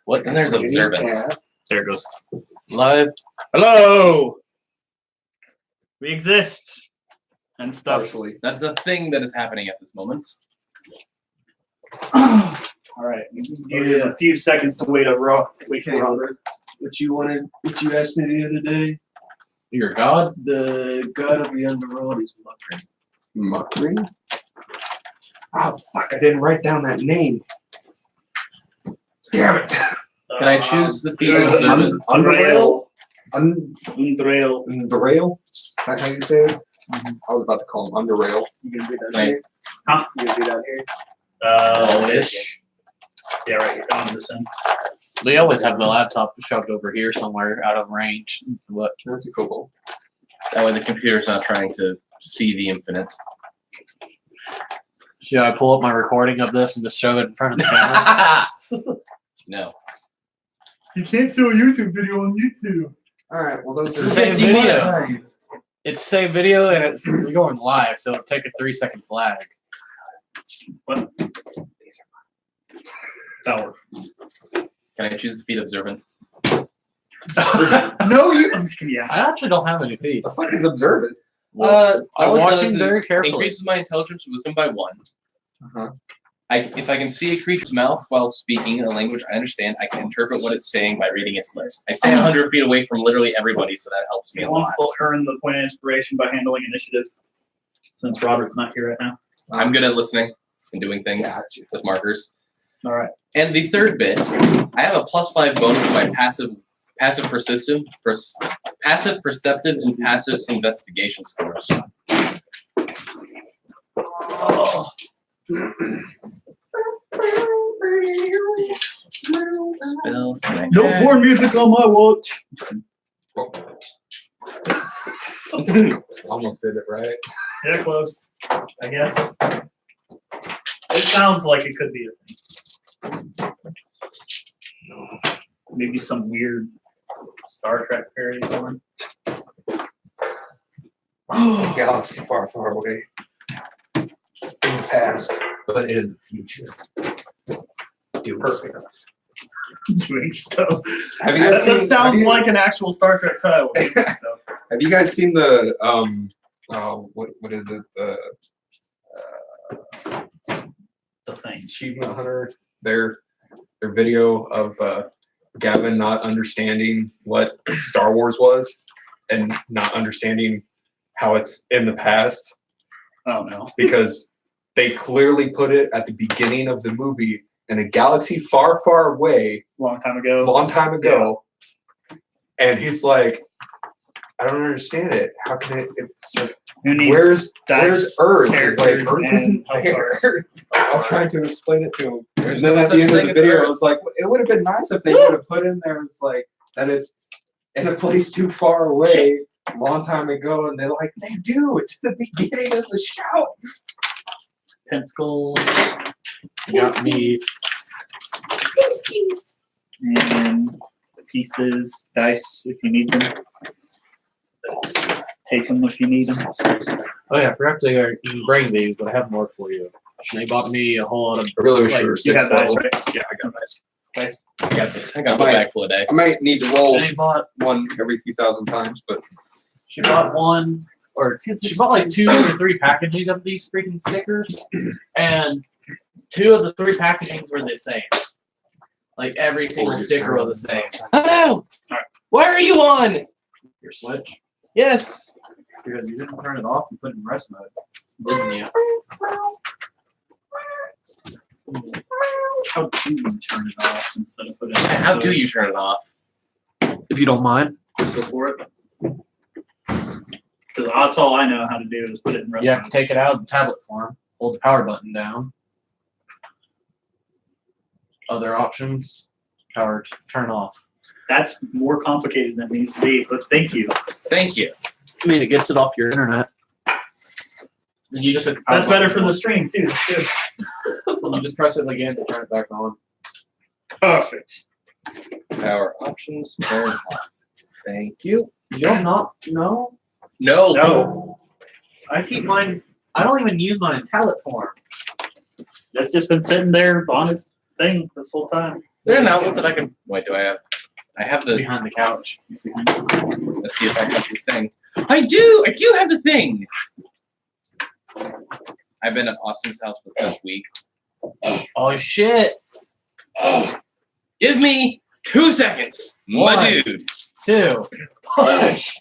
What? And there's observant. There it goes. Live. Hello. We exist and stuff. Partially. That's the thing that is happening at this moment. All right. Give you a few seconds to wait for Robert. What you asked me the other day? Your god? The god of the underworld is Muckring. Muckring? Oh fuck! I didn't write down that name. Damn it! Can I choose the feat of observant? Undrail. Undrail. Underrail? Is that how you say it? I was about to call him Underrail. You can do that here? Huh? You can do that here? Ish. Yeah, right. You're on this end. They always have the laptop shoved over here somewhere out of range. What? That's a cool goal. That way the computer's not trying to see the infinite. Should I pull up my recording of this and just show it in front of the camera? No. You can't do a YouTube video on YouTube. Alright, well those It's are the same video. Demonetized. It's same video and we're going live, so it'll take a 3 seconds lag. What? Tower. Can I choose the feat observant? No, you. I'm just kidding. Yeah. I actually don't have any feeds. the fuck is observant? I'm all it watching does very is carefully. Increases my intelligence and wisdom by 1. Uh-huh. If I can see a creature's mouth while speaking a language I understand, I can interpret what it's saying by reading its lips. I stay 100 feet away from literally everybody, so that helps me He a lot. wants to earn the point of inspiration by handling initiative. Since Robert's not here right now. I'm good at listening and doing things Gotcha. with markers. All right. And the third bit, I have a +5 bonus to my passive perceptive, and passive investigation scores. Oh. Spell select. No porn music on my watch. Almost did it right. Yeah, close. I guess. It sounds like it could be a thing. Maybe some weird Star Trek parody porn. Galaxy far, far away. In the past, but in the future. Perfect. Doing stuff. Have you guys That seen, sounds like an actual Star Trek title. Doing stuff. Have you guys seen the what is it, The thing. Achievement Hunter, their video of Gavin not understanding what Star Wars was and not understanding how it's in the past? Oh no. Because they clearly put it at the beginning of the movie in a galaxy far, far away, Long time ago. and he's like, I don't understand it. How can it? It's like, Who needs where's Earth? It's like characters Earth and isn't help there. I'm trying to explain it to him. There's And then no at such the end of thing the as video, Earth. I was like, it would have been nice if they would have put in there. It's like that it's in a place too far away, a long time ago, and they're like, they do. It's the beginning of the show. Pencils. Got me. And pieces, dice if you need them. Take them if you need them. Oh yeah, I forgot to bring these, but I have more for you. They bought me a whole lot of. I really wish Like, we were You got sixth dice, level. right? Yeah, I got dice. Dice. I got a bag full of dice. I might need to roll They bought. one every few thousand times, but She bought one, or she bought like 2 or 3 packaging of these freaking stickers, and 2 of the 3 packagings were the same. Like every single sticker was the same. Oh no! Alright. Why are you on? Your Switch. Yes. You didn't turn it off and put it in rest mode, didn't you? How do you turn it off instead of put it in? How do you turn it off? If you don't mind. Go for it. Because that's all I know how to do is put it in rest You have to mode. take it out in tablet form. Hold the power button down. Other options. Power turn off. That's more complicated than it needs to be, but thank you. Thank you. I mean, it gets it off your internet. And you just hit the power That's better button. for the stream too. Good. You just press it again to turn it back on. Perfect. Power options turn off. Thank you. You don't not know? No. No. I keep mine. I don't even use mine in tablet form. That's just been sitting there on its thing this whole time. there an outlet that I can? Wait, do I have? I have the. behind the couch. Let's see if I have the thing. I do have the thing. I've been at Austin's house for the past week. Oh shit! Give me 2 seconds, my One. dude. 2. Push.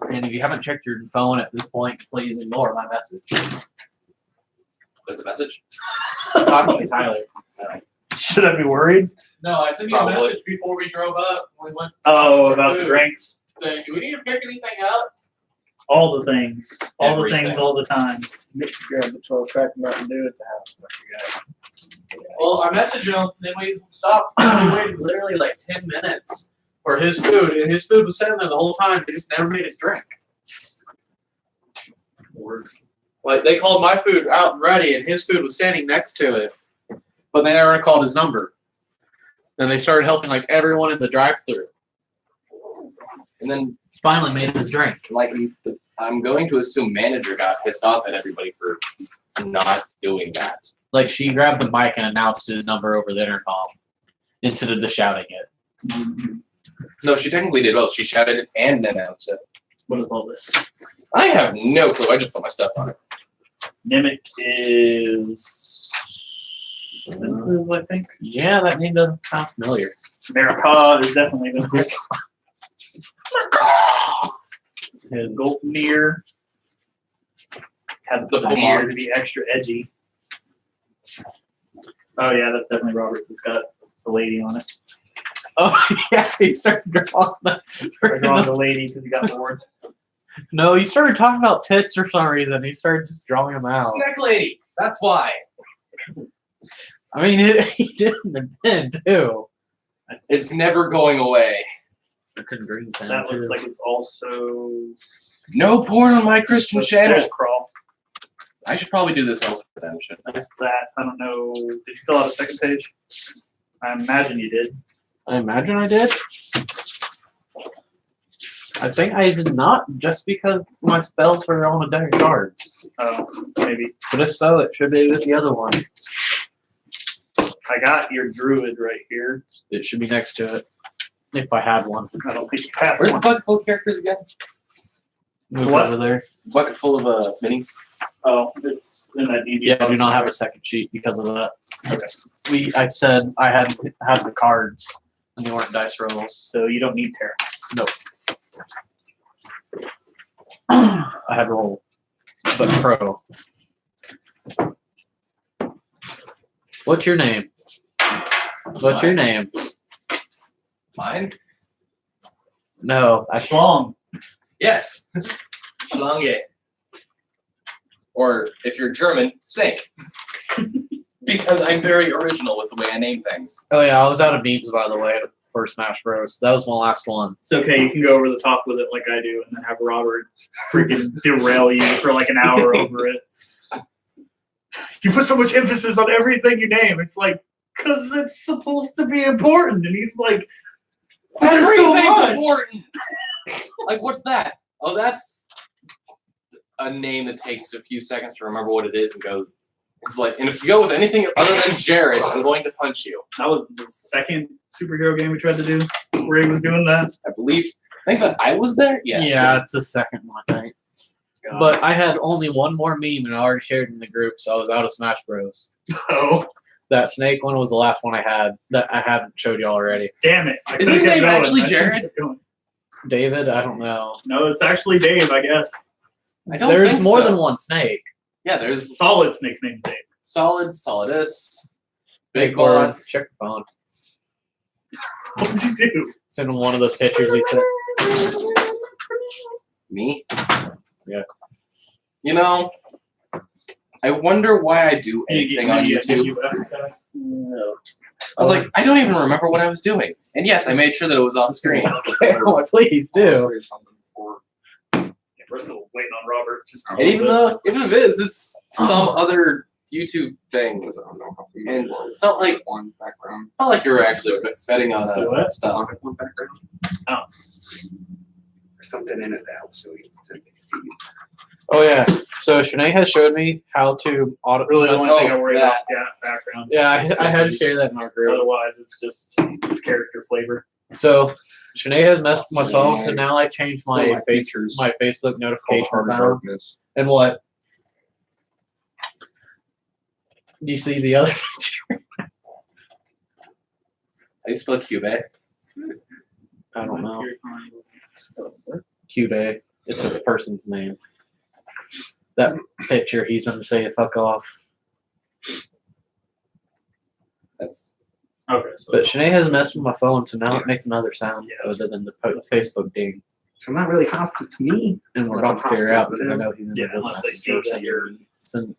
And if you haven't checked your phone at this point, please ignore my message. There's a message. Talking to Tyler. Should I be worried? No, I sent you a Probably. message before we drove up. We went Oh, about the drinks. saying, "Do we need to pick anything up?" All the things. All the Everything. things all the time. Nick grabbed the 12 pack of Mountain Dew at the house. Well, I messaged him, then we stopped. We waited literally like 10 minutes for his food, and his food was sitting there the whole time. He just never made his drink. Like, they called my food out and ready, and his food was standing next to it, but they never called his number. Then they started helping like everyone in the drive-thru. And then, Finally made his drink. like, I'm going to assume manager got pissed off at everybody for not doing that. Like, she grabbed the mic and announced his number over the intercom instead of just shouting it. No, she technically did both. She shouted it and announced it. What is all this? I have no clue. I just put my stuff on it. Nimic is. Vince's, I think. Yeah, that name doesn't sound familiar. America is definitely Vince's. His golden mirror. Had the The mirror bomb. to be extra edgy. Oh yeah, that's definitely Robert's. It's got the lady on it. Oh, yeah, he started drawing the I drawn the lady because he got bored. No, he started talking about tits for some reason. He started just drawing them out. Snack lady. That's why. I mean, he did in the pen, too. It's never going away. It's in green pen, That too. looks like it's also. No porn on my Christian channel. There's Crawl. I should probably do this else for them. shouldn't I? There's that. I don't know. Did you fill out a second page? I imagine you did. I imagine I did. I think I did not, just because my spells were on a deck of cards. Oh, maybe. But if so, it should be with the other one. I got your druid right here. It should be next to it. If I had one. I don't think you have Where's the one. bucket full of characters again? Move What? over there. Bucket full of minis. Oh, it's in that DD. Yeah, I do not have a second sheet because of that. Okay. I said I had the cards, and they weren't dice rolls. So you don't need Terra. I had roll, but pro. What's your name? What's your name? Mine? No, I Schlong. Yes. Schlange. Or if you're German, snake. Because I'm very original with the way I name things. Oh yeah, I was out of memes by the way for Smash Bros. That was my last one. It's okay. You can go over the top with it like I do, and then have Robert freaking derail you for like an hour over it. You put so much emphasis on everything you name. It's like, because it's supposed to be important. And he's like, there's so Everything's much. important. Like, what's that? Oh, that's a name that takes a few seconds to remember what it is and goes. It's like, and if you go with anything other than Jared, I'm going to punch you. That was the second superhero game we tried to do where he was doing that. I think that I was there. Yes. Yeah, it's the second one, I think. God. But I had only one more meme, and I already shared it in the group, so I was out of Smash Bros. Oh, That snake one was the last one I had that I haven't showed you already. damn it. I Is could've his kept name going. actually I should've Jared? kept going. David, I don't know. No, it's actually Dave, I guess. I don't There's think more so. than one snake. Yeah, there's Solid Snake's name's Dave. Solidus, Big Word, Boss. check your phone. What did you do? Send him one of those pictures he sent. Me? Yeah. You know, I wonder why I do anything on YouTube. No. I was like, I don't even remember what I was doing. And yes, I made sure that it was off screen. Oh, please do. We're still waiting on Robert. Just And even if it is, it's some other YouTube thing. I don't know how And it's not like one background. you're actually betting on What? stuff. One background. Oh. There's something in it that helps you to see. Oh yeah. So Shanae has showed me how to auto. Really, the only thing I worry that. about, background. Yeah, I had to share that in our group. Otherwise, it's just character flavor. So Shanae has messed with my phone, so now I changed my features. my Facebook Called notification Heart of sound. Darkness. And what? Do you see the other picture? How you spell Cube? I don't know. Cube. It's a person's name. That picture, he's gonna say fuck off. That's Okay, so But Shanae has messed with my phone, so now it makes another sound Yeah. other than the Facebook ding. So not really hostile to me. And we're Unless about to I'm figure out hostile because to I them. know he's in Yeah, the unless they see or that you're something.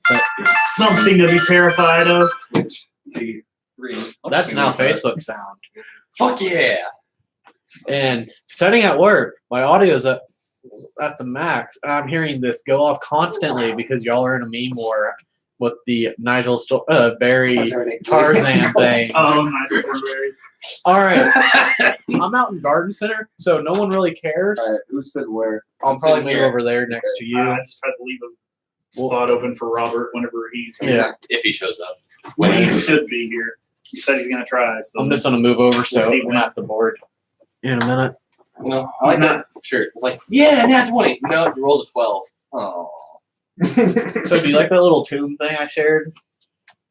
something to be terrified of. Which the green. That's now Facebook sound. fuck yeah. And setting at work, my audio's at the max. And I'm hearing this go off constantly because y'all are in a meme war with the Nigel Barry Tarzan thing. Oh, my strawberries. All right, I'm out in Garden Center, so no one really cares. All right, who said where? I'll I'm probably sitting move here. over there next to you. I just tried to leave a spot open for Robert whenever he's here. Yeah, If he shows up. When he should be here. He said he's going to try. So I'm just gonna move over so We'll see I'm when. at the board in a minute. You know, I like that shirt. It's like, yeah, nat 20. No, you rolled a 12. Oh. So do you like that little tomb thing I shared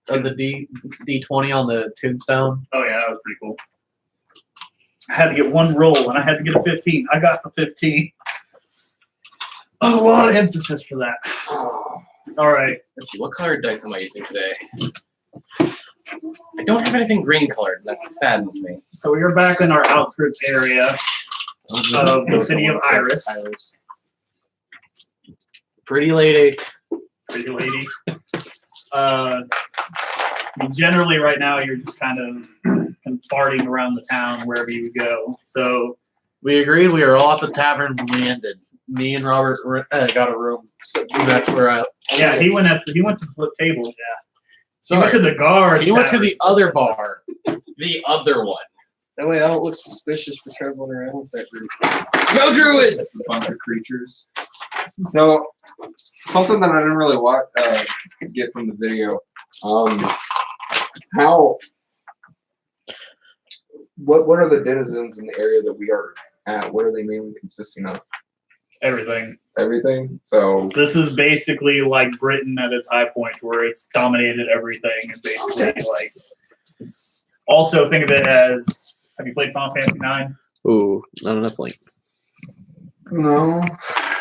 of the D20 on the tombstone? Oh, yeah, that was pretty cool. I had to get one roll, and I had to get a 15. I got the 15. A lot of emphasis for that. All right. Let's see, what colored dice am I using today? I don't have anything green colored, and that saddens me. So we are back in our outskirts area of the city of Iris. Pretty lady. Pretty lady. Generally, right now, you're just kind of farting around the town wherever you go. So We agreed we were all at the tavern when we ended. Me and Robert got a room. So that's where I. yeah, he went to the flip table. Yeah, he Sorry. went to the guard. He went to tavern. the other bar. The other one. That way I don't look suspicious for traveling around with that group. Go Druids! It's a bunch of creatures. So something that I didn't really get from the video. What are the denizens in the area that we are at? What are they mainly consisting of? everything. Everything. So This is basically like Britain at its high point, where it's dominated everything, and basically like it's. Also, think of it as. Have you played Final Fantasy IX? Ooh, not enough link. no.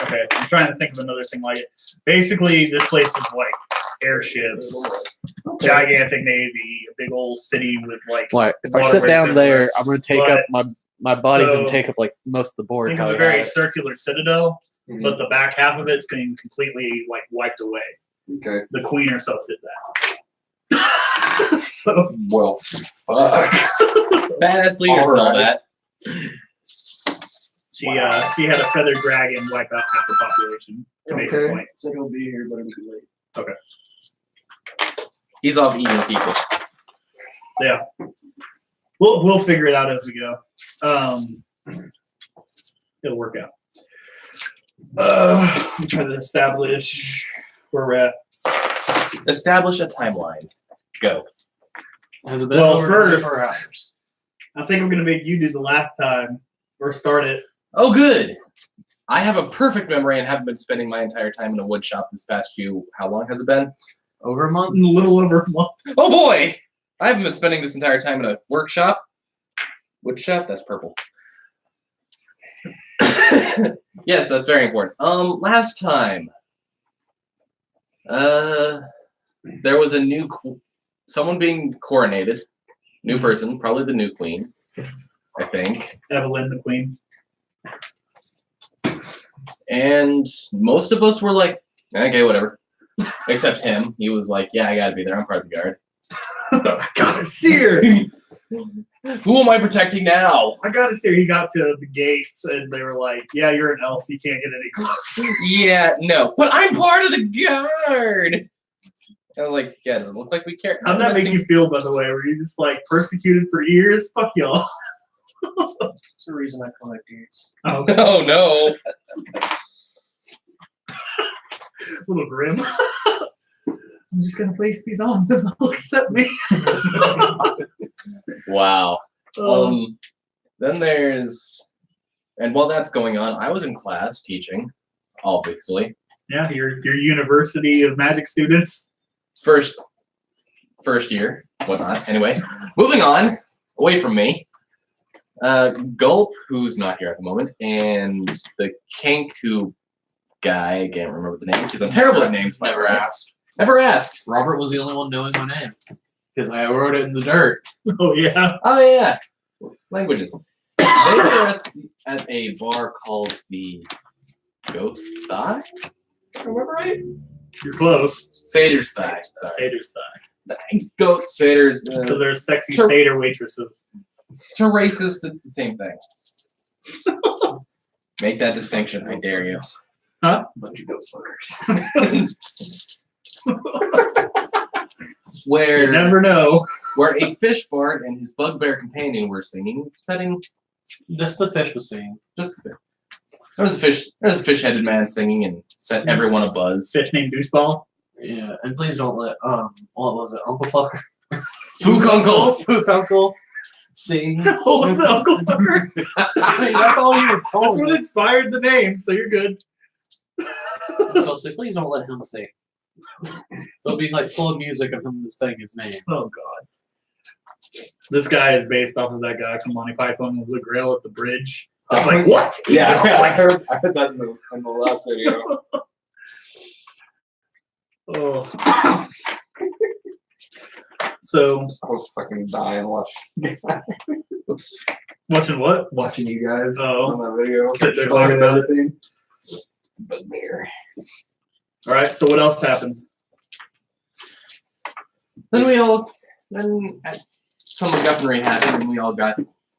Okay, I'm trying to think of another thing like it. Basically, this place is like airships, gigantic navy, a big old city with like. Like if I water sit breaks down everywhere. there, I'm gonna take But- up my body's so- gonna take up like most of the board. Think how of a we very have it. circular citadel, Mhm. but the back half of it's getting completely like wiped away. Okay. The queen herself did that. So Well, fuck. Badass leaders and all Alright. that. she had a feathered dragon wipe out half the population to make a Okay. point. So he'll be here, but it'll be late. He's off eating people. Yeah. We'll figure it out as we go. It'll work out. I'm trying to establish where we're at. Establish a timeline. Go. Has it been Well, over first- 24 hours? I think I'm gonna make you do the last time or start it. Oh, good. I have a perfect memory and haven't been spending my entire time in a wood shop this past few. How long has it been? Over a month? In a little over a month. Oh boy! I haven't been spending this entire time in a workshop. Wood shop? That's purple. Yes, that's very important. Last time. There was a new someone being coronated. New person, probably the new queen. I think. Evelyn the queen. And most of us were like, okay, whatever. Except him. He was like, yeah, I gotta be there. I'm part of the guard. I gotta see her. Who am I protecting now? I gotta see her. He got to the gates and they were like, yeah, you're an elf. You can't get any closer. Yeah, no. But I'm part of the guard. I was like, yeah, it doesn't look like we care. How'd that make you feel, by the way? Were you just like persecuted for years? Fuck y'all. That's the reason I collect ears. Oh, Oh no. little grim. I'm just gonna place these on, then they'll accept me. Wow. Um, Then there's, and while that's going on, I was in class teaching, obviously. yeah, your University of Magic students. First year, whatnot. Anyway, moving on, away from me. Gulp, who's not here at the moment, and the Kenku guy, I can't remember the name because I'm terrible at names. Never asked. Never asked. Robert was the only one knowing my name because I wrote it in the dirt. Oh yeah. Oh yeah, languages. They were at a bar called the Goat Thigh. If I remember right? You're close. Satyrs Thigh. Sorry. Satyrs thigh. Goat Satyrs. Because there's sexy Sure. satyr waitresses. To racist, it's the same thing. Make that distinction, I dare you. Huh? Bunch of goat fuckers. Where You never know. where a fish bar and his bugbear companion were singing, setting Just the fish was singing. just there was a fish-headed man singing and set everyone abuzz. Fish named Gooseball. Yeah, and please don't let what was it, Uncle Fucker? Fook Uncle. Fook Uncle sing. What was it, Uncle Fucker? I mean, that's all you were That's told. what inspired the name, so you're good. So say, please don't let him sing. So it'll be like slow music of him saying his name. Oh God. This guy is based off of that guy from Monty Python with the Grail at the bridge. I was like, what? Yeah, I heard that in the last video. Oh. So, I was fucking dying watching. Oops. watching what? Watching you guys Oh. on that video. Sit there talking about it. everything. But there. All right, so what else happened? Then some MacGuffinry happened and we all got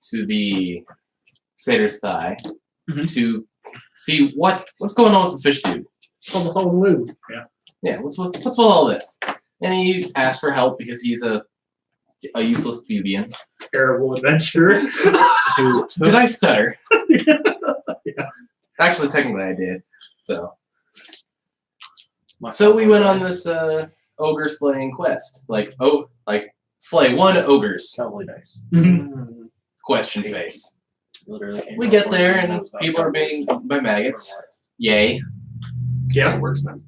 to the Satyr's Thigh Mhm. to see what's going on with the fish dude. Yeah. Yeah, what's with all this? And he asked for help because he's a useless plebeian. Terrible adventure. Did I stutter? Yeah. Actually, technically I did. So we went on this ogre slaying quest. Like slay one ogres. Cowboy dice. Mhm. Question face. Literally. We get there and people are being eaten by maggots. Yay. Yeah. It works, man.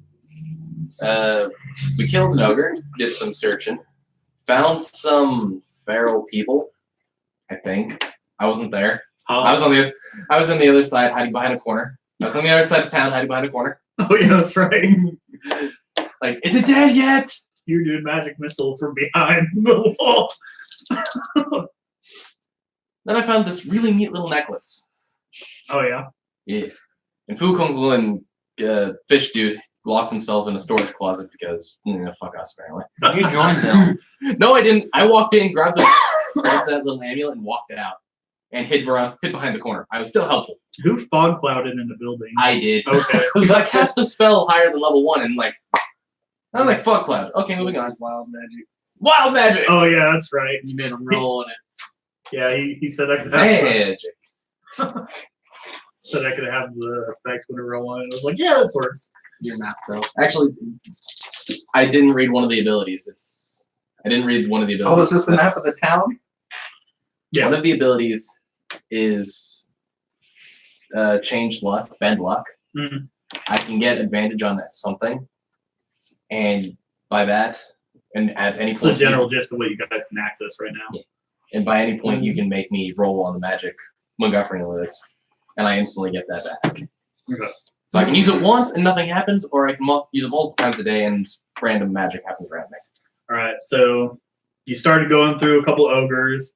We killed an ogre, did some searching, found some feral people. I think I wasn't there. I was on the other side, hiding behind a corner. I was on the other side of town, hiding behind a corner. Oh yeah, that's right. Like, is it dead yet? You're doing magic missile from behind the wall. Then I found this really neat little necklace. Oh yeah. Yeah. And Fukonglu and Fish Dude locked themselves in a storage closet because fuck us apparently. You joined them. No, I didn't. I walked in, grabbed that little amulet, and walked out. And hid behind the corner. I was still helpful. Who fog clouded in the building? I did. Okay. Because I cast a spell higher than level 1 and I'm like, fuck cloud. Okay, moving on. Wild magic. Wild magic! Oh yeah, that's right. You made him roll on it. Yeah, he said I could have Magic. said I could have the effect whenever I wanted. I was like, yeah, this works. Your map, bro. Actually, I didn't read one of the abilities. I didn't read one of the abilities. Oh, is this the map of the town? Yeah. One of the abilities is change luck, bend luck. Mhm. I can get advantage on something, and by that, and at any It's the point, general gist of what you guys can access right now. and by any point, you can make me roll on the magic MacGuffin list, and I instantly get that back. Okay. So I can use it once and nothing happens, or I can use it multiple times a day and random magic happens around me. All right, so you started going through a couple ogres,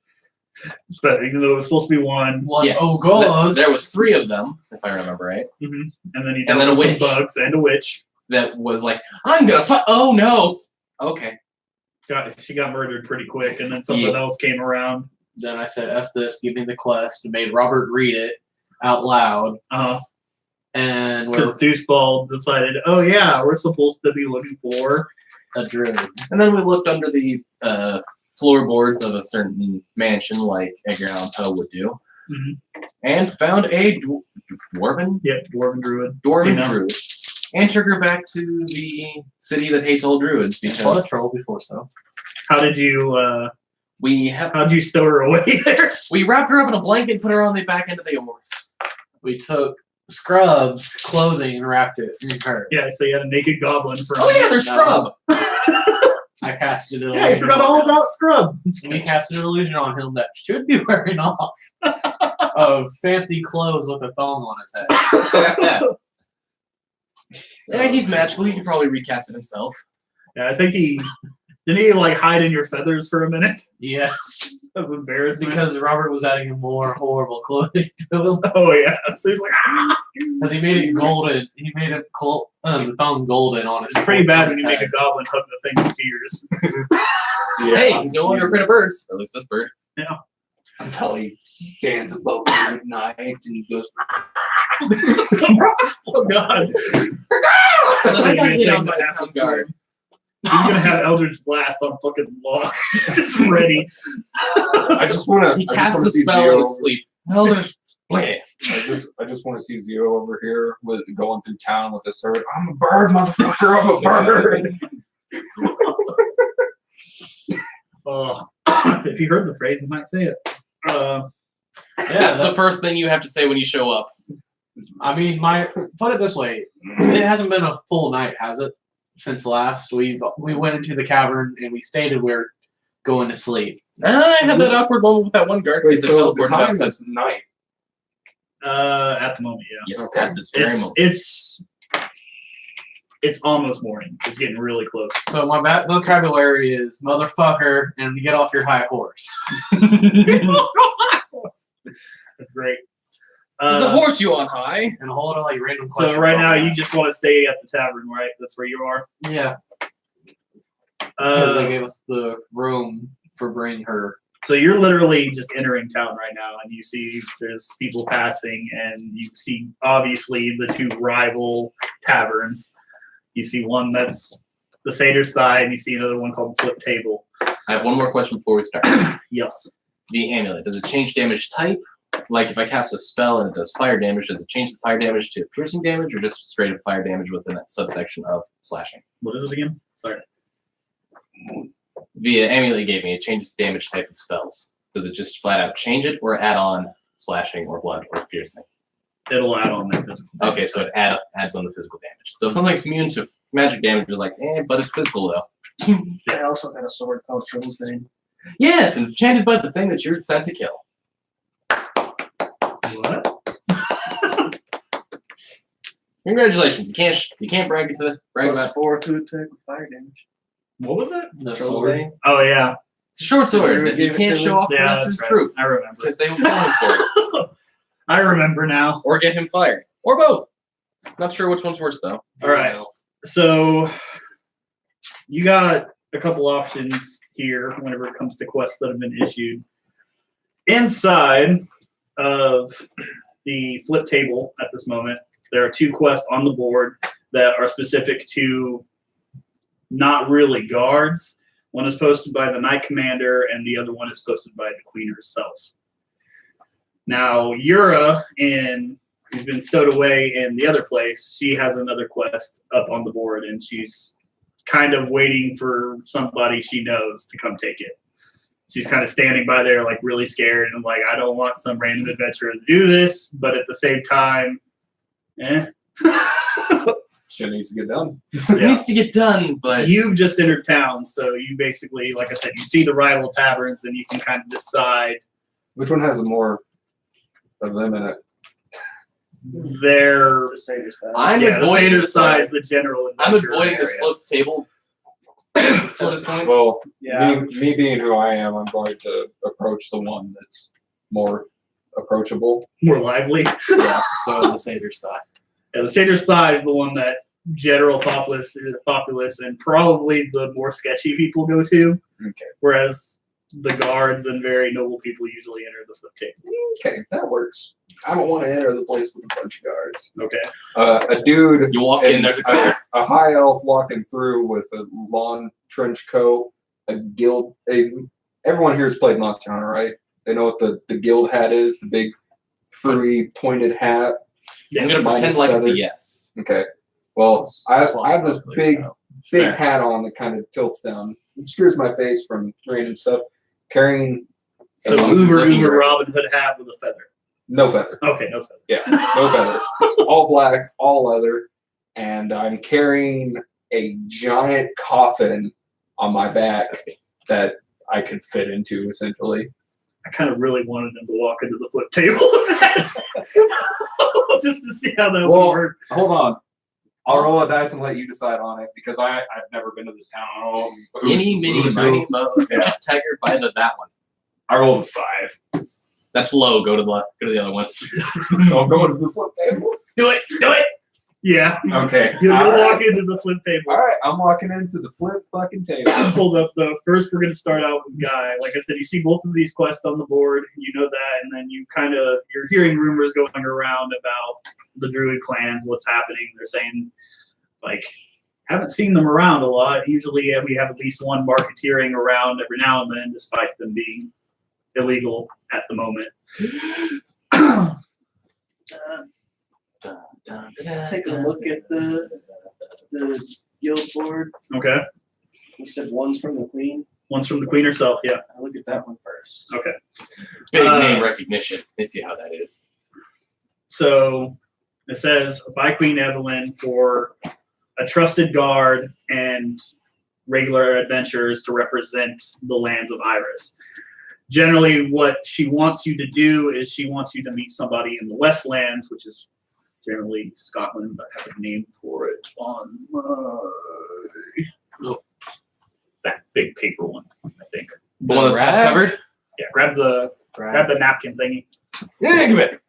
but even though it was supposed to be one, One Yeah. goes. There was 3 of them, if I remember right. and then you And then dealt a with some witch. bugs and a witch. That was like, I'm gonna fight. Oh no. Okay. She got murdered pretty quick, and then something else came around. Then I said, F this, give me the quest, and made Robert read it out loud. And Because we're Doucheball decided, oh yeah, we're supposed to be looking for. a druid. And then we looked under the floorboards of a certain mansion, like Edgar Allan Poe would do, Mhm. and found a dwarven Yeah, dwarven druid. dwarven Female. druid. And took her back to the city that hates all druids Fought a because troll before, so. How did you how'd you stow her away there? we wrapped her up in a blanket and put her on the back end of the horse. We took Scrub's clothing and wrapped it in her. Yeah, so you had a naked goblin for Oh yeah, there's scrub. I casted an Yeah, you illusion. forgot all about Scrub. We casted an illusion on him that should be wearing off of fancy clothes with a thong on his head. Yeah, he's magical. He could probably recast it himself. Yeah, I think didn't he like hide in your feathers for a minute Yeah, of embarrassment? because Robert was adding more horrible clothing to him. Oh yeah, so he's like, Because he made it golden. He made it the thong golden on his. it's pretty bad when on you his make a head. goblin hug the thing he fears. Hey, he's no longer afraid of birds. Or at least this bird. Until he stands above you at night and he goes, Oh god, And then I got Maybe hit a on thing by that a happens town guard. he's gonna have Eldritch Blast on fucking lock, just ready. I just want He to casts see the spell Zio. in his sleep. Eldritch Blast. I just want to see Zio over here with going through town with a sword. I'm a bird, motherfucker. I'm a bird. If you heard the phrase, you might say it. That's the first thing you have to say when you show up. I mean, put it this way: it hasn't been a full night, has it? Since last we went into the cavern and we stated we're going to sleep. I had that awkward moment with that one guard. Wait, because it so the teleported time outside. is night. At the moment, yeah. Yes, Okay. at this very moment. It's almost morning. It's getting really close. So my vocabulary is motherfucker and get off your high horse. That's great. There's a horse you on high. And a whole lot of like random So questions. right about now that. you just want to stay at the tavern, right? That's where you are. Yeah, because they Uh, gave us the room for bringing her. so you're literally just entering town right now, and you see there's people passing, and you see obviously the two rival taverns. You see one that's the Satyr's Thigh, and you see another one called Flip Table. I have one more question before we start. Yes. The amulet, does it change damage type? Like if I cast a spell and it does fire damage, does it change the fire damage to piercing damage or just straight up fire damage within that subsection of slashing? What is it again? Sorry. The amulet you gave me, it changes damage type of spells. Does it just flat out change it or add on slashing or blood or piercing? It'll add on that physical. Okay, so it adds on the physical damage. So if something's immune to magic damage, is like, but it's physical though. I also got a sword called Troll's Bane. Yes, enchanted by the thing that you're sent to kill. What? Congratulations! You can't brag Plus about 4 to attack with fire damage. What was it? The Troll's sword. Bane. Oh yeah, it's a short sword Druid that you gave it can't to show him? off the yeah, rest of that's his right. troop I remember. because they will kill him for it I remember now. or get him fired or both. Not sure which one's worse though. All right. So you got a couple options here whenever it comes to quests that have been issued. Inside of the Flip Table at this moment, there are 2 quests on the board that are specific to not really guards. One is posted by the Knight Commander, and the other one is posted by the Queen herself. Now, Yura, who's been stowed away in the other place, she has another quest up on the board, and she's kind of waiting for somebody she knows to come take it. She's kind of standing by there, like really scared, and like, I don't want some random adventurer to do this, but at the same time, Shit needs to get done. It yeah. needs to get done, but You've just entered town, so you basically, like I said, you see the rival taverns, and you can kind of decide. Which one has more of them in it? Their The Satyr's Thigh. I'm yeah, the avoiding Satyr's this Thigh one. is the general I'm adventurer avoiding this area. Flip Table. At this point. Well, Yeah. me being who I am, I'm going to approach the one that's more approachable. More lively. Yeah. So the Satyr's Thigh. Yeah, the Satyr's Thigh is the one that general populace and probably the more sketchy people go to. Okay. Whereas the guards and very noble people usually enter the Flip Table. Okay, that works. I don't want to enter the place with a bunch of guards. Okay. A dude, You walk in, there's a guard. a high elf walking through with a long trench coat, everyone here's played Monster Hunter, right? They know what the guild hat is, the big furry pointed hat. I'm gonna minus pretend like it's a feather. yes. Okay. Well, I have this Swap big style. Fair. hat on that kind of tilts down, obscures my face from rain and stuff. Carrying So long as it's looking Uber great. Robin Hood hat with a feather. no feather. Okay, no feather. Yeah, no feather. All black, all leather, and I'm carrying a giant coffin on my back that I could fit into essentially. I kind of really wanted him to walk into the flip table just to see how that would Well, work. hold on. I'll roll a dice and let you decide on it because I've never been to this town. I don't know who's- Any, mini, who's mighty, who. mo, tiger, by that one. I rolled a 5. That's low. Go to the other one. So I'm going to the flip table. Do it. Do it. Yeah. Okay. You'll All walk right. into the flip table. All right, I'm walking into the flip fucking table. Hold up though. First, we're gonna start out with Guy. Like I said, you see both of these quests on the board. You know that, and then you're hearing rumors going around about the Druid clans, what's happening. They're saying, like, haven't seen them around a lot. Usually, we have at least one marketeering around every now and then, despite them being illegal at the moment. Take a look at the guild board. Okay, You said one's from the queen. one's from the Queen herself. Yeah. I'll look at that one first. Okay. Big name recognition. Let's see how that is. So it says by Queen Evelyn for a trusted guard and regular adventurers to represent the lands of Iris. Generally, what she wants you to do is she wants you to meet somebody in the Westlands, which is generally Scotland, but I have a name for it on that big paper one, I think. The one that's half covered? Yeah, grab the napkin thingy. Yeah, give it.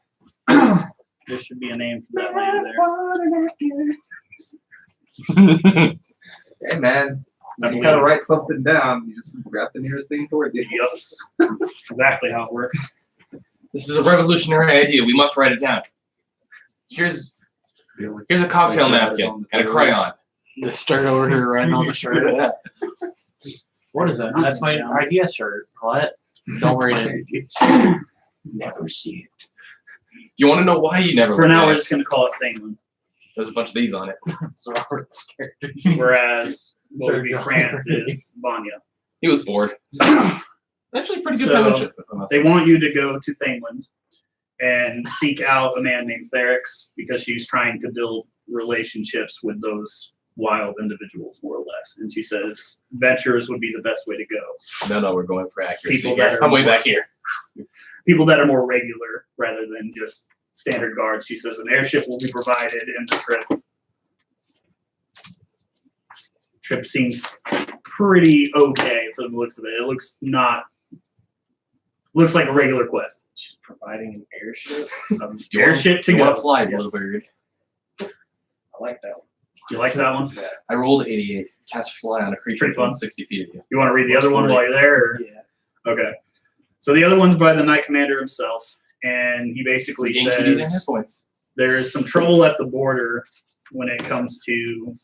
There should be a name for that land there. Hey man, you gotta write something down. You just grab the nearest thing towards you. Yes, exactly how it works. This is a revolutionary idea. We must write it down. Here's a cocktail napkin and a crayon. Just start over here writing on the shirt. What is that? That's my idea shirt. What? Don't read it. Never see it. You want to know why you never? For now, read we're it? just going to call it Thingland. There's a bunch of these on it. It's Robert's character. Whereas what would be France is Vanya. He was bored. Actually, pretty good So, penmanship. They want you to go to Thingland and seek out a man named Therix because she's trying to build relationships with those wild individuals, more or less. And she says ventures would be the best way to go. No, we're going for accuracy. People that are I'm way more- back here. People that are more regular rather than just standard guards. She says an airship will be provided in the trip. Trip seems pretty okay for the looks of it. It looks like a regular quest. She's providing an airship. Airship to you go. want to fly, Yes. Bluebird. I like that one. Do you like that one? Yeah. I rolled 88. Cast fly on a creature Pretty fun. within 60 feet of you. You want to read the other one while you're there? Or? Yeah. Okay. So the other one's by the Knight Commander himself, and he basically Gain 2d10 hit says points. there's some trouble at the border when it comes to.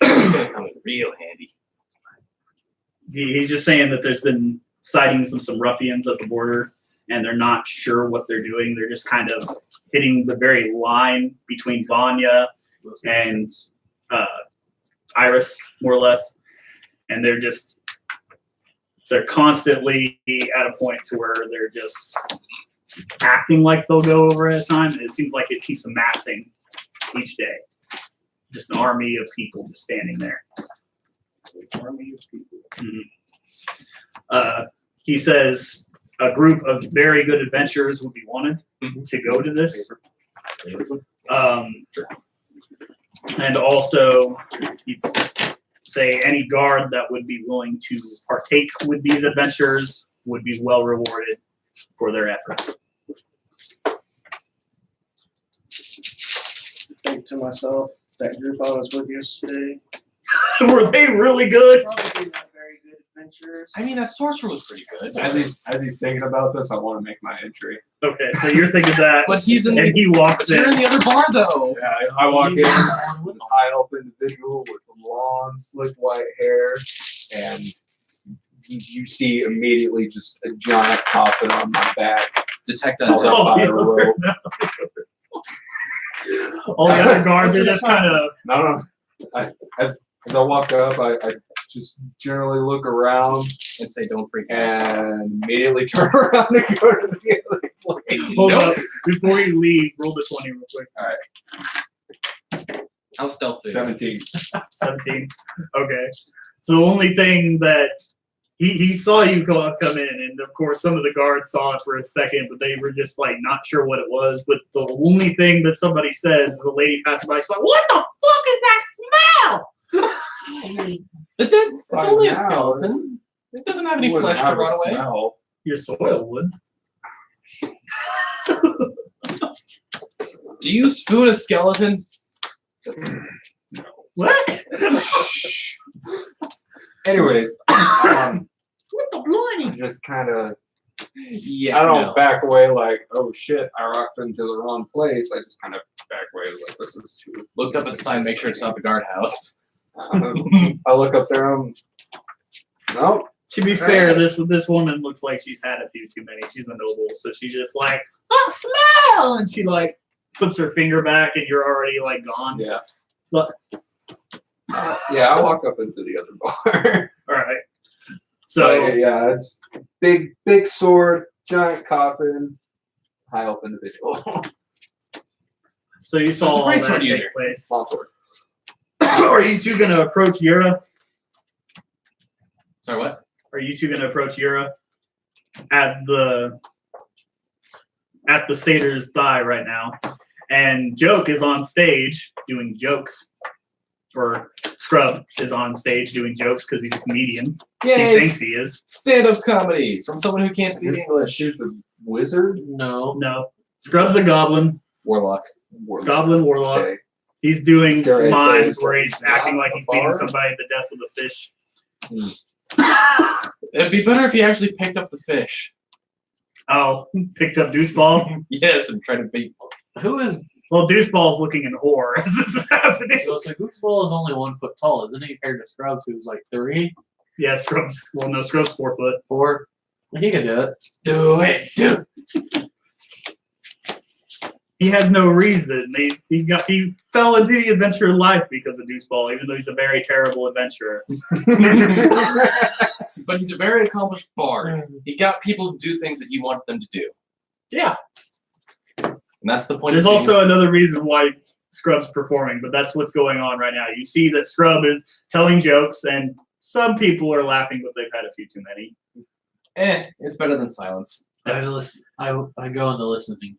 It's gonna come in real handy. He's just saying that there's been sightings of some ruffians at the border, and they're not sure what they're doing. They're just kind of hitting the very line between Vanya and Iris, more or less, and they're constantly at a point to where they're just acting like they'll go over at a time. And it seems like it keeps amassing each day. Just an army of people just standing there. Army of people. He says a group of very good adventurers would be wanted to go to this. And also, he'd say any guard that would be willing to partake with these adventures would be well rewarded for their efforts. Think to myself, that group I was with yesterday, Were they really good? probably not very good adventurers. I mean, that sorcerer was pretty good. As he's thinking about this, I want to make my entry. Okay, so you're thinking that, But he's in and the, he walks but you're in in. the other bar, though. Yeah, I walk in, this high up individual with long, slick white hair, and you see immediately just a giant coffin on my back. Detect that. Held up by a rope. All the other guards are just kind of. No. As I walk up, I just generally look around And say, don't freak out. and immediately turn around and go to the other place. Hold up. Before you leave, roll the 20 real quick. How stealthy. 17. 17. Okay. So the only thing that he saw you come in, and of course some of the guards saw it for a second, but they were just like not sure what it was. But the only thing that somebody says is the lady passing by. She's like, "What the fuck is that smell?" But it's By only a now, skeleton. It doesn't have any You wouldn't flesh to have a run away. smell. Your soil would. Do you spoon a skeleton? What? Anyways, What the bloody? just kind of, Yeah. I don't back away like, oh shit, I rocked into the wrong place. I just kind of back away like, this is too. Looked up at the sign, make sure it's not the guardhouse. I look up there, nope. To be fair, this woman looks like she's had a few too many. She's a noble, so she's just like, "What smell?" And she like puts her finger back, and you're already like gone. Yeah. Look. Yeah, I walk up into the other bar. All right. So But, yeah, it's big sword, giant coffin, high elf individual. so you saw It's a all great that sword take user. place. Small sword. Are you two gonna approach Yura? Sorry, what? Are you two gonna approach Yura at the satyr's thigh right now? And Joke is on stage doing jokes. Or Scrub is on stage doing jokes because he's a comedian. He Yay! thinks he is. Stand-up comedy from someone who can't speak English. Dude's a wizard? No. No. Scrub's a goblin. Warlock. Goblin warlock. Okay. He's doing Scary, so mimes it's where he's not acting like a he's beating bar? somebody to death with a fish. It'd be better if he actually picked up the fish. Oh, picked up Deuceball. Yes, and tried to beat. Who is? Well, Deuceball's looking in horror as this is happening. So Gooseball is only 1 foot tall, isn't he? Compared to Scrubs, who's like 3, Yeah, Scrub's. Well, no, Scrub's 4 foot. 4. He can do it. Do it, do. He has no reason. He fell into the adventure of life because of Deuceball, even though he's a very terrible adventurer. But he's a very accomplished bard. He got people to do things that he wanted them to do, Yeah. and that's the point. There's of being- also another reason why Scrub's performing, but that's what's going on right now. You see that Scrub is telling jokes, and some people are laughing, but they've had a few too many. It's better than silence. I listen. I go into listening.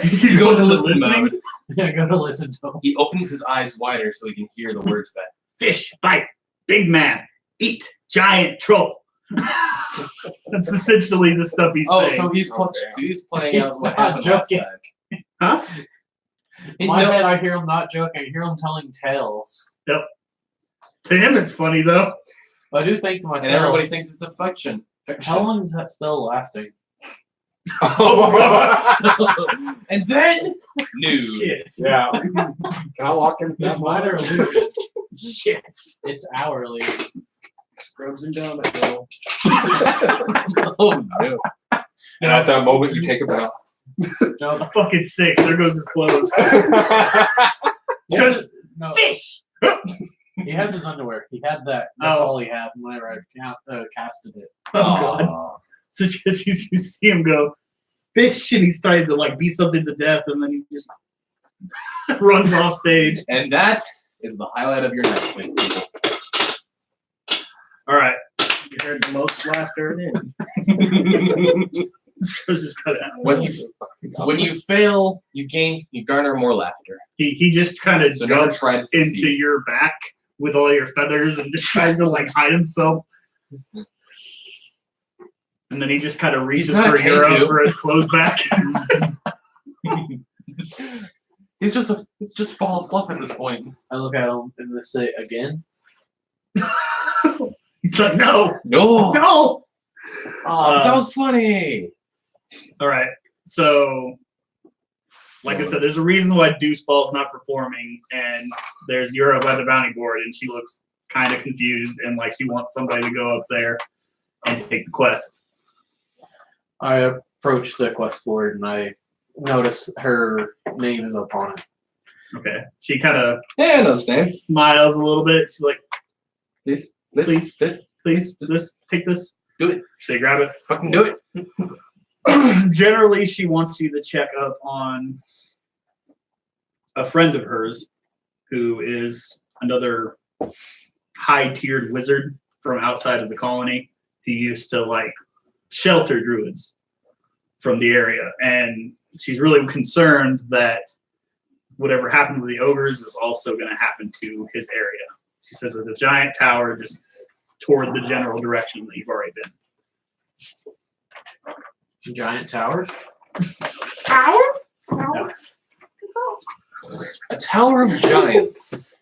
You go into listen mode. I go to listen to him. He opens his eyes wider so he can hear the words better. Fish, bite, big man, eat, giant troll. That's essentially the stuff he's Oh, saying. so he's playing out He's what not happened last joking. time. Huh? In my head, I hear him not joking. I hear him telling tales. To him, it's funny though. But I do think to myself, And everybody thinks it's a fiction. how long is that spell lasting? And then news. Shit. Yeah. Can I walk in? It's minor illusion. Shit. It's hourly. Scrubs and donut girl. Oh no. And at that moment, you take a bow. No, A fucking 6. There goes his clothes. Yes. No, Fish. he has his underwear. He had that. That's Oh. all he had whenever I casted it. Oh god. So just you see him go, fish, and he's trying to like beat something to death, and then he just runs off stage. And that is the highlight of your night, people. All right. You heard the most laughter then. Scrubs just cut out. When you fail, you garner more laughter. He just kind of So never jumps try to into succeed. your back with all your feathers and just tries to like hide himself. And then he just kind of reaches not a for Euro kangaroo. for his clothes back. It's just ball of fluff at this point. I look at him and I say again. He's like, no, No, no. that was funny. All right. So, like I said, there's a reason why Deuceball's not performing, and there's Euro by the bounty board, and she looks kind of confused and like she wants somebody to go up there and take the quest. I approach the quest board and I notice her name is up on it. Okay. She kind of Yeah, I understand. smiles a little bit. She's like, Please, Please. this. please, take this. Do it. So you grab it. Fucking do it. Generally, she wants you to check up on a friend of hers who is another high-tiered wizard from outside of the colony who used to like shelter druids from the area, and she's really concerned that whatever happened to the ogres is also going to happen to his area. She says there's a giant tower just toward the general direction that you've already been. Giant towers. Tower? A tower of giants.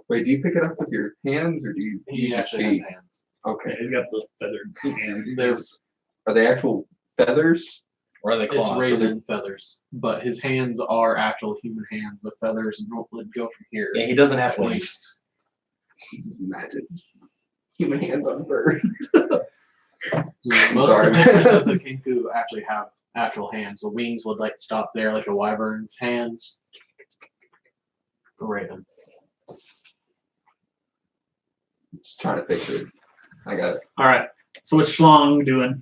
Wait, do you pick it up with your hands or do you He use your actually has feet? hands. Okay. Yeah, he's got the feathered hand. There's Are they actual feathers? Or are they it's claws? raven feathers, but his hands are actual human hands. The feathers would go from here. Yeah, he doesn't have at wings. least. Just imagine human hands on a bird. Most Sorry. of the Kinku actually have actual hands. The wings would like stop there, like a wyvern's hands. A raven. Just trying to picture it. I got it. All right. So what's Schlong doing?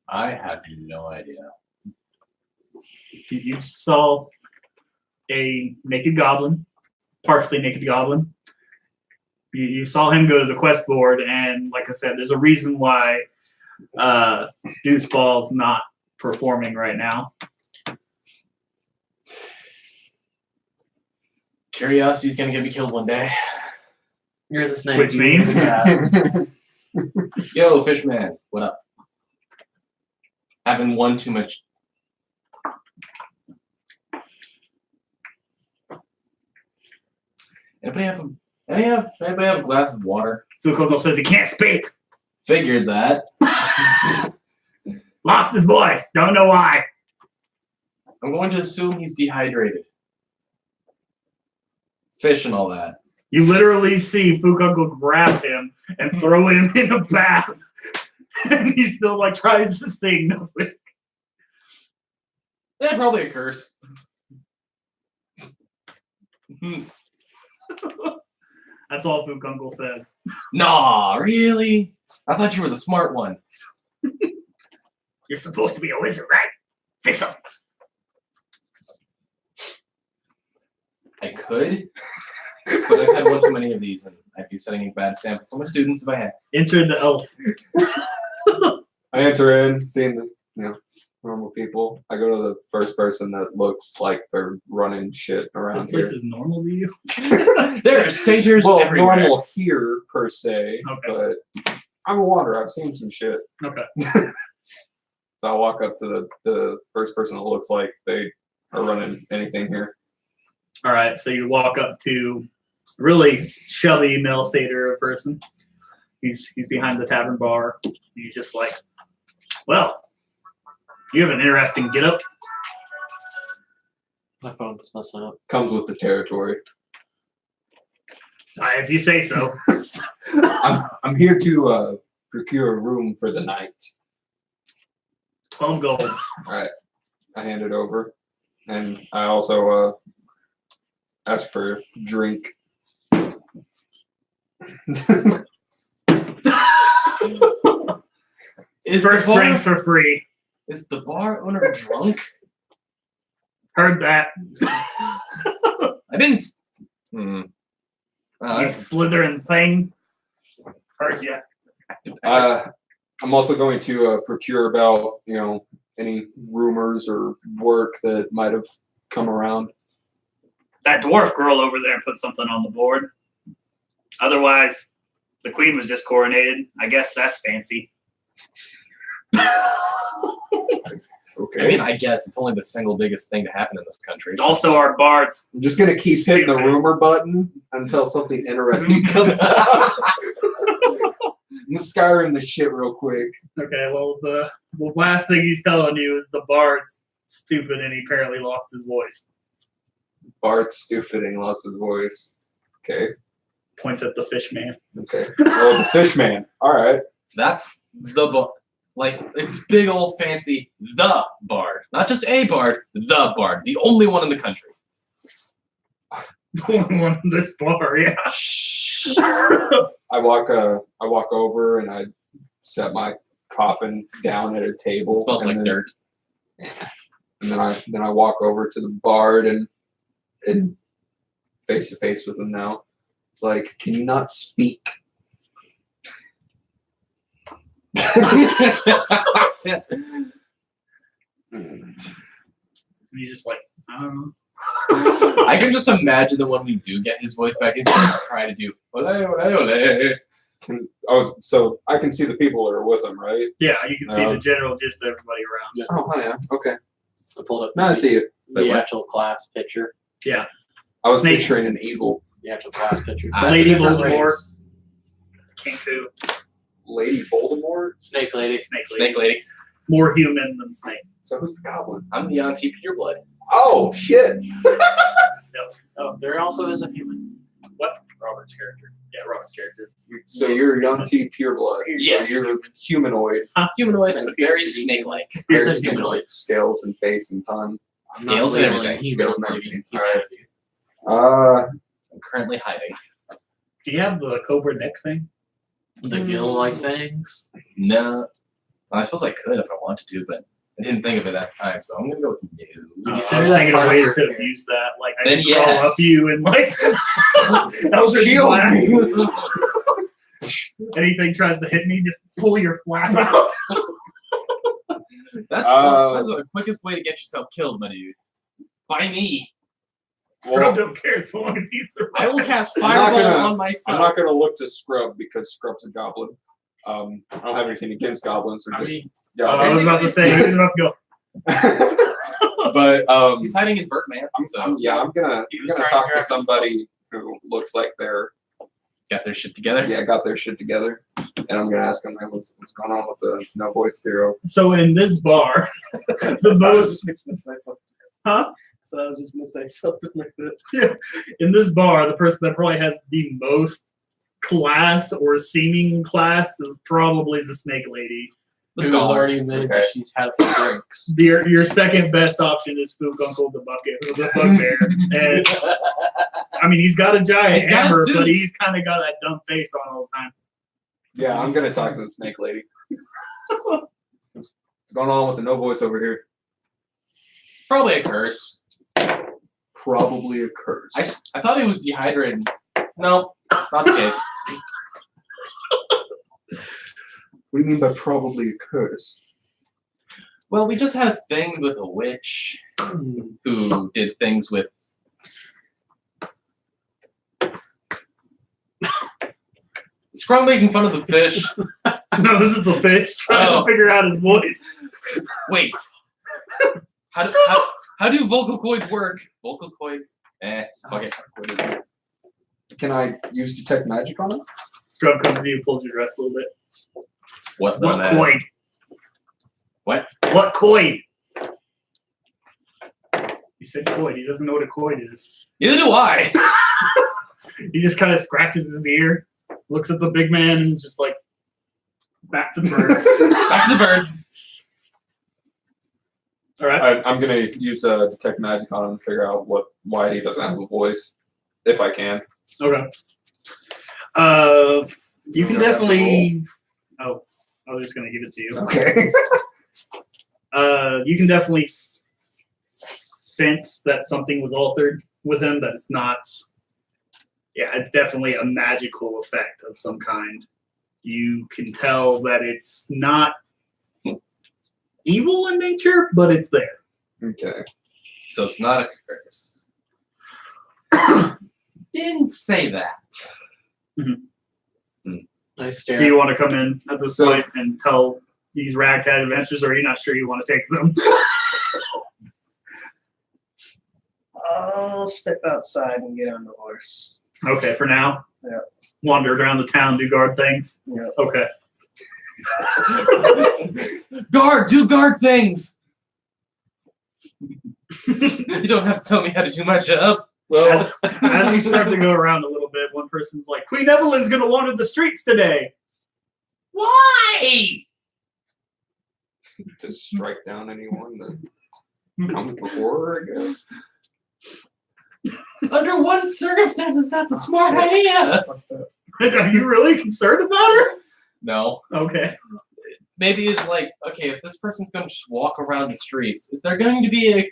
I have no idea. You saw a naked goblin, partially naked goblin. You saw him go to the quest board, and like I said, there's a reason why Deuceball's not performing right now. Curiosity's gonna get me killed one day. Here's a snake. Which means- Yo, Fishman, what up? Having one too much. Anybody have a glass of water? Fukoko says he can't speak. Figured that. Lost his voice. Don't know why. I'm going to assume he's dehydrated. Fish and all that. You literally see Fukoko grab him and throw him in a bath. And he still like tries to sing nothing. Yeah, probably a curse. That's all Fukoko says. Nah, really? I thought you were the smart one. You're supposed to be a wizard, right? Fix him. I could, but I've had one too many of these, and I'd be setting a bad example for my students if I had. Enter the elf. I enter in, seeing the normal people. I go to the first person that looks like they're running shit around This here. place is normal to you? There are satyrs Well, everywhere. normal here per se, Okay. but I'm a wanderer. I've seen some shit. Okay. So I walk up to the first person that looks like they are running anything here. All right. So you walk up to a really chubby male satyr person. He's behind the tavern bar. He's just like, well, you have an interesting get-up. My phone was messing up. Comes with the territory. If you say so. I'm here to procure a room for the night. 12 gold. All right, I hand it over, and I also ask for a drink. Is First the bar, drinks for free. is the bar owner drunk? Heard that. I didn't. You That's- slithering thing. Heard ya. I'm also going to procure about any rumors or work that might have come around. That dwarf girl over there put something on the board. Otherwise, the queen was just coronated. I guess that's fancy. Okay. I mean, I guess it's only the single biggest thing to happen in this country. Also, our bards. I'm just gonna keep hitting the Stupid. rumor button until something interesting comes out. I'm scouring the shit real quick. Okay, well, the last thing he's telling you is the bard's stupid and he apparently lost his voice. Bart's stupid and lost his voice. Okay. Points at the fish man. Okay. Oh, the fish man. All right. That's the bar. Like, it's big old fancy the bard. Not just a bard, the bard. The only one in the country. The only one in this bar, yeah. I walk over and I set my coffin down at a table. It smells and like then- dirt. And then I walk over to the bard and face to face with him now. It's like, can you not speak? He's just like, I don't know. I can just imagine that when we do get his voice back, he's going to try to do ole, ole, ole. So I can see the people that are with him, right? Yeah, you can see the general gist of everybody around. Oh, hi, yeah. Okay. I pulled up Now I see it. the actual class picture. Yeah. I was Snake. picturing an eagle. The actual class picture. Lady Different Voldemort. race. Kingu. Lady Voldemort? Snake lady. Snake lady. Snake lady. More human than snake. So who's the goblin? I'm the auntie pureblood. Oh, shit. Oh, there also is a human. What? Robert's character. Yeah, Robert's character. So you're young T pureblood. Yes. So you're humanoid. Humanoid and very snake-like. Here's Very a humanoid. Scales and face and tongue. I'm not Scales and labeling everything. human, Scales I'm and leaving everything. humanity. I'm currently hiding. Do you have the Cobra neck thing? The gill-like things. No. Well, I suppose I could if I wanted to, but I didn't think of it at the time, so I'm gonna go with no. I say was that thinking of part ways of to your abuse that. Like, I Then can crawl yes. up you and, like, Elder Shield Blast. Anything tries to hit me, just pull your flap out. That's the quickest way to get yourself killed, my dude. By me. Scrub don't care as long as he survives. I will cast I'm not Fireball gonna- on myself. I'm not going to look to Scrub because Scrub's a goblin. I don't have anything against goblins. They're I just, mean, yeah, I was about to say, he was about to go. but he's hiding in Birdman, so I'm gonna He was trying talk to to somebody who looks like they're got their shit together. got their shit together, and I'm gonna ask them, hey, what's going on with the no voice hero? So in this bar, the most Huh? So I was just gonna say something like that. in this bar, the person that probably has the most class or seeming class is probably the snake lady. The Who's scholar. already admitted Okay. that she's had a few drinks. Your second best option is Spook Uncle the Bucket, who's a bugbear. And I mean, he's got a giant He's got a hammer, suit. but he's kind of got that dumb face on all the time. Yeah, I'm gonna talk to the snake lady. What's going on with the no voice over here? Probably a curse. Probably a curse. I thought he was dehydrated. No, not the case. What do you mean by probably a curse? Well, we just had a thing with a witch who did things with. Scrum making fun of the fish. No, this is the fish trying Oh. to figure out his voice. Wait. How do vocal cords work? Vocal cords? Fuck it. Can I use detect magic on it? Scrub comes to you and pulls your dress a little bit. What the What man? coin? What? What coin? He said coin. He doesn't know what a coin is. Neither do I. He just kind of scratches his ear, looks at the big man, and just like, back to the bird. Back to the bird. All right. I'm gonna use detect magic on him to figure out why he doesn't have a voice, if I can. Okay. You can don't have to definitely. Oh, I was just gonna give it to you. Okay. You can definitely sense that something was altered with him. That it's not. Yeah, it's definitely a magical effect of some kind. You can tell that it's not evil in nature, but it's there. Okay. So it's not a curse. Didn't say that. I Do stare. you want to come in at this So- point and tell these ragtag adventures, or are you not sure you want to take them? I'll step outside and get on the horse. Okay, for now. Yeah. Wander around the town, do guard things. Yeah. Okay. Do guard things. You don't have to tell me how to do my job. Well, As you start to go around a little bit, one person's like, Queen Evelyn's gonna wander the streets today. Why? to strike down anyone that comes before her, I guess. Under one circumstances, that's a smart idea. Are you really concerned about her? No. Okay. Maybe it's like, okay, if this person's going to just walk around the streets, is there going to be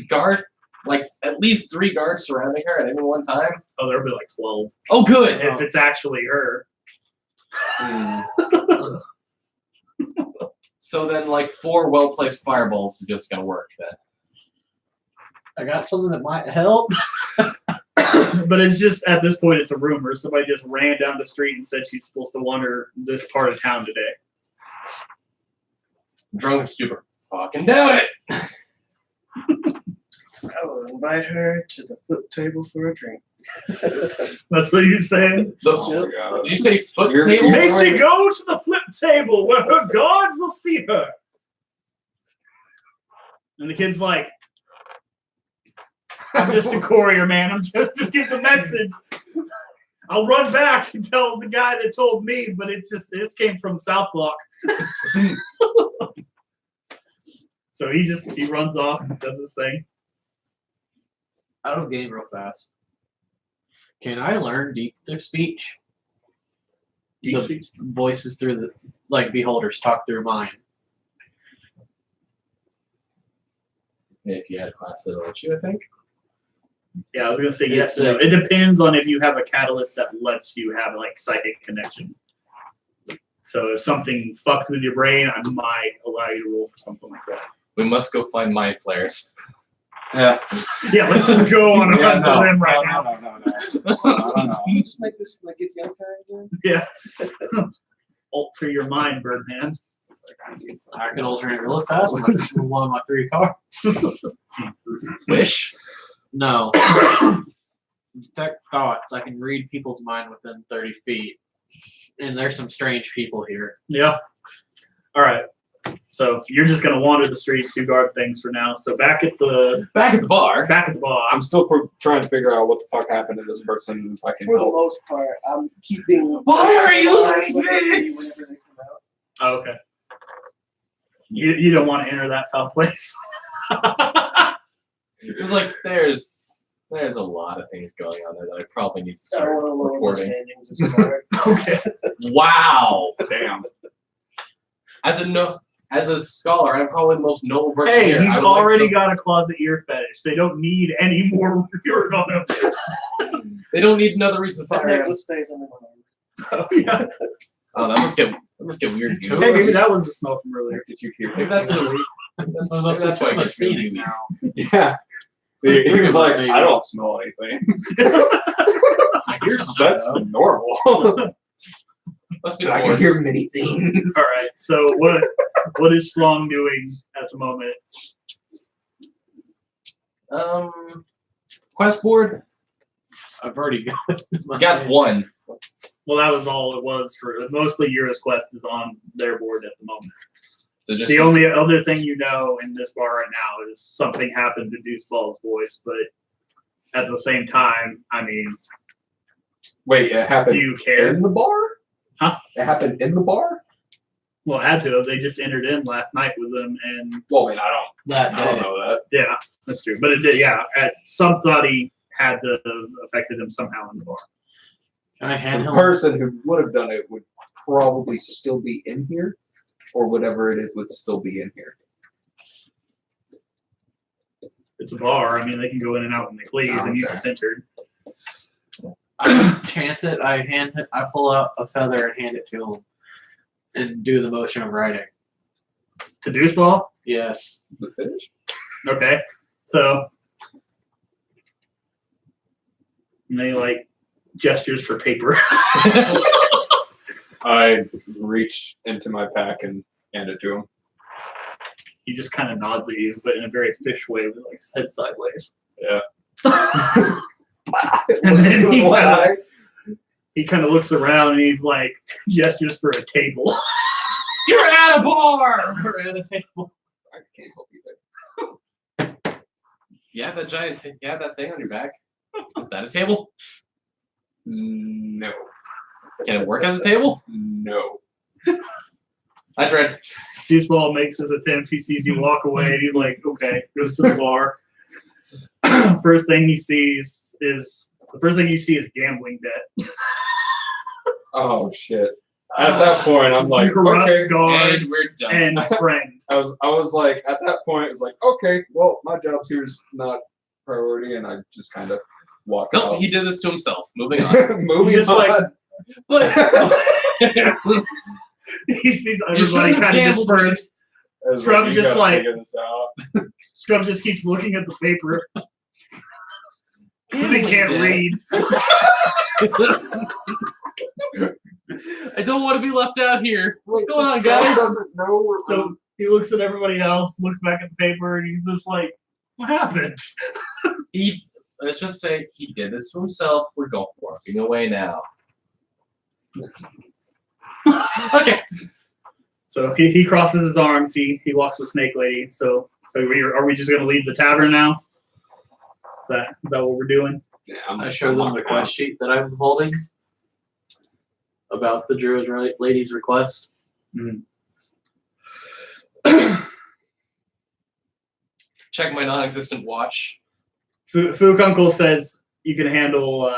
guard, like at least 3 guards surrounding her at any one time? Oh, there'll be like 12. Oh, good. If it's actually her. So then, like 4 well-placed fireballs is just going to work then. I got something that might help. But it's just, at this point, it's a rumor. Somebody just ran down the street and said she's supposed to wander this part of town today. Drunk and stupid. Fucking doubt it. I will invite her to the flip table for a drink. That's what you're saying? Oh my God. Did you say foot You're- table? May she go to the flip table where her guards will see her. And the kid's like, I'm just a courier, man. I'm just get the message. I'll run back and tell the guy that told me, but it's just this came from South Block. So he runs off, does his thing. Out of game real fast. Can I learn deep through speech? Deep The speech? voices through the beholders talk through mine. If you had a class that'll let you, I think. Yeah, I was gonna say yes. No. It depends on if you have a catalyst that lets you have like psychic connection. So if something fucked with your brain, I might allow you to roll for something like that. We must go find mind flares. Yeah. Yeah, let's just go on a Yeah, run no, for them right no, now. no. Can you just make this like it's young guy again? Yeah. Alter your mind, Birdman. I can alternate really fast with one of my 3 cards. Jesus. Wish. No. Detect thoughts. I can read people's mind within 30 feet. And there's some strange people here. Yeah. All right. So you're just gonna wander the streets, do guard things for now. So back at the bar. bar. I'm still trying to figure out what the fuck happened to this person. If I can For the help. most part, I'm keeping. Why are you like so I can see this? whenever they come out. Oh, okay. You don't want to enter that foul place. It's like there's a lot of things going on there that I probably need to I don't start want to lower my reporting. standings as far. Okay. Wow. Damn. As a scholar, I'm probably the most noble person Hey, here. he's I would like already some- got a closet ear fetish. They don't need any more urine on him. They don't need another reason to That fire him. necklace stays under my arm. Oh, yeah. Oh, that must get weird. Two Hey, maybe that was the smell from earlier. Did you hear? Maybe that's the maybe that's why it gets seen really it now. Yeah. He was like, I don't smell anything. I hear something. That's though. normal. Must be the I can horse. hear many things. All right. So what is Schlong doing at the moment? Quest board. I've already got We got one. Well, that was all it was for mostly Yura's quest is on their board at the moment. So just The only other thing you know in this bar right now is something happened to Deuceball's voice, but at the same time, I mean, Wait, it do happened you care? in the bar? Huh? It happened in the bar? Well, it had to have. They just entered in last night with them, and Well, I mean, I that don't day. know that. yeah, that's true. But it did, yeah. Somebody had to have affected him somehow in the bar. Can I hand The him? person who would have done it would probably still be in here, or whatever it is would still be in here. It's a bar. I mean, they can go in and out when they please, Oh, and you okay. just entered. I chance it. I pull out a feather and hand it to him, and do the motion of writing. To Deuceball? Yes. The fish? Okay. So, and they like gestures for paper. I reach into my pack and hand it to him. He just kind of nods at you, but in a very fish way, with like his head sideways. Yeah. And then he kind of looks around and he's like gestures for a table. You're at a bar. We're at a table. I can't help you there. Yeah, that giant thing. Yeah, that thing on your back. Is that a table? No. Can it work as a table? No. I tried. Juiceball makes his attempt. He sees you walk away, and he's like, "Okay," goes to the bar. First thing you see is gambling debt. Oh shit! At that point, I'm like, Corrupt okay. guard And we're done. and friend. I was like, at that point, it was like, okay, well, my job here is not priority, and I just kind of walk Nope, out. he did this to himself. Moving on. Moving Just on. like- But He sees You everybody shouldn't have kind of gambled dispersed. It's Scrub's you just gotta like- figure this out. Scrub just keeps looking at the paper because he can't Gambling read. I don't want to be left out here. What's Wait, going so on, Scrub guys? doesn't know we're So he looks at everybody else, looks back at the paper, and he's just like, "What happened?" Let's just say he did this to himself. We're going walking away now. Okay. So he crosses his arms. He walks with Snake Lady. So are we just gonna leave the tavern now? Is that what we're doing? Yeah, I show them the quest sheet that I'm holding about the druid lady's request. Check my non-existent watch. Fook Uncle says you can handle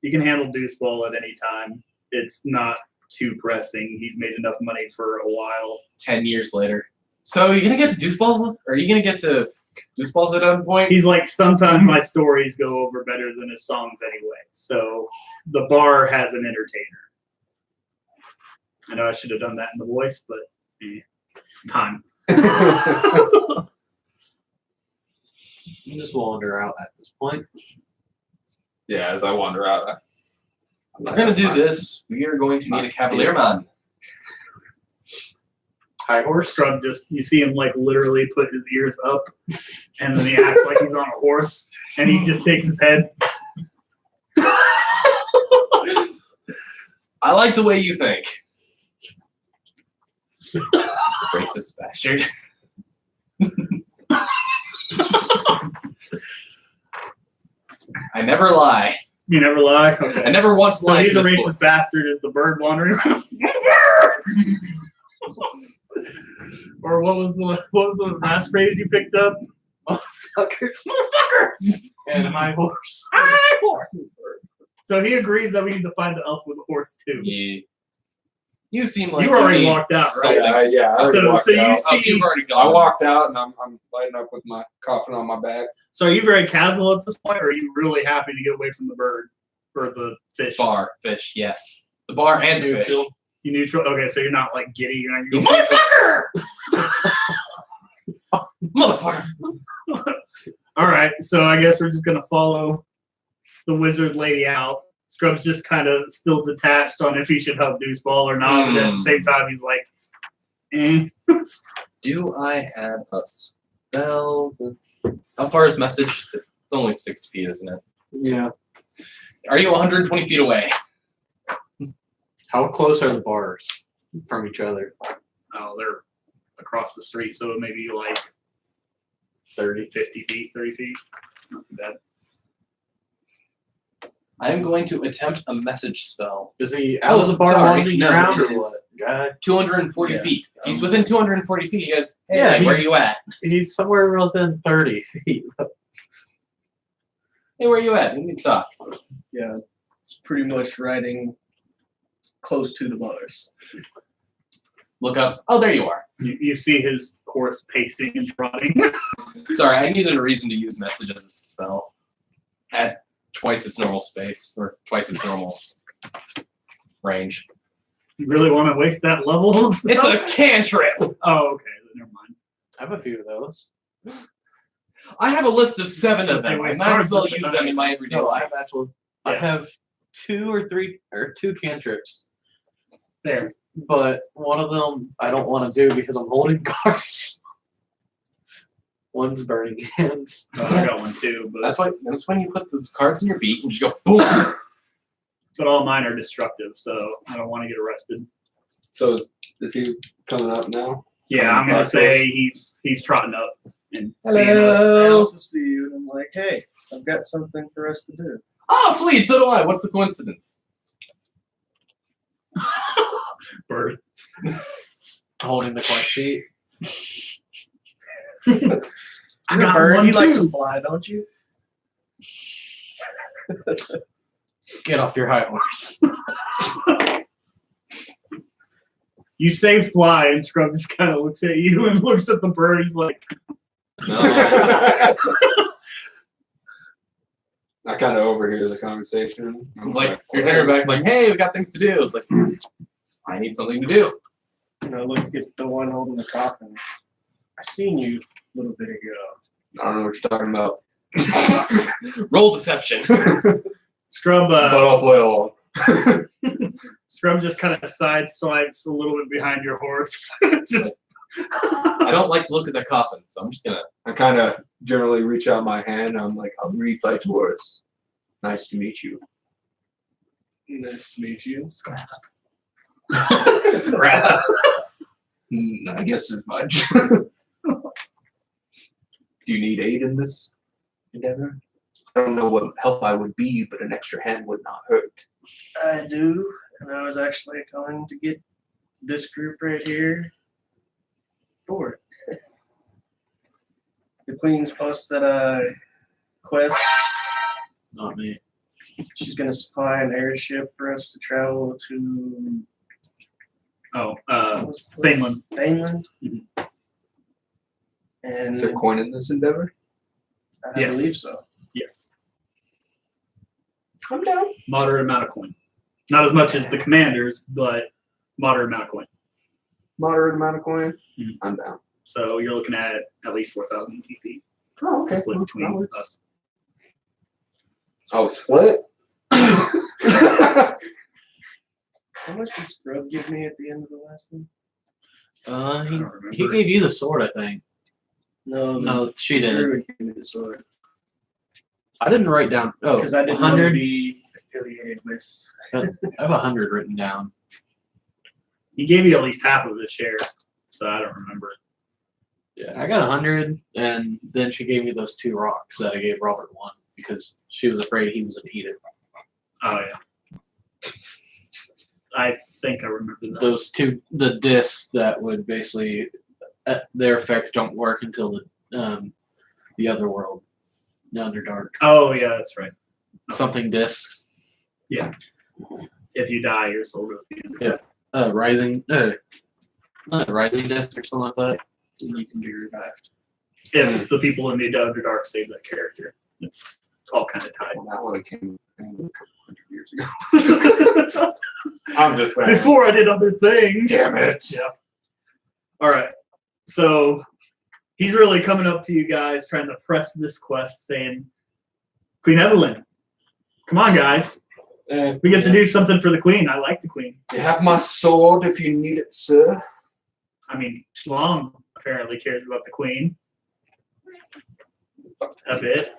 Deuceball at any time. It's not too pressing. He's made enough money for a while. 10 years later. So you gonna get to Deuce Balls? Or are you gonna get to Deuce Balls at one point? He's like, sometimes my stories go over better than his songs anyway. So the bar has an entertainer. I know I should have done that in the voice, but time. You just wander out at this point. Yeah, as I wander out. We're gonna do this. We are going to need a Cavalier Man. High horse. Scrub you see him like literally put his ears up, and then he acts like he's on a horse, and he just shakes his head. I like the way you think. Racist bastard. I never lie. You never lie. Okay. I never once So lied. he's to a this racist boy. bastard. Is the bird wandering around? Or what was the last phrase you picked up? Motherfuckers. Motherfuckers! And high horse. High horse. So he agrees that we need to find the elf with the horse too. Yeah. You seem like You already need walked out, right? something. Yeah, I already So walked you out. Oh, see, you've already I gone. walked out and I'm lighting up with my coffin on my back. so are you very casual at this point, or are you really happy to get away from the bird or the fish? Bar, fish, yes. The bar and the fish. Neutral. You neutral? Okay, so you're not like giddy. You're not going, motherfucker! Motherfucker. All right, so I guess we're just gonna follow the wizard lady out. Scrub's just kind of still detached on if he should help Deuceball or not, but at the same time he's like, eh. Do I have a spell? How far is message? It's only 60 feet, isn't it? Yeah. Are you 120 feet away? How close are the bars from each other? Oh, they're across the street, so maybe like 30 feet. Not too bad. I am going to attempt a message spell. Is he out of the bar sorry. wandering No, around it or what? is. God. 240 Yeah. feet. If he's within 240 feet, he goes, hey, Yeah, where he's- you at? He's somewhere within 30 feet. Hey, where you at? We can talk. Yeah, it's pretty much riding close to the bars. Look up. Oh, there you are. You see his horse pacing and trotting. Sorry, I needed a reason to use message as a spell at twice its normal space or twice its normal range. You really want to waste that level? It's a cantrip. Oh, okay. Never mind. I have a few of those. I have a list of 7 of them. I Anyways, might as well cards use are them in my everyday No, I life. have actually. I Yeah. have 2 cantrips, There. but one of them I don't want to do because I'm holding cards. One's burning hands. Oh, I got one too, but That's when you put the cards in your beak and just go boom. but all mine are destructive, so I don't want to get arrested. So is he coming up now? Yeah, I'm gonna Talk to say us. he's trotting up and seeing us. I Hello. also see you, and I'm like, hey, I've got something for us to do. Oh, sweet. So do I. What's the coincidence? Bird. Holding the quest sheet. I You're a got bird. one You like to too. fly, don't you? Get off your high horse. You say fly, and Scrub just kind of looks at you and looks at the bird. He's like, No. I kind of overhear the conversation. I'm It's like you're hearing back, like, hey, we got things to do. It's like, I need something to do. Look at the one holding the coffin. I seen you a little bit ago. I don't know what you're talking about. Roll deception. Scrub. But I'll play along. Scrub just kind of sideswipes a little bit behind your horse. Just. I don't like to look at the coffin, so I'm just gonna. I kind of generally reach out my hand. I'm like, I'm Refi Taurus. Nice to meet you. Nice to meet you. Crap. I guess as much. Do you need aid in this endeavor? I don't know what help I would be, but an extra hand would not hurt. I do, and I was actually going to get this group right here for it. The Queen's posted a quest. Not me. She's going to supply an airship for us to travel to what's the place? Faneland. Faneland. Mhm. And Is there coin in this endeavor? I Yes. believe so. Yes. I'm down. Moderate amount of coin. Not as much as the commanders, but moderate amount of coin. Moderate amount of coin. Mhm. I'm down. So you're looking at least 4,000 GP Oh, okay. split between us. Oh, split? How much did Scrub give me at the end of the last one? He don't remember. he gave you the sword, I think. No, No, she didn't. Druid gave me the sword. I didn't write down. Oh, Because I didn't want to 100. be affiliated with. I have 100 written down. He gave you at least half of his share, so I don't remember. Yeah, I got 100, and then she gave me those 2 rocks that I gave Robert one because she was afraid he was gonna eat it. Oh yeah. I think I remember that. Those 2, the discs that would basically their effects don't work until the other world, the Underdark. Oh yeah, that's right. Something discs. If you die, your soul goes to you. Rising disc or something like that. And you can be revived. If the people in the Underdark save that character, it's all kind of tied. Well, that one came a couple hundred years ago. I'm just saying. Before I did other things. Damn it. Yeah. All right. So he's really coming up to you guys, trying to press this quest, saying, Queen Evelyn, come on, guys. We get to do something for the Queen. I like the Queen. You have my sword if you need it, sir. I mean, Shlom apparently cares about the Queen a bit.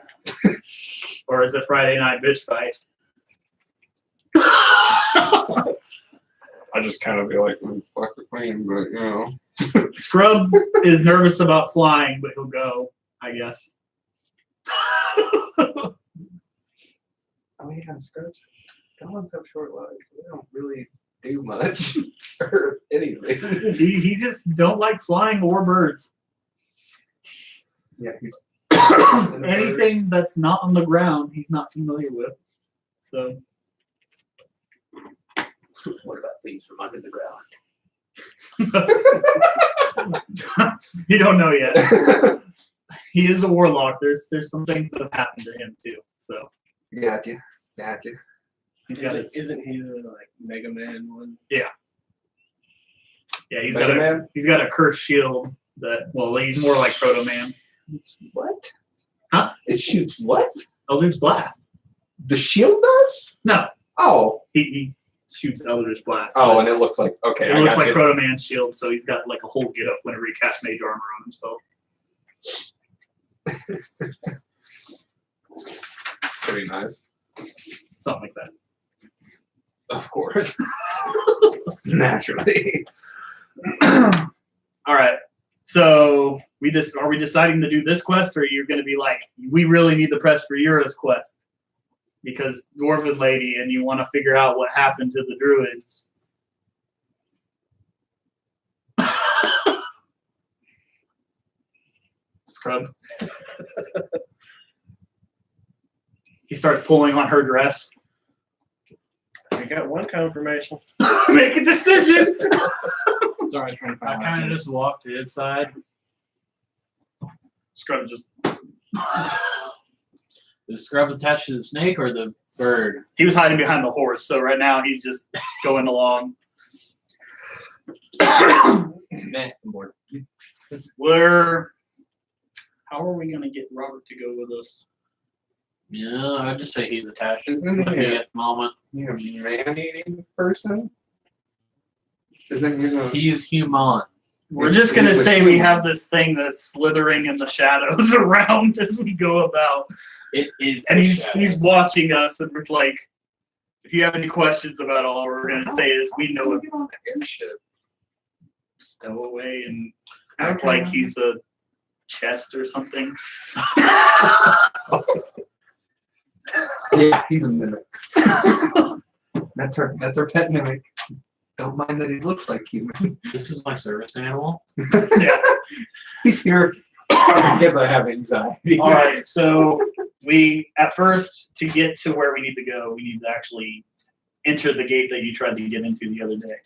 Or is it Friday night bitch fight? I just kind of be like, fuck the queen, but you know. Scrub is nervous about flying, but he'll go, I guess. Oh yeah, Scrubs. Dogs have short lives. They don't really do much or anything. He just don't like flying or birds. Yeah, he's Anything that's not on the ground, he's not familiar with. So What about things from under the ground? you don't know yet. He is a warlock. There's some things that have happened to him too. So Gotcha. he's got his, Isn't he the like Mega Man one? yeah, he's Mega Man? he's got a cursed shield that, well, he's more like Proto Man. What? Huh? It shoots what? Eldritch Blast. The shield does? No, Oh. he shoots Eldritch Blast. Oh, but and it looks like okay. it I looks got like you. Proto Man's shield, so he's got like a whole get up whenever he casts mage armor on himself. Pretty nice. Something like that. Of course. Naturally. All right. So are we deciding to do this quest, or you're going to be like, we really need the press for Yura's quest because Dwarven Lady, and you want to figure out what happened to the druids? Scrub. He starts pulling on her dress. I got one confirmation. Make a decision. Sorry, I was trying to I find kind of just walked to his side. Scrub just. The scrub's attached to the snake or the bird? He was hiding behind the horse, so right now he's just going along. Meh, I'm bored. How are we gonna get Robert to go with us? Yeah, I'd just say he's attached Isn't with he me at the moment. a man-eating person? Isn't he a... He's human. We're just gonna say we have this thing that's slithering in the shadows around as we go about, It is. and the he's shadows. watching us, and we're like, if you have any questions about all we're gonna say is we know it. Get on the airship. Stow away and act like he's a chest or something. Yeah, he's a mimic. That's our pet mimic. Don't mind that he looks like human. This is my service animal. Yeah. He's here because I have anxiety. All right, so we at first, to get to where we need to go, we need to actually enter the gate that you tried to get into the other day.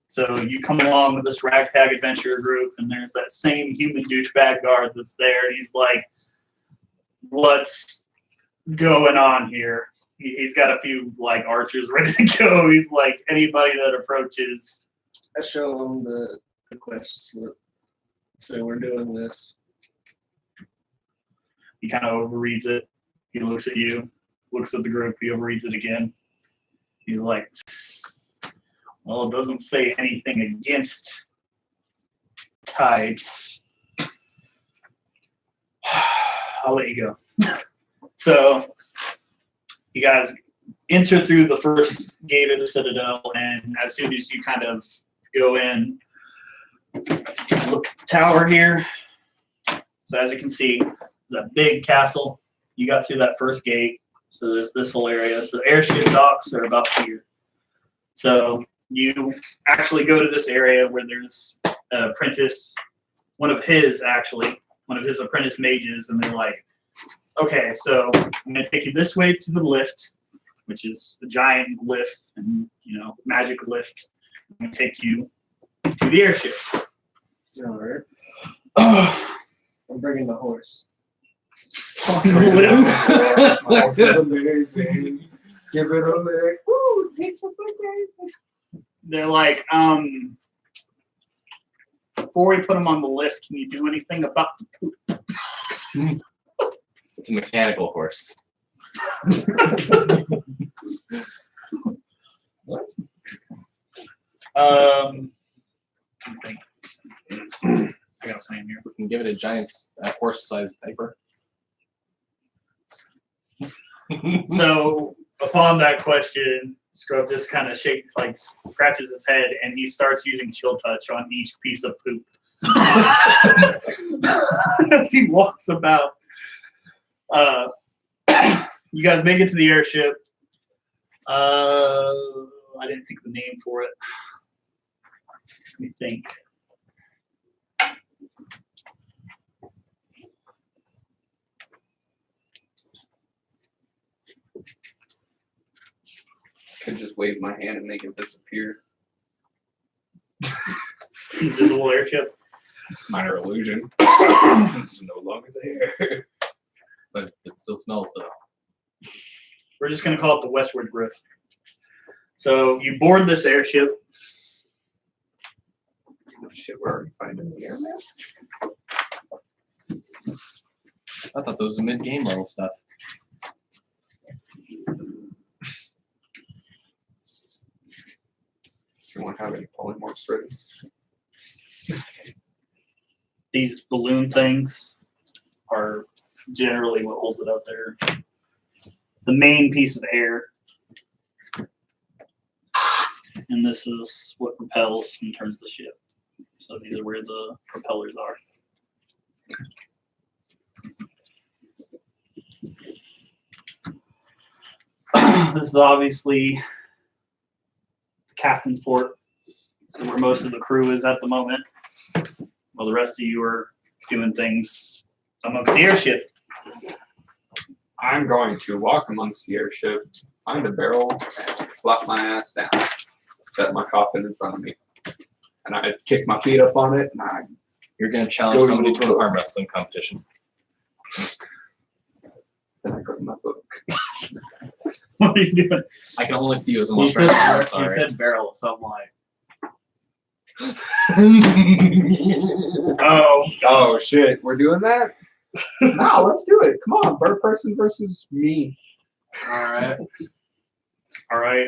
So you come along with this ragtag adventurer group, and there's that same human douchebag guard that's there. He's like, "What's going on here?" He's got a few like archers ready to go. He's like, anybody that approaches. I show him the quest slip. So we're doing this. He kind of overreads it. He looks at you, looks at the group. He overreads it again. He's like, well, it doesn't say anything against types. I'll let you go. So you guys enter through the first gate of the Citadel, and as soon as you kind of go in, look at the tower here. So as you can see, that big castle. You got through that first gate. So there's this whole area. The airship docks are about here. So you actually go to this area where there's an apprentice, one of his apprentice mages, and they're like, okay, so I'm going to take you this way to the lift, which is a giant lift and, magic lift. I'm going to take you to the airship. All right. I'm bringing the horse. This is amazing. Give it a lick. Ooh, tastes so great. They're like, before we put them on the lift, can you do anything about the poop? It's a mechanical horse. What? I got a plan here. We can give it a giant horse-sized diaper. So upon that question, Scrub just kind of scratches his head, and he starts using chill touch on each piece of poop as he walks about. You guys make it to the airship. I didn't think of the name for it. Let me think. Could just wave my hand and make it disappear. Invisible airship. It's minor illusion. It's no longer there. But it still smells though. We're just going to call it the Westward Griff. So you board this airship. Shit, we're already finding the air map. I thought those were mid-game level stuff. Does anyone have any polymorphs ready? These balloon things are generally what holds it up there. The main piece of air. And this is what propels and turns the ship. So these are where the propellers are. This is obviously the captain's port. So where most of the crew is at the moment. While the rest of you are doing things amongst the airship. I'm going to walk amongst the airship, find a barrel, and flop my ass down. Set my coffin in front of me. And I kick my feet up on it, and You're gonna challenge Go to somebody the to an book. arm wrestling competition. then I go to my book. What are you doing? I can only see you as a You monster. said, I'm you sorry. said barrel, so I'm like, Oh, Oh shit, we're doing that? No, let's do it. Come on, bird person versus me. alright. all right.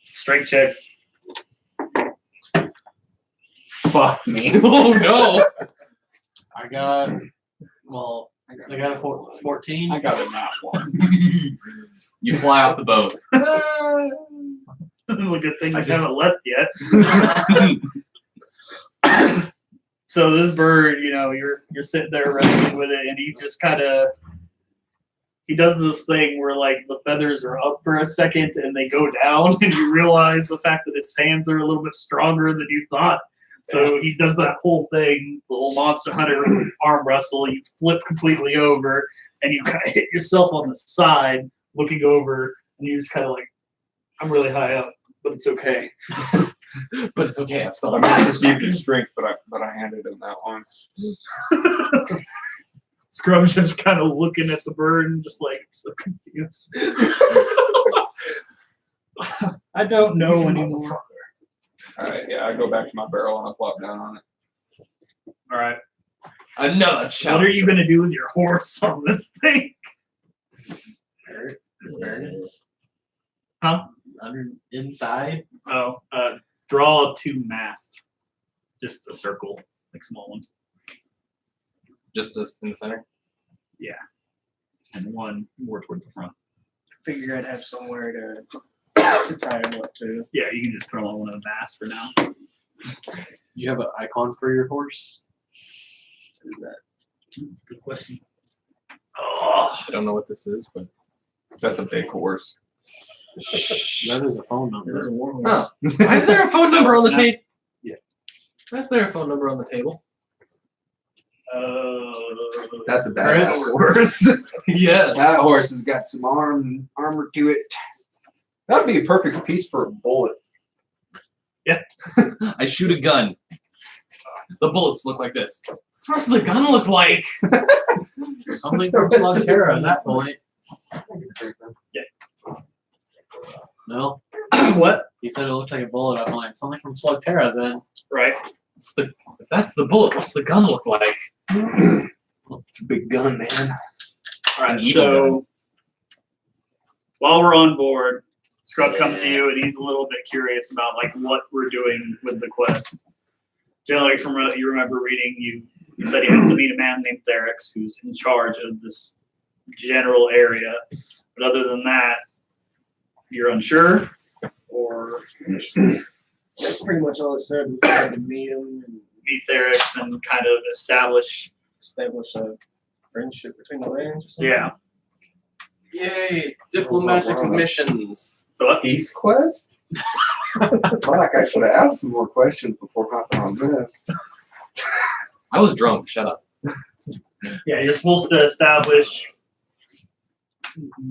Strength check. Fuck me. Oh no! I got, well, I got a 14. I got a nat one. You fly off the boat. Well, good thing I haven't left yet. So this bird, you're sitting there wrestling with it, and he just kind of he does this thing where like the feathers are up for a second and they go down, and you realize the fact that his hands are a little bit stronger than you thought. So he does that whole thing, the whole Monster Hunter arm wrestle. You flip completely over, and you kind of hit yourself on the side, looking over, and you're just kind of like, I'm really high up, but it's okay. But it's okay. I'm still I misperceived his strength, but I handed him that one. Scrub's just kind of looking at the bird and just like so confused. I don't know anymore. All right, yeah, I go back to my barrel and I plop down on it. All right, another what challenge. are you gonna do with your horse on this thing? Huh? Inside. Oh, draw 2 mast, just a circle, like small one, Just this in the center? and one more towards the front. Figure I'd have somewhere to tie him up to. Yeah, you can just put them on one of the masts for now. You have an icon for your horse? That's a good question. I don't know what this is, but That's a big horse. That is a phone It is number. a war horse. oh. Why is there a phone number on the table? Yeah. Why is there a phone number on the table? That's a Chris? badass horse. Yes. That horse has got some armor to it. That'd be a perfect piece for a bullet. I shoot a gun. The bullets look like this. What's the rest of the gun look like? Something from Slugterra at that point. No, What? he said it looked like a bullet. I'm like, something from Slugterra then. Right. If that's the bullet, what's the gun look like? It's a big gun, man. All right. An evil So while we're on board, Scrub comes to you, and he's a little bit curious about like what we're doing with the quest. Generally, from what you remember reading, you said you have to meet a man named Therex who's in charge of this general area. But other than that, you're unsure, or That's pretty much all it said. We tried to meet him and meet Therex and kind of establish. establish a friendship between the lands or something. Yeah. Yay! Diplomatic missions. So what? Peace quest? Fuck, I should have asked some more questions before hopping on this. I was drunk. Shut up. Yeah, you're supposed to establish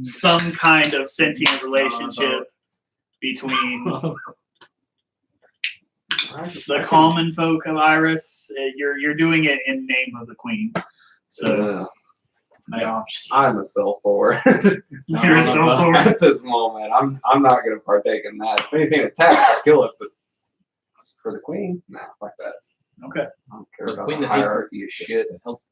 some kind of sentient relationship between the common folk of Iris. You're doing it in name of the queen. So I'm a self-forward. you're so sorry. At this moment, I'm not gonna partake in that. If anything attacks, I'll kill it. But for the queen, nah, fuck that. Okay. I don't care The about queen the that hates hierarchy of shit.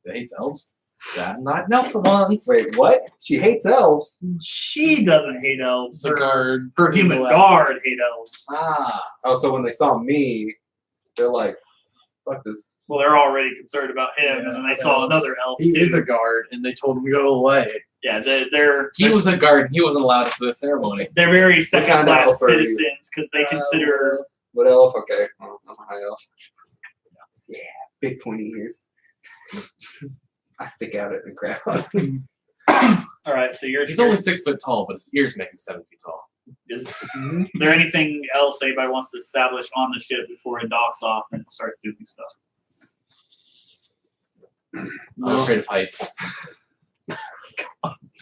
That hates elves. Yeah, not for once. Wait, what? She hates elves. She doesn't hate elves. The guard. Her human guard hate elves. Ah. Oh, so when they saw me, they're like, "Fuck this." Well, they're already concerned about him, and then they saw another elf He too. is a guard, and they told him to go away. Yeah, they're He was a guard. He wasn't allowed to the ceremony. they're very kind of second-class elf are you? citizens because they consider. What elf? Okay, well, I'm a high elf. Yeah, big pointy ears. I stick out at the crowd. All right, so you're. He's only 6 foot tall, but his ears make him 7 feet tall. Is there anything else anybody wants to establish on the ship before it docks off and starts doing stuff? I'm afraid of heights.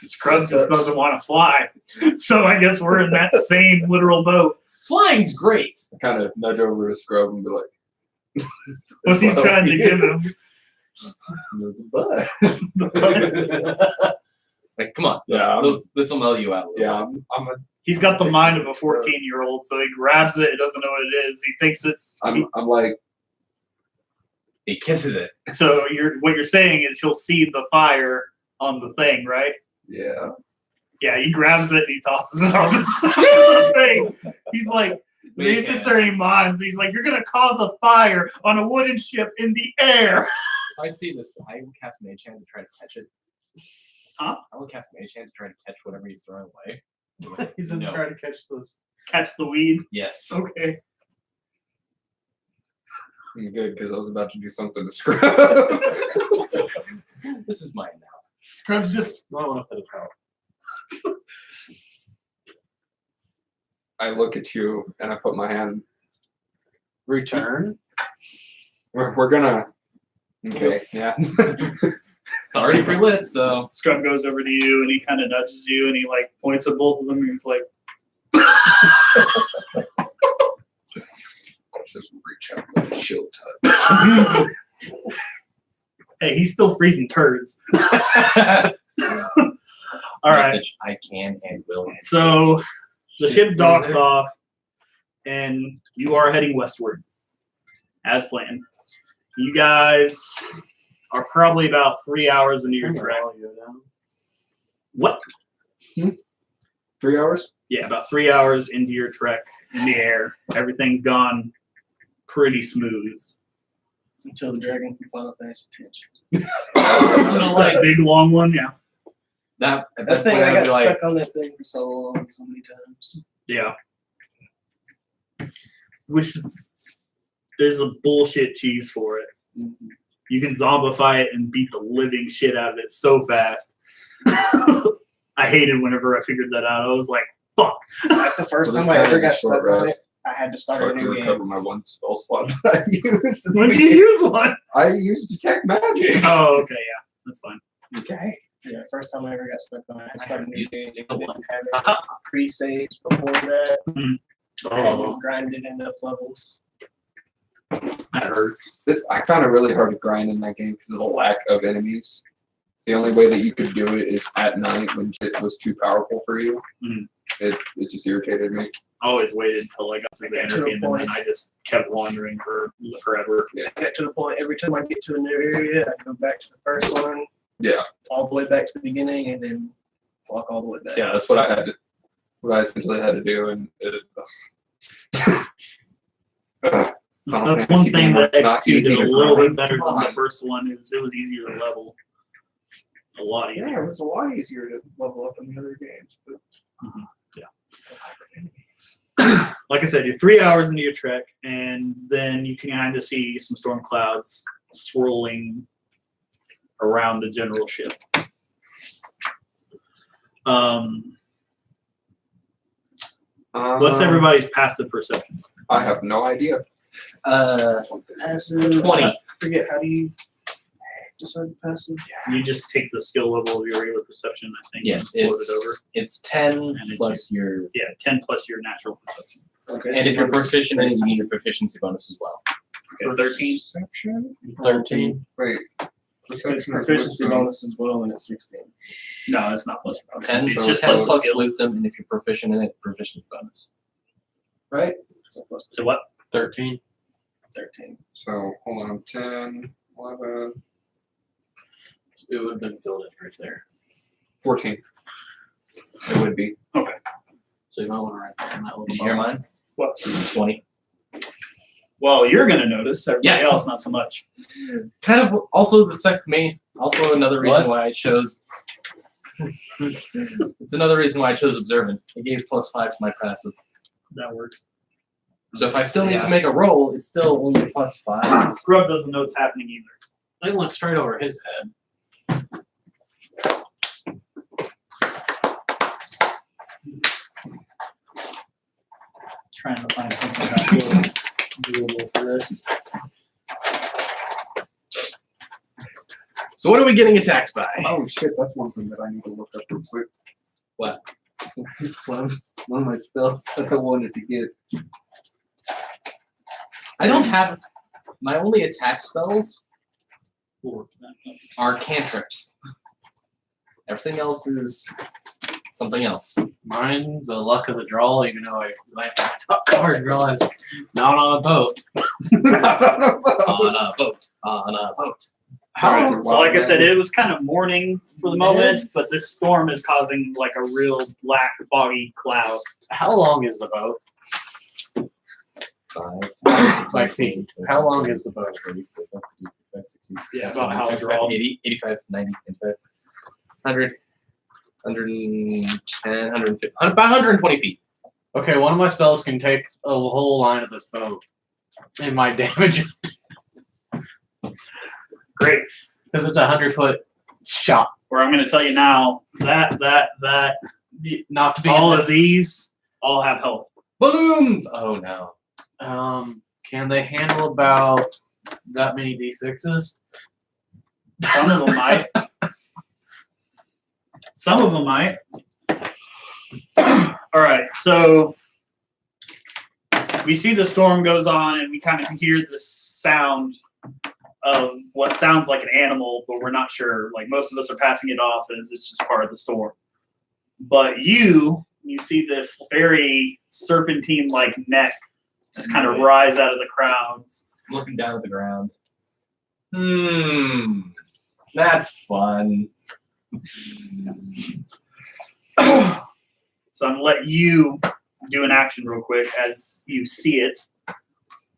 Scrubs just doesn't want to fly. So I guess we're in that same literal boat. Flying's great. I kind of nudge over to Scrub and be like, What's he trying to give him? Like, come on. Yeah, This will mellow you out a little. Yeah, I'm He's got the mind of a 14-year-old, so he grabs it. He doesn't know what it is. He thinks it's. I'm like, He kisses it. So what you're saying is he'll see the fire on the thing, right? yeah. Yeah, he grabs it and he tosses it on the side of the thing. He's like, he sits there and he mimes. He's like, you're gonna cause a fire on a wooden ship in the air. If I see this, I will cast Mage Hand to try to catch it. Huh? I will cast Mage Hand to try to catch whatever he's throwing away. He's gonna No. try to catch this. Catch the weed. Yes. Okay. I'm good because I was about to do something to Scrub. This is mine now. Scrubs just I want to put it out. I look at you and I put my hand. Return. We're gonna. Okay. Yeah. It's already pre-lit, so Scrub goes over to you and he kind of nudges you and he like points at both of them and he's like, Just reach out with a chill touch. hey, he's still freezing turds. All right. message I can and will. So the ship docks off and you are heading westward as planned. You guys are probably about 3 hours into your trek. What? 3 hours? Yeah, about 3 hours into your trek in the air. Everything's gone pretty smooth. Until the dragon from Final Fantasy X. Like big long one, yeah. That That thing, point, I I'd got be like, stuck on that thing for so long, so many times. Yeah. Which there's a bullshit cheese for it. Mm-hmm. You can zombify it and beat the living shit out of it so fast. I hated whenever I figured that out. I was like, fuck. Like the first Well, time this I ever guy got has a short stuck on it, rest. I had to start So I a can new game. recover my one spell slot that I used. When did you use one? I used Detect Magic. Oh, okay, yeah. That's fine. Okay. Yeah, first time I ever got stuck on it, I started a new used game. to I do didn't have any pre-saves before that. Oh, And grinded enough levels. that hurts. I found it really hard to grind in that game because of the lack of enemies. The only way that you could do it is at night when shit was too powerful for you. Mhm. It just irritated me. I always waited until I got to the Get to end a and then point. I just kept wandering for forever. I got to the point every time I get to a new area, I go back to the first one, Yeah. all the way back to the beginning, and then walk all the way back. Yeah, that's what I had to. What I essentially had to do, and it. Final That's Fantasy one thing game where that it's not X2 did easy a to little grind. bit better Come than the on. first one. It was easier to level. A lot Yeah, easier. it was a lot easier to level up in the other games. But Like I said, you're 3 hours into your trek, and then you can kind of see some storm clouds swirling around the general ship. What's everybody's passive perception? I have no idea. Passive. 20. I forget, how do you decide passive? You just take the skill level of your regular perception, I think, Yes, and float it over. it's 10 it's plus your. Yeah, 10 plus your natural perception. Okay, And so if you're what's- proficient in it, you need your proficiency bonus as well. Okay, 13. Perception? 13. Wait. It's Perception or proficiency wisdom? bonus as well, and it's 16. No, it's not plus. 10, It's so just 10 plus plus skill. wisdom, and if you're proficient in it, proficiency bonus. Right? So plus So what? 13. 13. So hold on, 10, 11, It would have been filled in right there. 14. It would be. So you might want to write that on that one. Did you hear mine? What? 20. Well, you're going to notice. Everybody Yeah. else, not so much. Kind of also the second main. Also another reason why I chose. It's another reason why I chose observant. It gave +5 to my passive. That works. So if I still need to make a roll, it's still only +5. Scrub doesn't know what's happening either. I look straight over his head. Trying to find something that feels doable for this. So what are we getting attacked by? Oh shit, that's one thing that I need to look up real quick. What? one of my spells that I wanted to get. I don't have my only attack spells are cantrips. Everything else is something else. Mine's a luck of the draw, even though I glanced at the top card and realized not on a boat. On a boat. On a boat. Alright, so like I said, it was kind of morning for the moment, but this storm is causing like a real black, foggy cloud. How long is the boat? 5 feet. How long is the boat? Yeah, about how it's drawn. 80, 85, 90, 95, 100, 110, 150, about 120 feet. Okay, one of my spells can take a whole line of this boat. And my damage. Great. Because it's a 100-foot shot. Where I'm going to tell you now that Not to be all in of these all have health. Balloons! Oh no. Can they handle about that many D6s? Some of them might. Some of them might. All right, so we see the storm goes on, and we kind of hear the sound of what sounds like an animal, but we're not sure. Like most of us are passing it off as it's just part of the storm. But you see this very serpentine-like neck just kind of rise out of the crowds. Looking down at the ground. That's fun. So I'm gonna let you do an action real quick as you see it.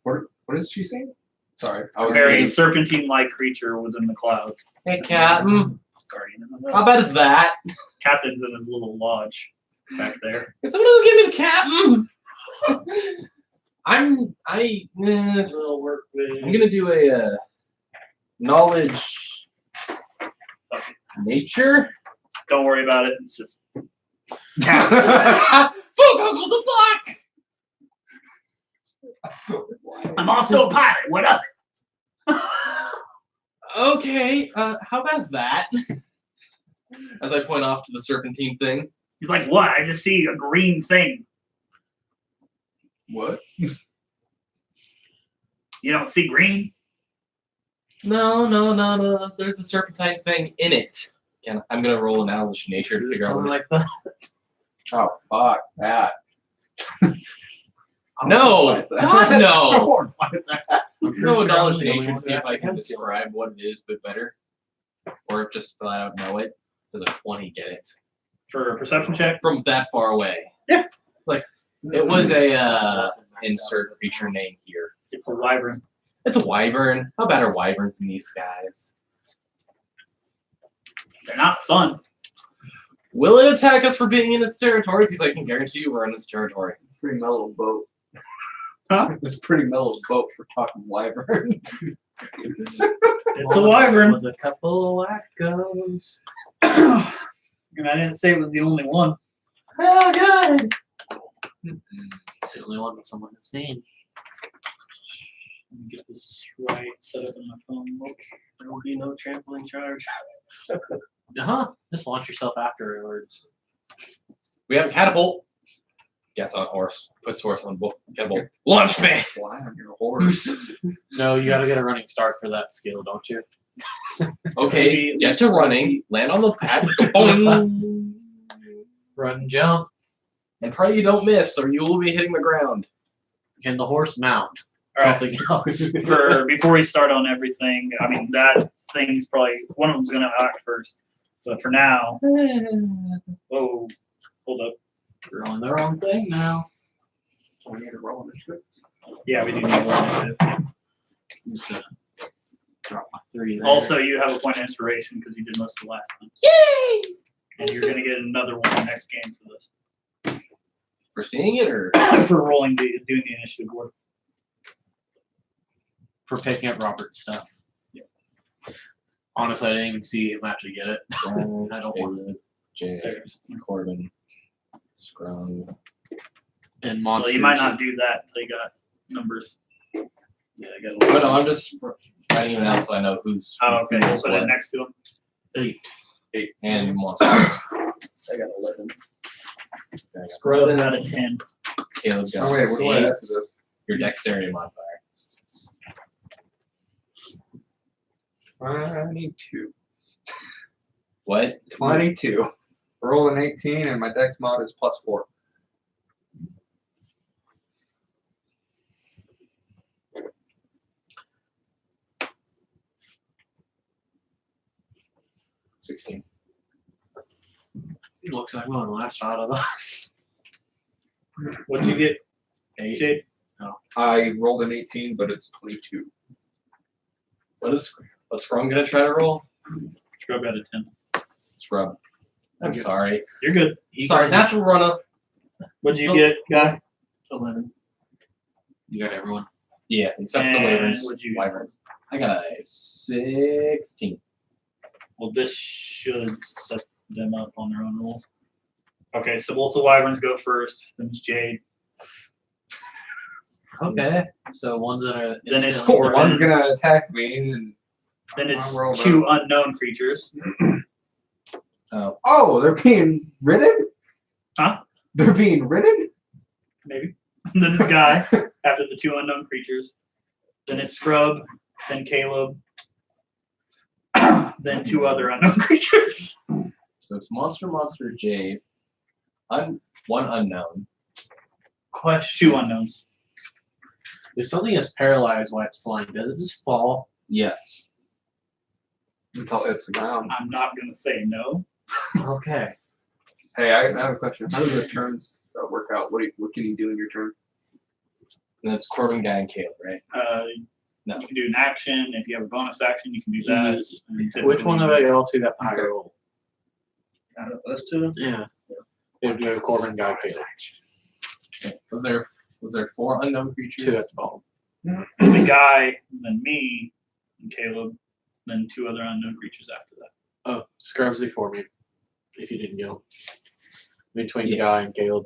What is she saying? Sorry. I A was very reading. serpentine-like creature within the clouds. Hey, Captain. Guardian of the How Moon. bad is that? Captain's in his little lodge back there. Can someone else give me the Captain? I'm Little work with. gonna do a knowledge nature. Don't worry about it. It's just Fuck Uncle the Flock! I'm also a pilot. What up? Okay, how bad is that? As I point off to the serpentine thing. He's like, what? I just see a green thing. What? You don't see green? No. There's a serpentine thing in it. I'm gonna roll an knowledge nature to figure out Something what like that. Oh fuck that. No! God, I no! won't fight that. No sure knowledge I'm the only nature one to see if who I can has. describe what it is a bit better. Or just flat out know it. Does a 20 get it? For a perception check? From that far away. Yeah. Like, it was a insert creature name here. It's a wyvern. It's a wyvern. How bad are wyverns in these skies? They're not fun. Will it attack us for being in its territory? Because I can guarantee you we're in its territory. Pretty mellow boat. Huh? It's a pretty mellow boat for talking wyvern. It's a wyvern. With a couple of wackos. And I didn't say it was the only one. Oh, God! It's the only one that someone has seen. Let me get this right set up in my phone. There will be no trampling charge. Just launch yourself afterwards. We have a catapult. Gets on horse. Puts horse on book. Catapult. Launch me! Fly on your horse. No, you gotta get a running start for that skill, don't you? Okay, get to running. Land on the pad. Go boing. Run and jump. And pray you don't miss, or you will be hitting the ground. Can the horse mount? All right. Something else. For before we start on everything, I mean that thing's probably one of them's gonna act first. But for now, whoa, hold up. You're on the wrong thing now. We need to roll initiative. Yeah, we do need one. Just, drop my 3 there. Also, you have a point of inspiration because you did most of the last time. Yay! And you're gonna get another one next game for this. For seeing it, or For rolling doing the initiative work. for picking up Robert's stuff. Yeah. Honestly, I didn't even see him actually get it. I don't want Jay, Corbin, Scrum. And Well, monsters. you might not do that until you got numbers. Yeah, I got But no, I'm just writing it out so I know who's. Oh, okay. who We'll knows put it what. next to him. 8 and monsters. I got 11. Scrub out of 10. Caleb got Oh wait, what do I 8. add to this? Your dexterity modifier. 22. What? 22. Rolling 18 and my dex mod is +4. $16. Looks like one last out of the. What'd you get, 8. Jade? I rolled an 18, but it's 22. What's Scrum gonna try to roll? Scrub out of 10. Scrub. I'm Okay. sorry. You're good. Sorry, natural run up. What'd you get, guy? 11. You got everyone. Yeah, except for the And wyverns. what'd you get? Wyverns. I got a 16. Well, this should set them up on their own rules. Okay, so both the wyverns go first. Then it's Jade. Okay. So one's in a. Then it's instantly- Corbin. One's gonna attack me, and Then it's I'll roll two unknown creatures. oh, they're being ridden. Huh? They're being ridden. Maybe. Then it's Guy after the two unknown creatures. Then it's Scrub. Then Caleb. Then two other unknown creatures. So it's monster, Jade. One unknown. Question. Two unknowns. If something is paralyzed while it's flying, does it just fall? Yes. Until it's the ground. I'm not gonna say no. Okay. Hey, I have a question. How do the turns work out? What can you do in your turn? And it's Corbin, Guy, and Caleb, right? No. You can do an action. If you have a bonus action, you can do that. And Which one of y'all two got the higher roll? Out of us two? Yeah. It would go Corbin, Guy, Caleb. Okay. Was there 4 unknown creatures? 2 at the bottom. the Guy, then me, and Caleb, then two other unknown creatures after that. Oh, Scrubsy for me. If you didn't get them. Between Yeah. Guy and Caleb.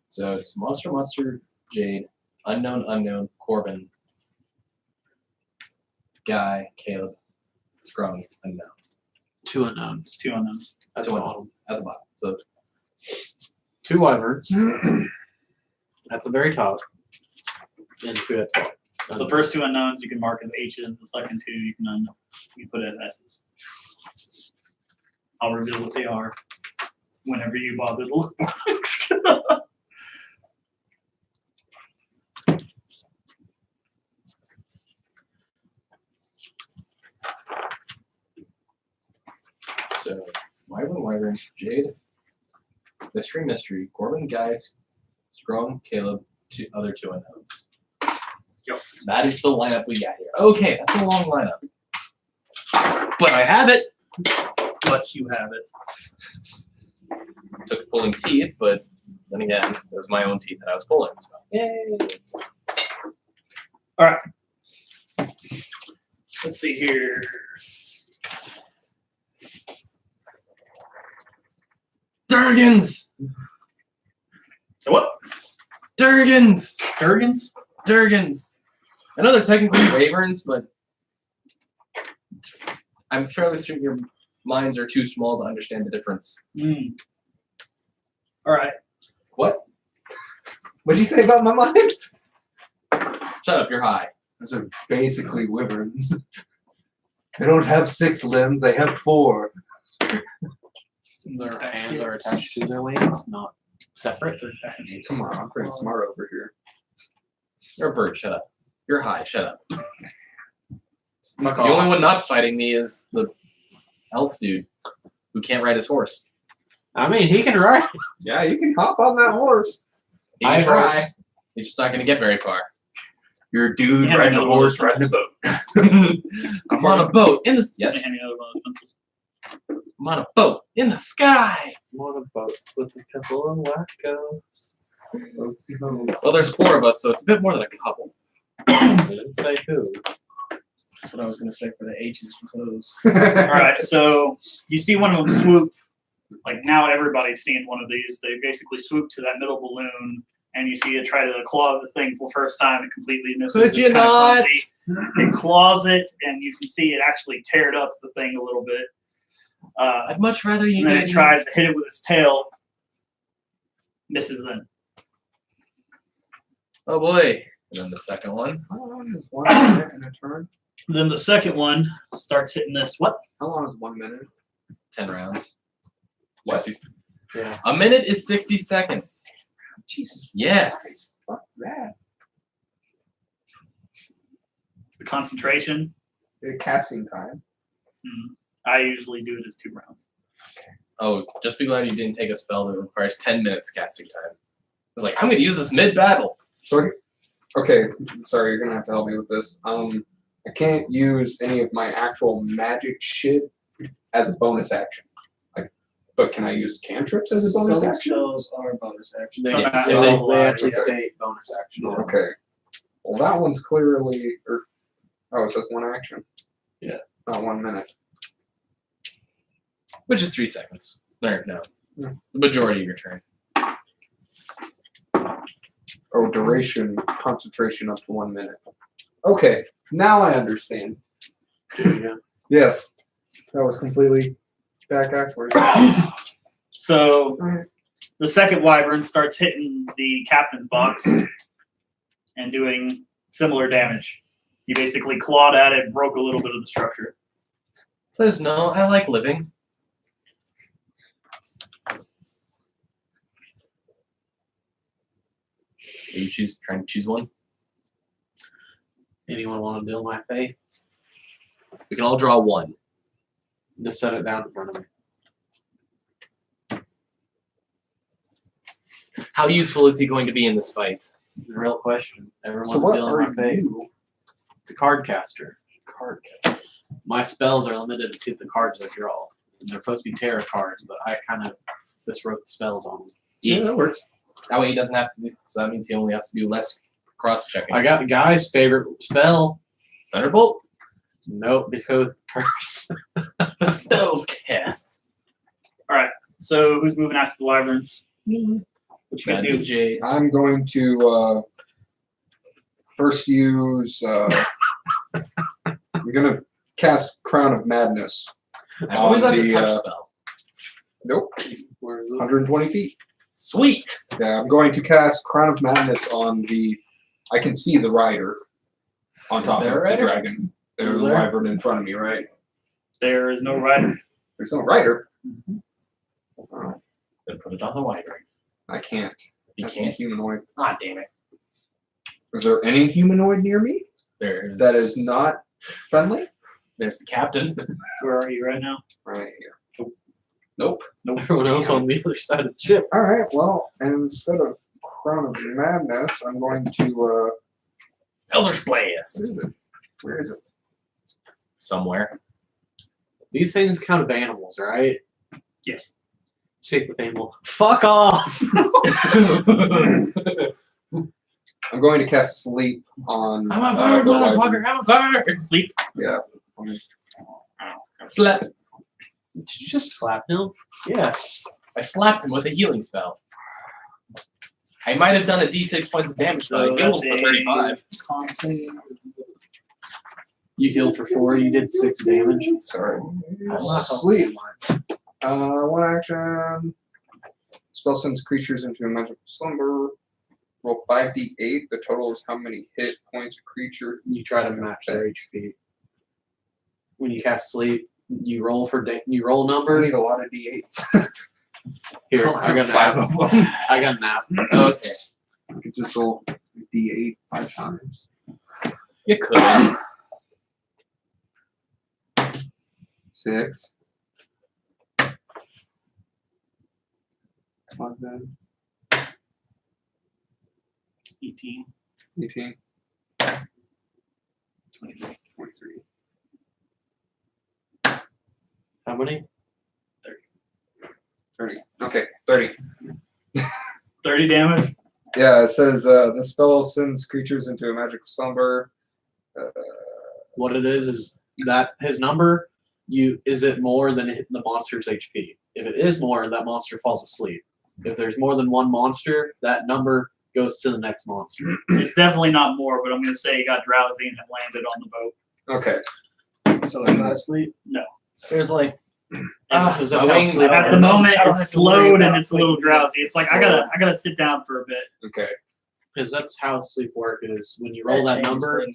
So it's monster, Jade, unknown, Corbin, Guy, Caleb, Scrum, unknown. 2 unknowns. Two unknowns. At the Two bottom. unknowns at the bottom. So 2 wyverns. At the very top. And 2 at the bottom. The first two unknowns you can mark as H's. The second two you can put as S's. I'll reveal what they are whenever you bother to look for them. So Wyvern, Jade, Mystery, Corbin, Guys, Scrum, Caleb, other 2 unknowns. Yes. That is the lineup we got here. Okay, that's a long lineup. But I have it. But you have it. Took pulling teeth, but then again, it was my own teeth that I was pulling. So yay. Let's see here. Durgans! So what? Durgans! Durgans? Durgans! I know they're technically wyverns, but I'm fairly certain your minds are too small to understand the difference. All right. What? What'd you say about my mind? Shut up, you're high. Those are basically wyverns. They don't have 6 limbs, they have 4. Their hands are attached to their wings, not separate. Come on, I'm pretty smart over here. You're a bird, shut up. You're high, shut up. Fuck The off. only one not fighting me is the elf dude who can't ride his horse. I mean, he can ride. Yeah, you can hop on that horse. He can I try. horse. He's just not going to get very far. You're a dude Yeah, riding a no, horse, no, riding a boat. I'm on a boat in the yes. Hand me another one of those pencils. I'm on a boat in the sky. What a boat with a couple of wackos. Well, there's 4 of us, so it's a bit more than a couple. I didn't say who. That's what I was going to say for the H's and O's. All right. So you see one of them swoop. Like now everybody's seeing one of these. They basically swoop to that middle balloon and you see it try to claw the thing for the first time. It completely misses. Could It's you kinda not? clumsy. It claws it, and you can see it actually teared up the thing a little bit. I'd much rather you And then get it tries to hit it with its tail. Misses then. Oh boy. And then the second one. How long is 1 minute in a turn? Then the second one starts hitting this. What? How long is 1 minute? 10 rounds. What? 60 Yeah. A minute is 60 seconds. Jesus. Yes. Fuck that. The concentration. The casting time. I usually do it as 2 rounds. Oh, just be glad you didn't take a spell that requires 10 minutes casting time. I was like, I'm going to use this mid-battle. So, okay, sorry, you're gonna have to help me with this. I can't use any of my actual magic shit as a bonus action. Like, but can I use cantrips as a bonus Some action? spells are bonus actions. They, Some they, act- they actually okay. state bonus action. Okay. Well, that one's clearly, it says 1 action. Yeah. Not 1 minute. Which is 3 seconds. No. Yeah. The majority of your turn. Oh, duration, concentration up to 1 minute. Okay, now I understand. Yeah. Yes, that was completely backwards. So the second wyvern starts hitting the captain's box and doing similar damage. You basically clawed at it, broke a little bit of the structure. Please no, I like living. Are you trying to choose one? Anyone want to deal my fate? We can all draw one. Just set it down in front of me. How useful is he going to be in this fight? The real question. Everyone's So what dealing are my fate. you? It's a card caster. My spells are limited to the cards I draw. They're supposed to be tarot cards, but I kind of just wrote the spells on them. Yeah, that works. That way he doesn't have to do, so that means he only has to do less cross-checking. I got the guy's favorite spell. Thunderbolt? Nope, because curse. Bestow cast. So who's moving after the wyverns? What you gonna That'd be do? Jade. I'm going to first use. I'm gonna cast Crown of Madness. I believe that's a the, touch spell. Nope, Where is it? 120 feet. Sweet! Yeah, I'm going to cast Crown of Madness on the. I can see the rider on Is top of there a the rider? dragon. There's Is a there? wyvern in front of me, right? There is no rider. There's no rider. Oh, Then put it on the white ring. I can't. You That's can't? humanoid. Ah, damn it. Is there any humanoid near me There's that is not friendly? There's the captain. Where are you right now? Right here. Nope. Everyone else on the other side of the ship. All right. Well, and instead of Crown of Madness, I'm going to. Elder's Blast. Where is it? Where is it? Somewhere. These things count as animals, right? Yes. Speak with animal. Fuck off! I'm going to cast Sleep on. I'm a bird, the motherfucker. wyvern. I'm a bird. Sleep. Yeah. Slap. Did you just slap him? Yes. I slapped him with a healing spell. I might have done a d6 points of damage, but I healed for 35. Constant. You healed for 4. You did 6 damage. Sorry. Oh, Sleep. One action. Spell sends creatures into a magical slumber. Roll 5d8. The total is how many hit points a creature. You try to match their HP. When you cast sleep, you roll for you roll a I number. need a lot of d8s. Here, I got an Five app. of them. I got an app. Okay. I could just roll d8 5 times. You could. 6. 11, 18. 18, 23. 23. How many? 30. Okay, 30. 30 damage. Yeah, it says the spell sends creatures into a magical slumber. What it is that his number. Is it more than the monster's HP? If it is more, that monster falls asleep. If there's more than one monster, that number goes to the next monster. It's definitely not more, but I'm gonna say it got drowsy and it landed on the boat. Okay. So I'm not asleep. There's like It's wings at the moment I don't it's have to worry slowed and about it's a little sleeping. drowsy. It's like I gotta sit down for a bit. Okay. Because that's how sleep work is. When you roll that number,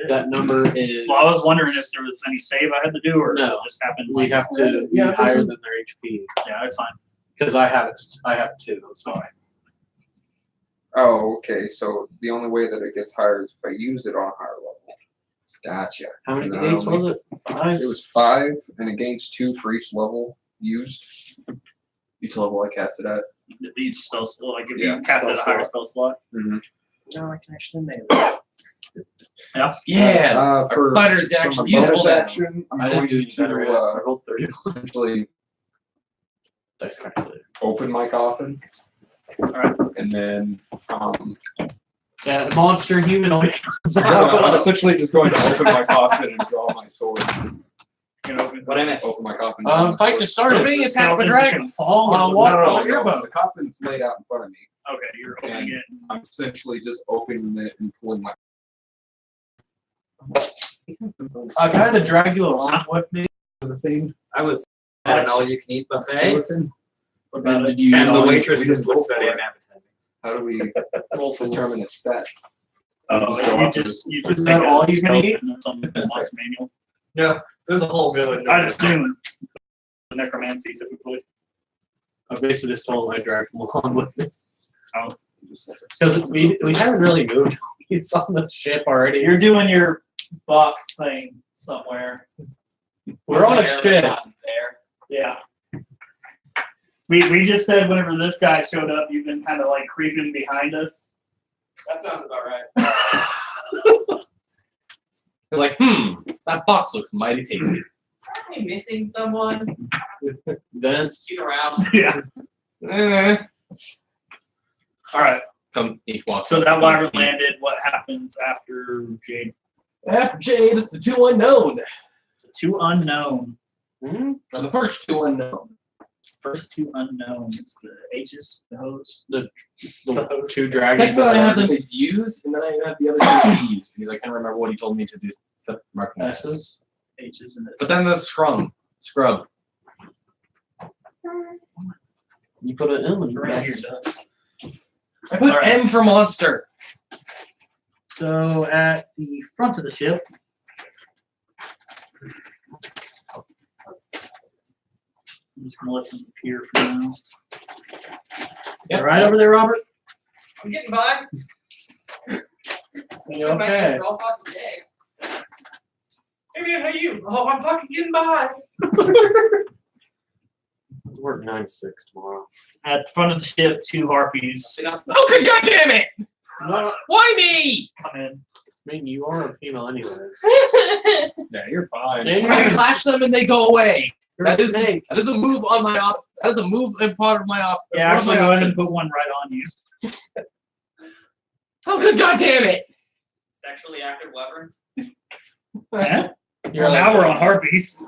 that number is. Well, I was wondering if there was any save I had to do, or if No. it just happened. We have to be Yeah, higher listen. than their HP. Yeah, that's fine. Because I have it. I have 2. So Oh, okay. So the only way that it gets higher is if I use it on a higher level. Gotcha. how many And then I gates only- was it? 5. It was 5, and it gains 2 for each level used. Each level I cast it at. Each spell slot, like if Yeah, you cast it at a spell higher slot. spell slot. Mm-hmm. No, I can actually nail it. yeah. Our For fighters from actually a bonus useful now. action, I'm I didn't going do any better. to I rolled 30. essentially Dice calculator. open my coffin. Alright. And then Yeah, monster humanoid. I'm essentially just going to open my coffin and draw my sword. You know, What I missed? Open my coffin. draw my Fight sword. to start So it. being attacked by Skeleton's just dragons. gonna fall On or what? what's on your boat. The coffin's laid out in front of me. Okay, you're opening it. I'm essentially just opening it and pulling my. I kind of drag you along with me. The thing. I was at an all-you-can-eat buffet, What about it? You and the know, waitress we just didn't looks go at for it it. and appetizing. How do we Roll for determine its stats? Oh, Just go you up and just Is take that a all you can eat? skeleton or something from the monster manual. No, there's a whole village. I'd assume necromancy typically. I basically just told him I dragged him along with me. Oh. Because we haven't really moved. He's on the ship already. You're doing your box thing somewhere. We're on a There, but ship. not there. Yeah. We just said whenever this guy showed up, you've been kind of like creeping behind us. That sounds about right. They're like, that box looks mighty tasty. Are we missing someone? Vince. He's around. Yeah. All right. Come eat walk. So that wyvern landed. What happens after Jade? After Jade, it's the 2 unknown. The 2 unknown. Or the first 2 unknown. First 2 unknowns. The H's, the Ho's. The 2 dragons. Technically, I have them as U's, and then I have the other 2 E's, because I can't remember what he told me to do. Except mark them as S's. H's and S's. But then the scrub. You put an M in your Right here, back. Doug. I put Alright. M for monster. So at the front of the ship, I'm just gonna let them appear for now. Yep. All right over there, Robert? I'm getting by. You Been back okay? here for all fucking day. Hey man, how you? Oh, I'm fucking getting by. We're 9-6 tomorrow. At the front of the ship, 2 harpies Sit down. Oh, good goddamn it! come Why me? in. I mean, you are a female anyways. Yeah, you're fine. I flash them and they go away. You're That a is snake. a move on my op. That is a move in part of my op. Yeah, one of actually my go ahead and options. put one right on you. Oh, good goddamn it! Sexually active wyverns. Yeah? You're Well, like- now we're on harpies.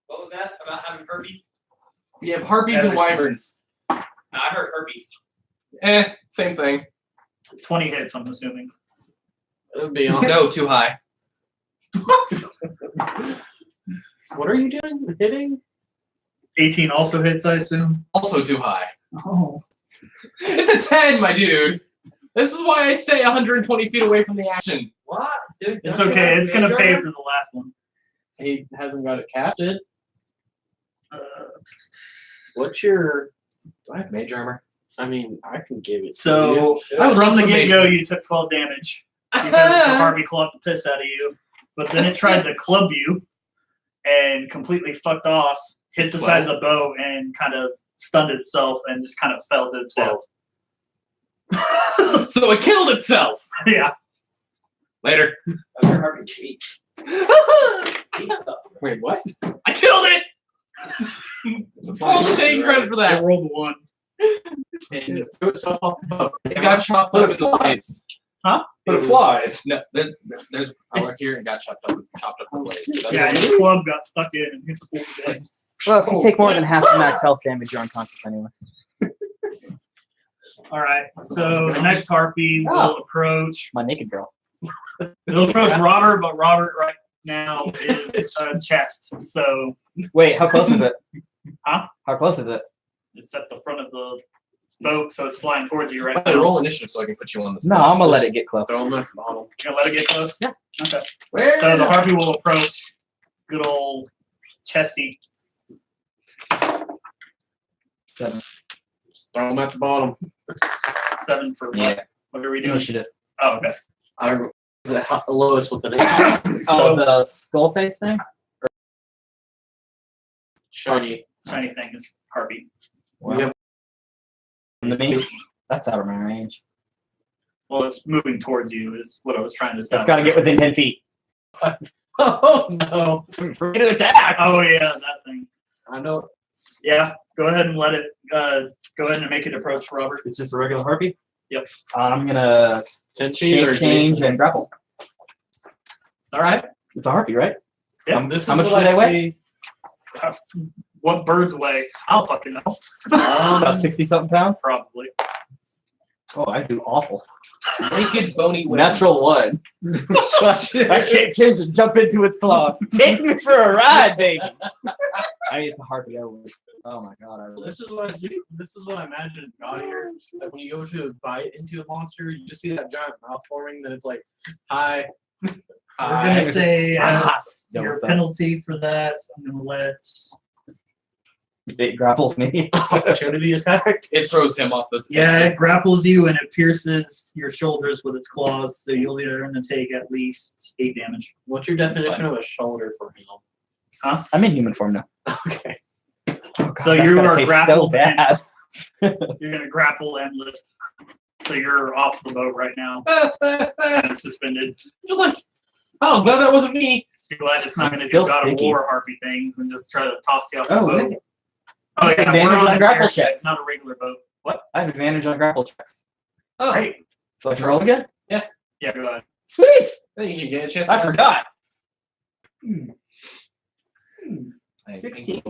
What was that about having herpes? You have harpies and wyverns. No, I heard herpes. Same thing. 20 hits, I'm assuming. It would be on. No, too high. What are you doing? Hitting? 18 also hits, I assume. Also too high. Oh. It's a 10, my dude. This is why I stay 120 feet away from the action. What? Dude, It's don't you okay. have It's gonna mage pay armor? for the last one. He hasn't got it casted. Uh, What's your? Do I have mage armor? I mean, I can give it. so I would from love the some get-go, mage. you took 12 damage because the harpy clawed the piss out of you. But then it tried to club you and completely fucked off, hit the side of the bow, and kind of stunned itself and just kind of fell to its death. So it killed itself. Yeah. Later. I've heard herpes cheat. Cheat stuff. Wait, what? I killed it. I'll take credit for I that. rolled 1. And it threw itself off the boat. It got chopped up into blades. Huh? But it flies. No, there's power here and got chopped up in blades. So that's Yeah, what- your club got stuck in and hit the full dead. Well, if you take more than half the max health damage, you're unconscious anyway. All right. So the next harpy will approach. My naked girl. It'll approach Robert, but Robert right now is chest. So Wait, how close is it? Huh? How close is it? it's at the front of the boat, so it's flying towards you right Hey, now. roll initiative so I can put you on the. No, I'm gonna let it get close. Throw him at the bottom. You're gonna let it get close? Yeah. Okay. Where? So the harpy will approach good old chesty. Seven. Just throw him at the bottom. 7 for what? Yeah. What are we doing? Initiative. Oh, okay. I don't know. The lowest with the name. Oh, the skull face thing? Shiny. Shiny thing is harpy. Well, Yep. the main, that's out of my range. Well, it's moving towards you is what I was trying to It's establish. got to get within 10 feet. Oh no! For me to attack. Oh yeah, that thing. I know. Yeah, go ahead and let it. Go ahead and make it approach Robert. It's just a regular harpy? Yep. I'm gonna 10 feet or change and grapple. All right. It's a harpy, right? Yeah. This How is much what do I they weigh? see. What birds weigh? I'll fucking know. About 60-something pounds? Probably. Oh, I do awful. Naked bony women. Natural 1. I can't change and jump into its claws. Take me for a ride, baby. I need to harpy over. Oh my god, I really. This is what I see. This is what I imagine God here. Like when you go to bite into a monster, you just see that giant mouth forming. Then it's like, hi. We're gonna say Ah, as no, your it's not. penalty for that, I'm gonna let. It grapples me. Opportunity attack. It throws him off the. Yeah, it grapples you and it pierces your shoulders with its claws, so you'll either going to take at least 8 damage. What's your definition of a shoulder for him? I'm in human form now. Okay. Oh, So that's you gonna are taste grappled so bad. You're gonna grapple and lift. So you're off the boat right now, and suspended. Just like, oh, I'm glad that wasn't me. You're glad it's not It's gonna do still God of sticky. War harpy things and just try to toss you off the Oh, boat. really? Oh yeah, Advantage we're on on grapple airship, checks. not a regular boat. What? I have advantage on grapple checks. Oh, Great. So I can roll again? Yeah, go ahead. Sweet! then you can get a chance. I forgot. I 16.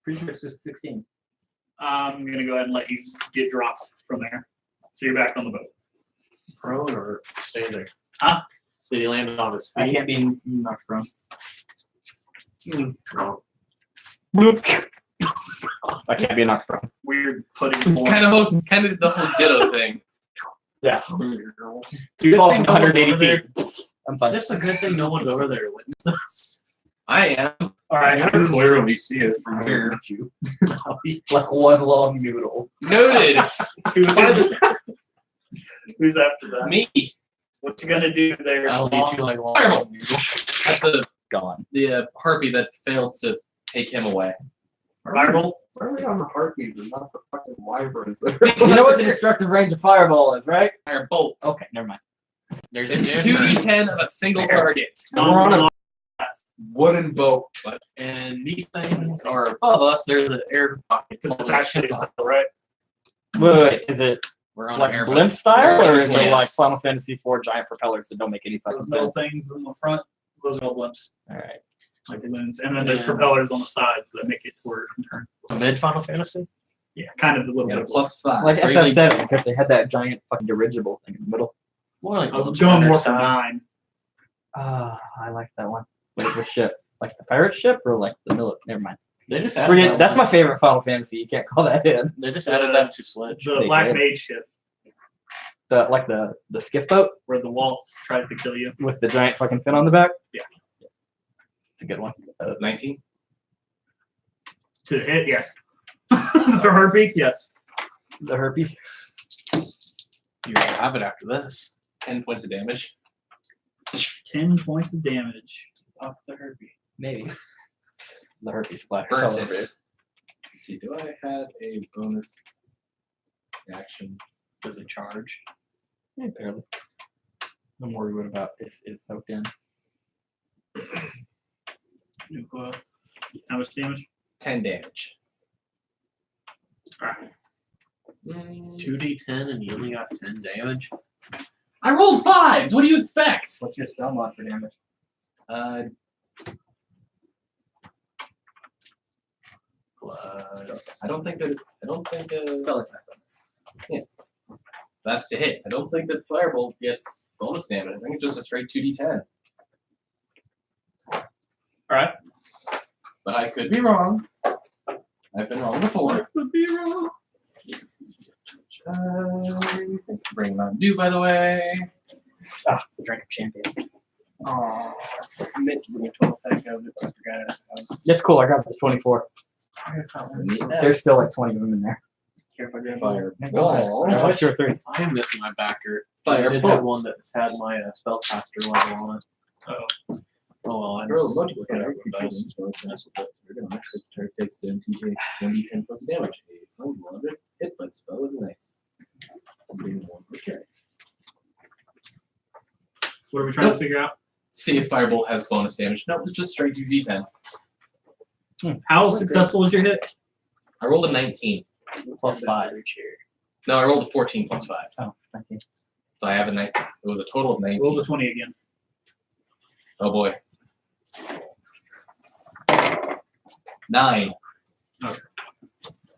Pretty sure it's just 16. I'm gonna go ahead and let you get dropped from there. So you're back on the boat. Prone or standing? Huh? So he landed on his I feet. can't be knocked from. No. I can't be knocked from. Weird putting form. kind of the whole ditto thing. Yeah. Good 2 falls thing from no one's 180 over there. feet. I'm fine. Just a good thing no one's over there to witness this. I am. All right. I can clearly see it from here. Like one long noodle. Noted. Who's after that? Me. What you gonna do there? I'll Schlong? eat you like one. Fireball. That's Gone. the harpy that failed to take him away. Fireball? Why are we on the heartbeat and not the fucking wyverns? You know what the destructive range of fireball is, right? Firebolt. Okay, never mind. There's It's a 2d10 of a single target. We're on a wooden boat. and these things are above us. They're the air pockets. It's actually right. Wait, is it We're on like air blimp style, or is it Yes. like Final Fantasy IV giant propellers that don't make any fucking Those little sense? things in the front, those are all blimps, All right. like balloons. And then there's Yeah. propellers on the sides that make it to where it can turn. Mid Final Fantasy. Yeah, kind of a little Got a bit. +5. Like Really- FF7, because they had that giant fucking dirigible thing in the middle. More like I was going more for style. 9. I like that one. Wait, which ship? Like the pirate ship or like the military? Never mind. They just We're added getting- that that's one. my favorite Final Fantasy. You can't call that in. They just added that to Sledge. The They Black did. Mage ship, The skiff boat where the waltz tries to kill you. with the giant fucking fin on the back. Yeah. It's a good one. 19. To hit, yes. The heartbeat, yes. The herpy. You have it after this. 10 points of damage. 10 points of damage. Up the herpy. Maybe. The herpy splash. Burns All it. over it. Let's see, do I have a bonus action? Does it charge? Yeah, barely. I'm worried about this is soaked in. How much damage? 10 damage. 2d10 and you only got 10 damage. I rolled 5s. What do you expect? What's your spell mod for damage? Plus, I don't think that. Spell attack bonus. That's to hit. I don't think that Firebolt gets bonus damage. I think it's just a straight 2d10. Alright. But I could be wrong. I've been wrong before. Could be wrong. Bring Mountain Dew, by the way. Ah, the drink of champions. I meant to bring a 12 pack of it, but I forgot it. That's cool. I grabbed the 24. There's still like 20 of them in there. Care if I grab Fire. Go ahead. What's your 3? I am missing my backer. Fire I did bolt. have one that's had my spellcaster level on it. Oh. Oh well, I'm Bro, just multiple looking fire at the best. creatures will mess with that. We're gonna actually target takes 1d10 plus damage. A flame blunder hit by spell ignites. Bring one per carry. What are we trying to figure out? See if Firebolt has bonus damage. No, it's just straight 2d10. How successful was your hit? I rolled a 19. Plus 5. No, I rolled a 14 plus 5. Oh, thank you. So I have a 19. It was a total of 19. Roll the 20 again. Oh boy. 9.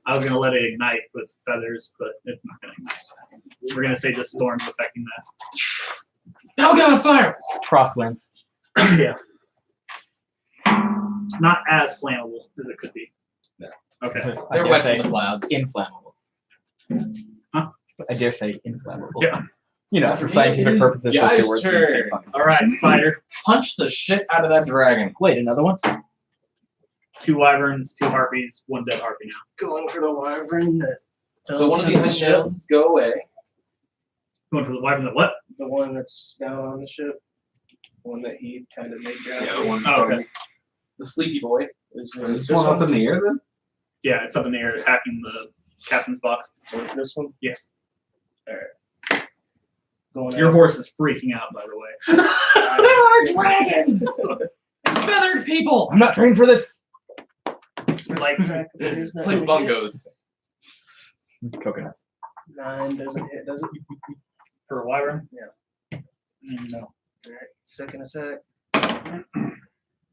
I was gonna let it ignite with feathers, but it's not gonna ignite. We're gonna say the storm's affecting that. Oh god, fire! Crosswinds. Yeah. Not as flammable as it could be. No. Okay. I They're dare wet say from the clouds. inflammable. Huh? I dare say inflammable. Yeah. You know, for scientific purposes, those Guy's two words mean the same turn. fucking thing. All right, fighter. Punch the shit out of that dragon. Wait, another one? 2 wyverns, 2 harpies, 1 dead harpy now. Going for the wyvern that So one of fell the to ship. unknowns go away. Going for the wyvern that what? The one that's down on the ship. The one that he kind of made drowsy. Yeah, the one. Oh, okay. The sleepy boy. Is Is this this one up in the air then? Yeah, it's up in the air attacking the captain's box. So it's this one. Yes. Going Your out. horse is freaking out, by the way. There are dragons! Feathered people! I'm not trained for this. Like, Attack appears not Play to hit. bungos. Coconuts. 9 doesn't hit, does it? for a wyvern? Yeah. No. Alright, second attack.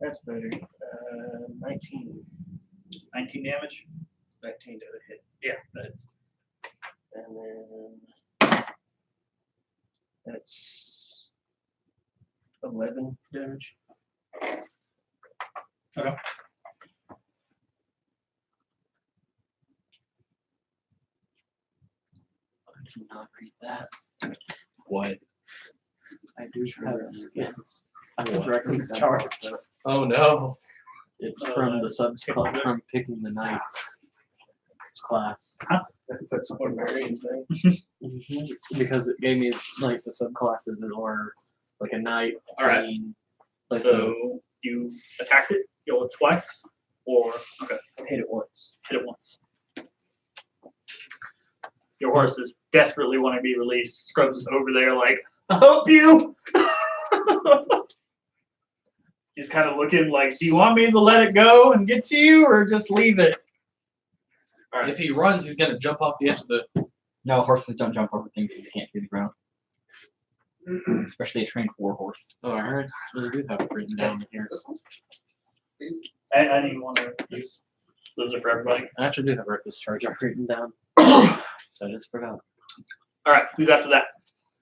That's better. 19. 19 damage? 19 to hit. Yeah, that's And then that's 11 damage. okay. I cannot read that. What? I do have skins. I was directly charged. Oh no. It's from the subclass from picking the knights class. That's a barbarian thing. Because it gave me like the subclasses that were like a knight, All right. queen, like So you attacked it, you rolled twice, or okay, Hit it once. hit it once. Your horse is desperately wanting to be released. Scrub's over there like, I'll help you. He's kind of looking like, do you want me to let it go and get to you, or just leave it? All right. If he runs, he's gonna jump off the edge of the. No, horses don't jump over things if you can't see the ground. Especially a trained war horse. Oh, I heard. I really do have it written down in here. I didn't want to use. Those are for everybody. I actually do have Reckless Charge written down. So I just forgot. All right, who's after that?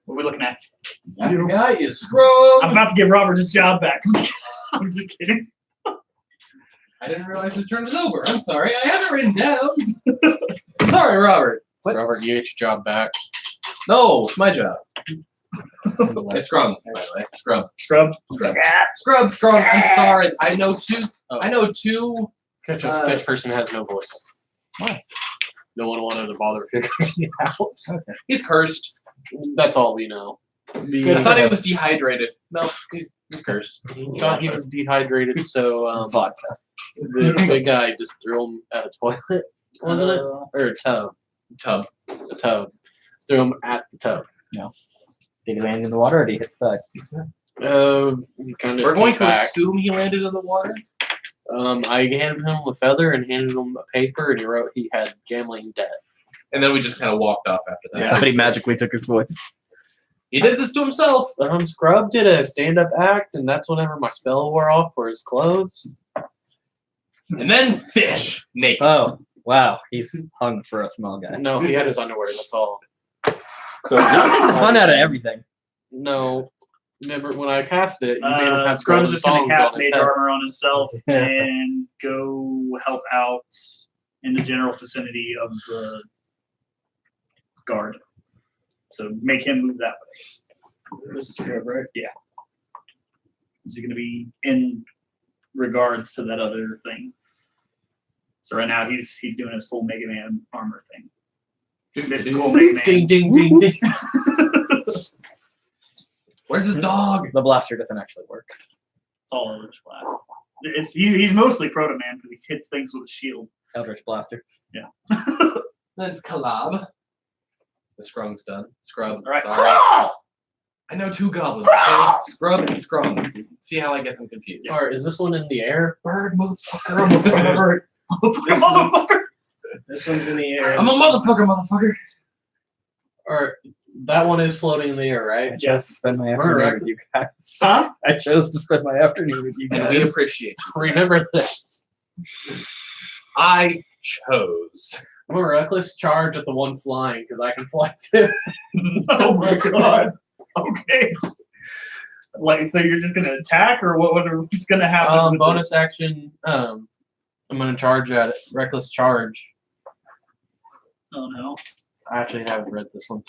What are we looking at? That guy is screwed. I'm about to give Robert his job back. I'm just kidding. I didn't realize his turn was over. I'm sorry. I have it written down. I'm sorry, Robert. Robert, you get your job back. No, it's my job. It's Scrum, by the way. Scrum. Scrub. Scrum. I'm sorry. I know two. Oh. I know two. That person has no voice. Why? No one wanted to bother figuring it out. Okay. He's cursed. That's all we know. I thought he was dehydrated. No, he's cursed. He thought he was dehydrated, so Vodka. the big guy just threw him at a toilet, wasn't it? Or a tub. A tub. Threw him at the tub. Did he land in the water or did he hit the side? He kind of We're going to back. assume he landed in the water. I handed him a feather and handed him a paper, and he wrote he had gambling debt. And then we just kind of walked off after that. Somebody magically took his voice. He did this to himself. Scrub did a stand-up act, and that's whenever my spell wore off for his clothes. And then fish naked. Oh, wow. He's hung for a small guy. No, he had his underwear. That's all. So Y'all take the fun out of everything. No. Remember when I cast it? You made him have Scrub's golden just going songs to cast on his mage head. armor on himself and go help out in the general vicinity of the guard. So make him move that way. This is good, right? Yeah. Is he going to be in regards to that other thing? So right now he's doing his full Mega Man armor thing. Mystical Mega Man. Ding, ding, ding, ding. Where's his dog? The blaster doesn't actually work. It's all Eldritch Blast. He's mostly Proto Man because he hits things with a shield. Eldritch blaster. That's collab. The Scrung's done. Scrub. All right. Sorry. I know 2 goblins. Okay? Scrub and Scrung. See how I get them confused. Or is this one in the air? Bird, motherfucker. I'm a bird. Motherfucker. This one's in the air. I'm a motherfucker. Or that one is floating in the air, I right? chose to spend my afternoon Alright. with you guys. Huh? I chose to spend my afternoon with you And we guys. appreciate you. Remember this. I chose. I'm a reckless charge at the one flying because I can fly too. Oh my god. Okay. Like, so you're just gonna attack, or what's gonna happen? with Bonus this? action. I'm gonna charge at it. Reckless charge. Oh no. I actually haven't read this one.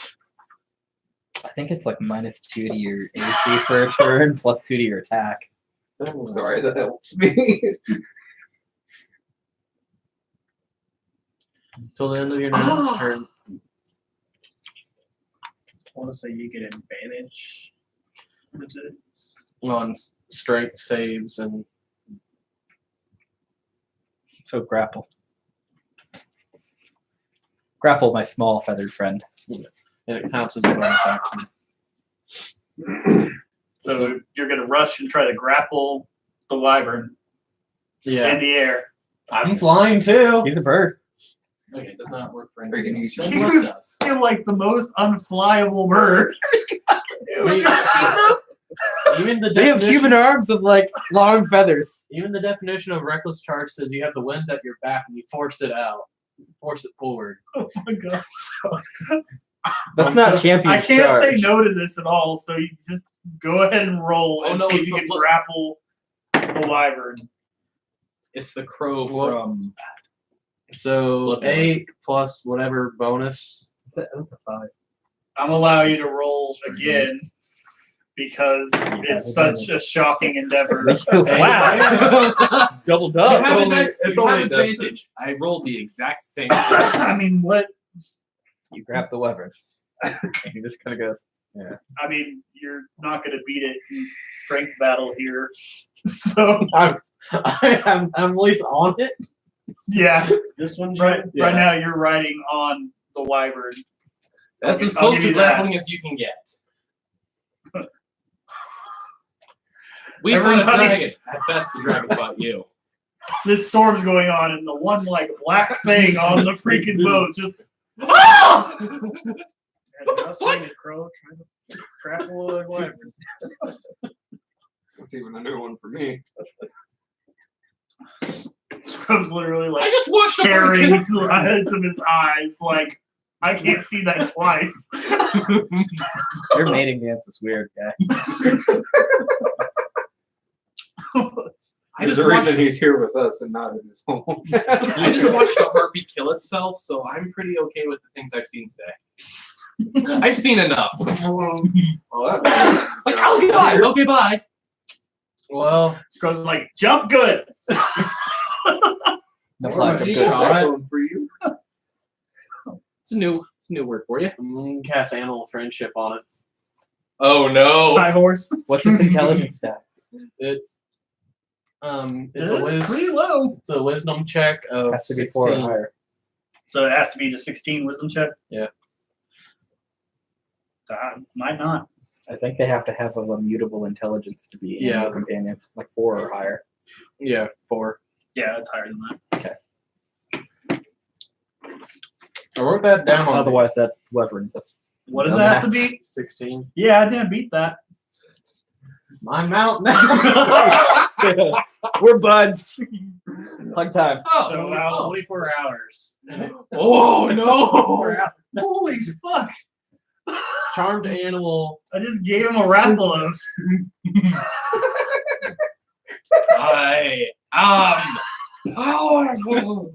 I think it's like -2 to your AC for a turn, +2 to your attack. Sorry, that helps me. Till the end of your next turn. I want to say you get advantage. On strength saves and So grapple. Grapple, my small feathered friend. it counts as a bonus action. So you're gonna rush and try to grapple the wyvern Yeah. in the air. I'm flying too. He's a bird. Okay, it does not work for Freaking anything easy. else. You What does? feel like the most unflyable bird. Even the They have definition- human arms with like long feathers. Even the definition of reckless charge says you have the wind at your back and you force it out. Force it forward. Oh my god. That's not champion I can't charge. say no to this at all, so you just go ahead and roll Oh, and no, see if it's you the can pl- grapple the wyvern. It's the crow What? from. So Look at 8 plus whatever bonus. That's a 5. I'm allow you to roll again because it's such a shocking endeavor. Wow. Double You dub. have, only- advantage. it's You have only Dustin. advantage. I rolled the exact same thing. I mean, what? You grab the wyvern. He just kind of goes. I mean, you're not going to beat it in strength battle here. So, I'm at least on it. yeah, This one's right Yeah. now you're riding on the wyvern. That's I'll as give close you to that. grappling as you can get. We fought a Everybody- dragon. At best, the dragon fought you. This storm's going on, and the one like black thing on the freaking boat just. Have you not seen a crow trying to grapple a wyvern? That's even a new one for me. Scrub's literally I like just watched a bird staring kill- right of his eyes, like I can't see that twice. Your mating dance is weird, guy. I There's just a reason watched- he's here with us and not in his home. I just watched a harpy kill itself, so I'm pretty okay with the things I've seen today. I've seen enough. Well, that Like, oh god, okay, bye. Well, Scrub's like, jump good. The flag of You good. shot it. one for you. It's a new word for you. I'm gonna cast animal friendship on it. Oh no. High horse. What's its intelligence stat? It's it's pretty low. it's a wisdom check of Has to be 4 or 16. higher. So it has to be the 16 wisdom check. Yeah. Might not. I think they have to have a mutable intelligence to be Yeah. animal companion, like 4 or higher. Yeah, 4. Yeah, it's higher than that. I wrote that down on Otherwise, that wyvern's a What does that have to dumbass. be? 16. Yeah, I didn't beat that. It's my mount now. We're buds. Hug time. So Oh, 24 hours. oh no! 24 hours. Holy fuck! Charmed animal. I just gave him a Rathalos. I am powerful.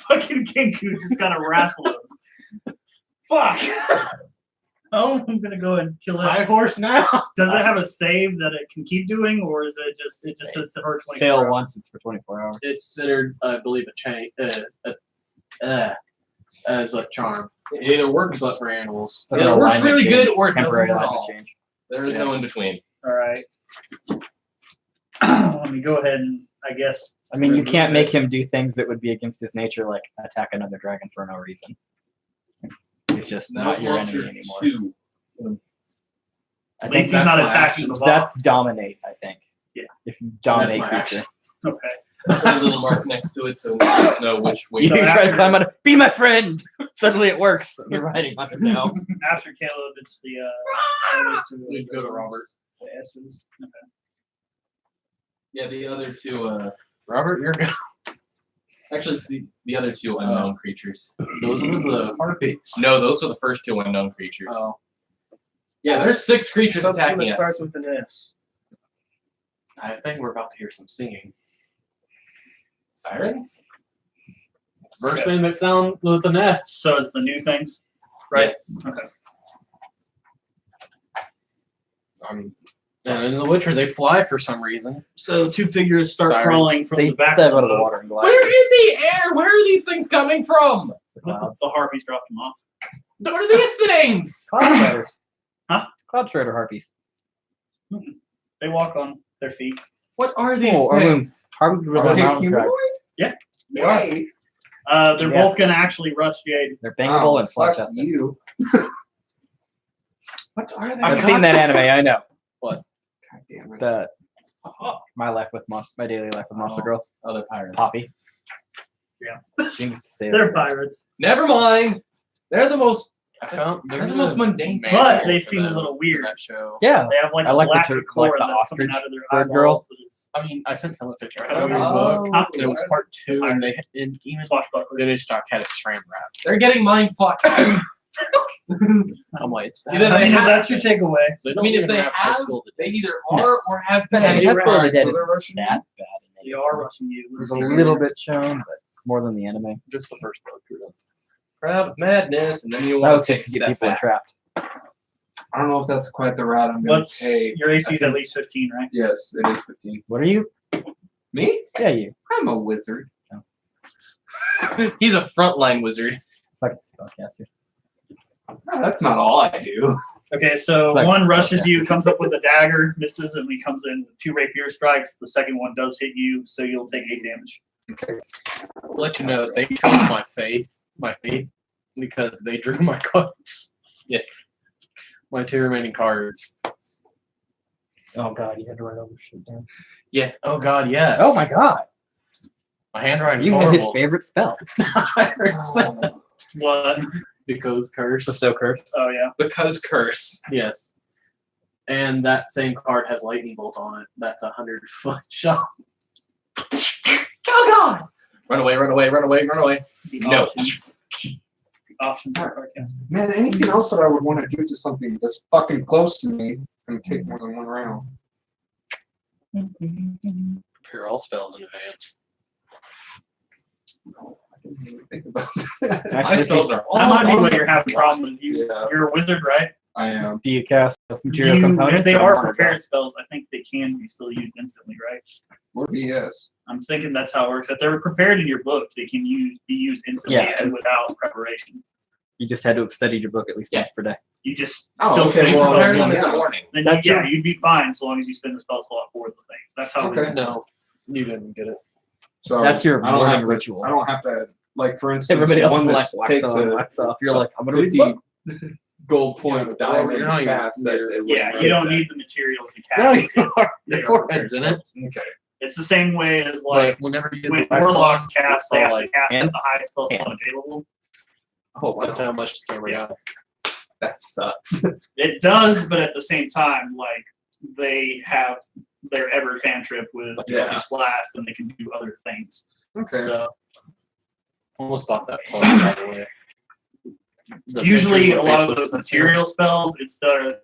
Fucking Kenku just got a Rathalos. Fuck. Oh, I'm gonna go and kill High it. horse now. Does it have a save that it can keep doing, or is it just says to her 24 Fail hours? once, it's for 24 hours. It's considered, I believe, a chain. As a charm. It either works but for animals. Like Yeah, an it works alignment really change, good or it temporary doesn't at alignment all. change. There is no in between. All right. Let me go ahead and I guess. I mean, you remove can't it. make him do things that would be against his nature, like attack another dragon for no reason. He's just That not was your monster enemy anymore. 2. I At think least he's that's not my attacking action. the boss. that's dominate. I think. Yeah. If you dominate my creature, action. Okay. Put a little mark next to it so we don't know which way. you So try to after- climb on it. Be my friend. Suddenly it works. You're riding on it now. After Caleb, it's the We go to Robert. The essence. Okay. Yeah, the other two. Robert, you're good. Actually, see, the other two unknown creatures. Those were the harpies. No, those were the first two unknown creatures. Oh. Yeah, there's 6 creatures Something attacking that us. starts with an S. I think we're about to hear some singing. Sirens? First thing that sound with an S. So it's the new things, right? Yes. Okay. And in The Witcher, they fly for some reason. So 2 figures start Sirens. crawling from They the back dive of out of the boat. water and glide. Where in the air? Where are these things coming from? The clouds. The harpies dropped them off. What are these things? Cloud striders. Huh? Cloud strider harpies. They walk on their feet. What are these Oh, I mean, things? harpies were Are the they mountain tribe. Yeah. They are. They're Yes. both gonna actually rush Jade. They're bangable and flat fuck chested. you. What are they? I've seen that anime. I know. God damn it. The my life with monster, my daily life with monster girls. Other pirates. Poppy. Yeah. She needs to stay They're there. pirates, Never mind. They're the most. I found They're the most mundane. but manual they for seem a them little for weird. that show. Yeah. They have like I a like the black tur- cord like the that's coming ostrich out of their bird eyeballs. girl. That is I mean, I sent him a picture. I Oh. found the book. Huh? It was part 2, and they and even swashbucklers. Finish Stock had it shrimp wrapped. They're getting mind fucked. I'm like, it's bad. Either I mean, they if have- that's your takeaway. They I don't mean, if even they have high have, school they today. either are or have been. But I mean, They High School of the ran, Dead so is they're rushing you. that bad. They are rushing you. There's a little bit shown, but more than the anime. Just the first book. Really. Proud of madness, and then you That want was to just to take get that people back. entrapped. I don't know if that's quite the route I'm going to What's take. your AC's at least 15, right? Yes, it is 15. What are you? Me? Yeah, you. I'm a wizard. He's a frontline wizard. Fucking spellcaster. That's not all I do. Okay, so Like- one rushes you, comes up with a dagger, misses, and he comes in with 2 rapier strikes. The second one does hit you, so you'll take 8 damage. Okay. I'll let you know that they chose my faith, because they drew my cards. Yeah. My 2 remaining cards. Oh god, you had to write all this shit down. Yeah. Oh God, yes. Oh my god. My handwriting is You know his horrible. favorite spell. What? Because curse. Bestow curse. Oh, yeah. Because curse. Yes. And that same card has lightning bolt on it. That's 100-foot shot. Oh God! Run away! Run away! Run away! Run away! The No. options. Options are sarcastic. Man, anything else that I would want to do to something that's fucking close to me can take more than one round. Prepare all spells in advance. I didn't even think about that. My Actually, spells are all That might be on what the you're having fly. problem with. Yeah. You're a wizard, right? I am. do you cast material You, components? if they or are one or prepared spells, I think they can be still used instantly, right? Or BS. I'm thinking that's how it works. If they're prepared in your book, they can be used instantly Yeah. and without preparation. You just had to have studied your book at least Yeah. once per day. You just Oh, still okay, think well, about Prepare it. them in the yeah. morning. Then That's yeah, true. you'd be fine so long as you spend the spell slot for the thing. That's how Okay. No, you didn't get it. So That's your I don't morning have ritual. I don't have to, like, for instance, Everybody else one is that like, wax takes on, a wax off. You're like, I'm gonna read 50 the book. gold point Yeah, diamond you're not even cast. that near- it Yeah, would you don't make need the materials to No, cast. you are. They Your are forehead's in prepared it. spells. Okay. It's the same way as Like like whenever you when get the warlocks cast, they have to like, cast at and- the highest spell slot and- available. Oh, that's how much the camera got. that sucks. It does, but at the same time, like they have their ever cantrip with Yeah. Eldritch Blast, and they can do other things. Okay. So Almost bought that plus, by the way. The usually, picture a on lot of Facebook those says material spells, it's the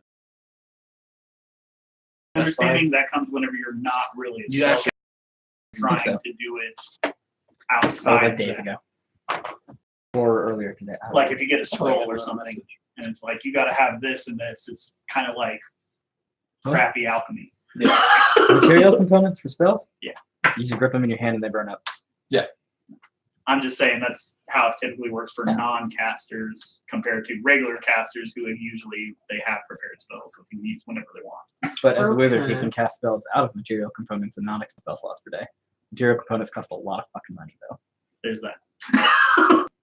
That's fine. understanding that comes whenever you're not really a You spell actually- trying so. to do it That outside. was like of days that. ago. Or earlier today. Like if you get a scroll or another something, message. and it's like you got to have this and this. It's kind of like What? crappy alchemy. Material components for spells? Yeah. You just grip them in your hand and they burn up. I'm just saying that's how it typically works for non-casters compared to regular casters who usually they have prepared spells that they can use whenever they want. But as a wizard, he Okay. can cast spells out of material components and not spell slots per day. Material components cost a lot of fucking money, though. There's that.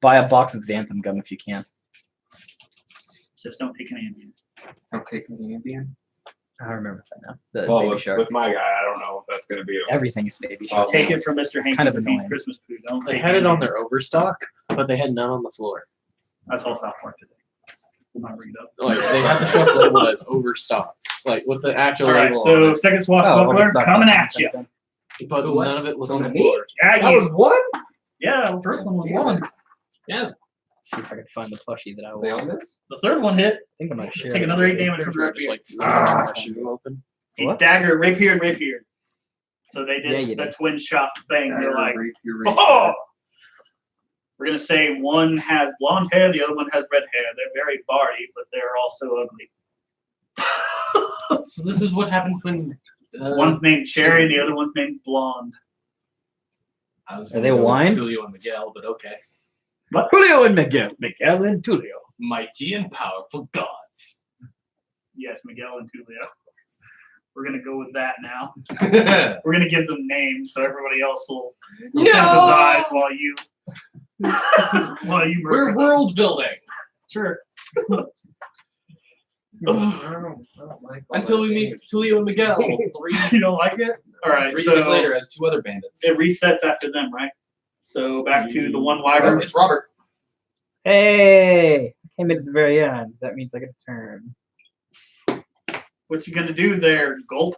Buy a box of xanthan gum if you can. Just don't take an Ambien. I'm taking the Indian. I remember that now. The Well, baby with, shark. with my guy, I don't know if that's going to be. Everything is baby Well, shark. Take it from Mr. Hank kind of to annoying. beat Christmas food. Don't They take had it on Ambien. their overstock, but they had none on the floor. That's all South Park today. We'll not bring it up. Like they had the shelf labeled as overstock, like with the actual All right, label so on second Oh, swashbuckler overstock. coming at you. it, but What? none of it was On on the me? floor. Yeah, That was one? yeah. The first one was one. See if I can find the plushie that I Are they on want. I this? The third one hit. think I might share. Take it. another 8 damage from Just rapier. like shoe open. A What? dagger, rapier, and rapier. So they Yeah, did you the did. twin shot thing. They're like, Rapier. oh! We're gonna say one has blonde hair, the other one has red hair. They're very bardy, but they're also ugly. So this is what happened when One's named Cherry, the other one's named Blonde. I was Are they gonna go with wine? Tulio and Miguel, but okay. Julio and Miguel. Miguel and Tulio. Mighty and powerful gods. Yes, Miguel and Tulio. We're gonna go with that now. Yeah. We're gonna give them names so everybody else will No! sympathize while you We're murder them. world building. Sure. Until we meet Tulio and Miguel. You don't like it? All right. Three So days later as two other bandits. it resets after them, right? So back to the one wyvern. It's Robert. Hey! I came in at the very end. That means I get a turn. What you gonna do there, Gulp?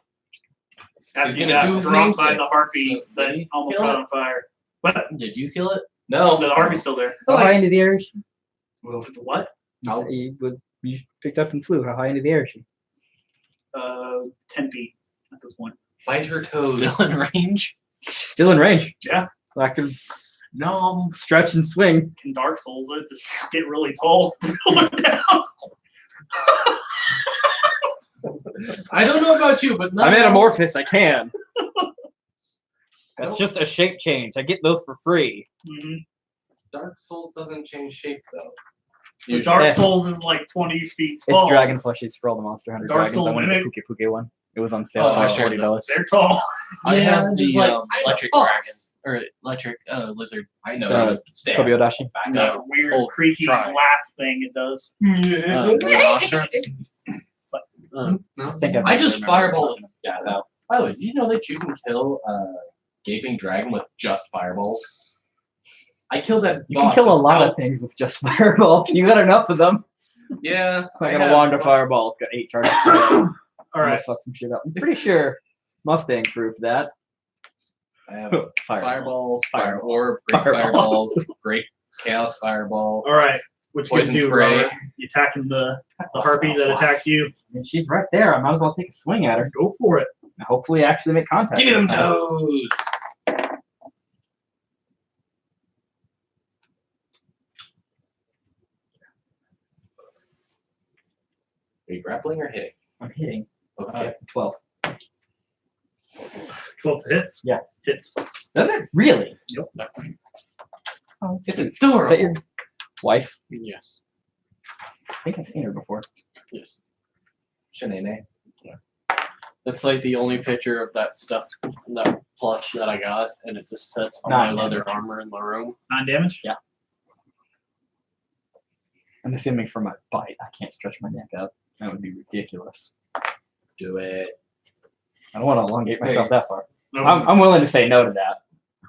After He's you gonna got do his dropped by namesake. the harpy So, that did he almost kill got it? on fire. What? Did you kill it? No. The harpy's still there. How high into the air is she? Well, it's what? You picked up and flew. How high into the air is she? 10 feet at this point. Bite her toes. Still in range? Still in range. Yeah. So I can No. stretch and swing. Can Dark Souls it? Just get really tall. Look down. I don't know about you, but I'm not Amorphous. I can. That's just a shape change. I get those for free. Mhm. Dark Souls doesn't change shape though. The Dark Yeah. Souls is like 20 feet It's tall. dragon plushies for all the Monster Hunter Dark dragons. Soul I wanted the Mimic. Puke Puke one. It was on sale Oh, for I shared $40. They're tall. I Yeah, have just the like, electric I'm a dragon. boss. Or electric lizard. I know. Uh, Stand. Kobayashi. Back That up. weird, Hold, creaky try. laugh thing it does. Rhinoceros. I think I just remember fireballed. that. Yeah, no. By the way, do you know that you can kill a gaping dragon with just fireballs? I killed that. You can boss kill a lot without- of things with just fireballs. You got enough of them. Yeah. I I got a have- wander fireball. It's got 8 charges. All right. Fuck some shit up. I'm pretty sure Mustang proved that. I have fireballs, fire Fireball. orb, great Fireball. fireballs, great chaos fireball. All right. What you gonna Poison do, spray. Robert? You attacking the harpy that attacked you? And she's right there. I might as well take a swing at her. Go for it. And hopefully actually make contact. Give me them this time. toes. Are you grappling or hitting? I'm hitting. Okay. 12. 12 to hit. Yeah. Hits. Does it really? Oh, it's Is adorable. that your wife? Yes. I think I've seen her before. Yes. Shanae. That's like the only picture of that stuff, that plush that I got, and it just sits on my 9 leather damage. armor in my room. 9 damage? Yeah. I'm assuming for my bite, I can't stretch my neck out. That would be ridiculous. Do it. I don't want to elongate myself that far. No. I'm willing to say no to that.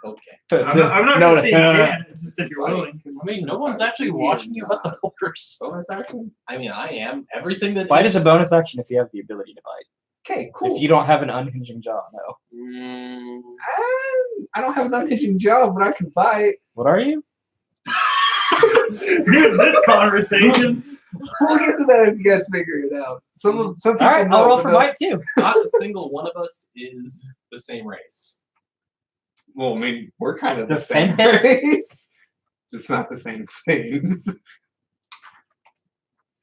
Okay. I'm not No gonna to- say you can. It's just if you're willing. I mean, no one's actually watching you but the horse. Bonus action? I mean, I am. Everything that Bite is is a bonus action if you have the ability to bite. Okay, cool. If you don't have an unhinging jaw, no. I don't have an unhinging jaw, but I can bite. What are you? Here's this conversation. We'll get to that if you guys figure it out. Some people All right, know, I'll roll but for no. bite too. Not a single one of us is the same race. Well, I mean, we're kind of the Does same 10 hit? race. Just not the same things.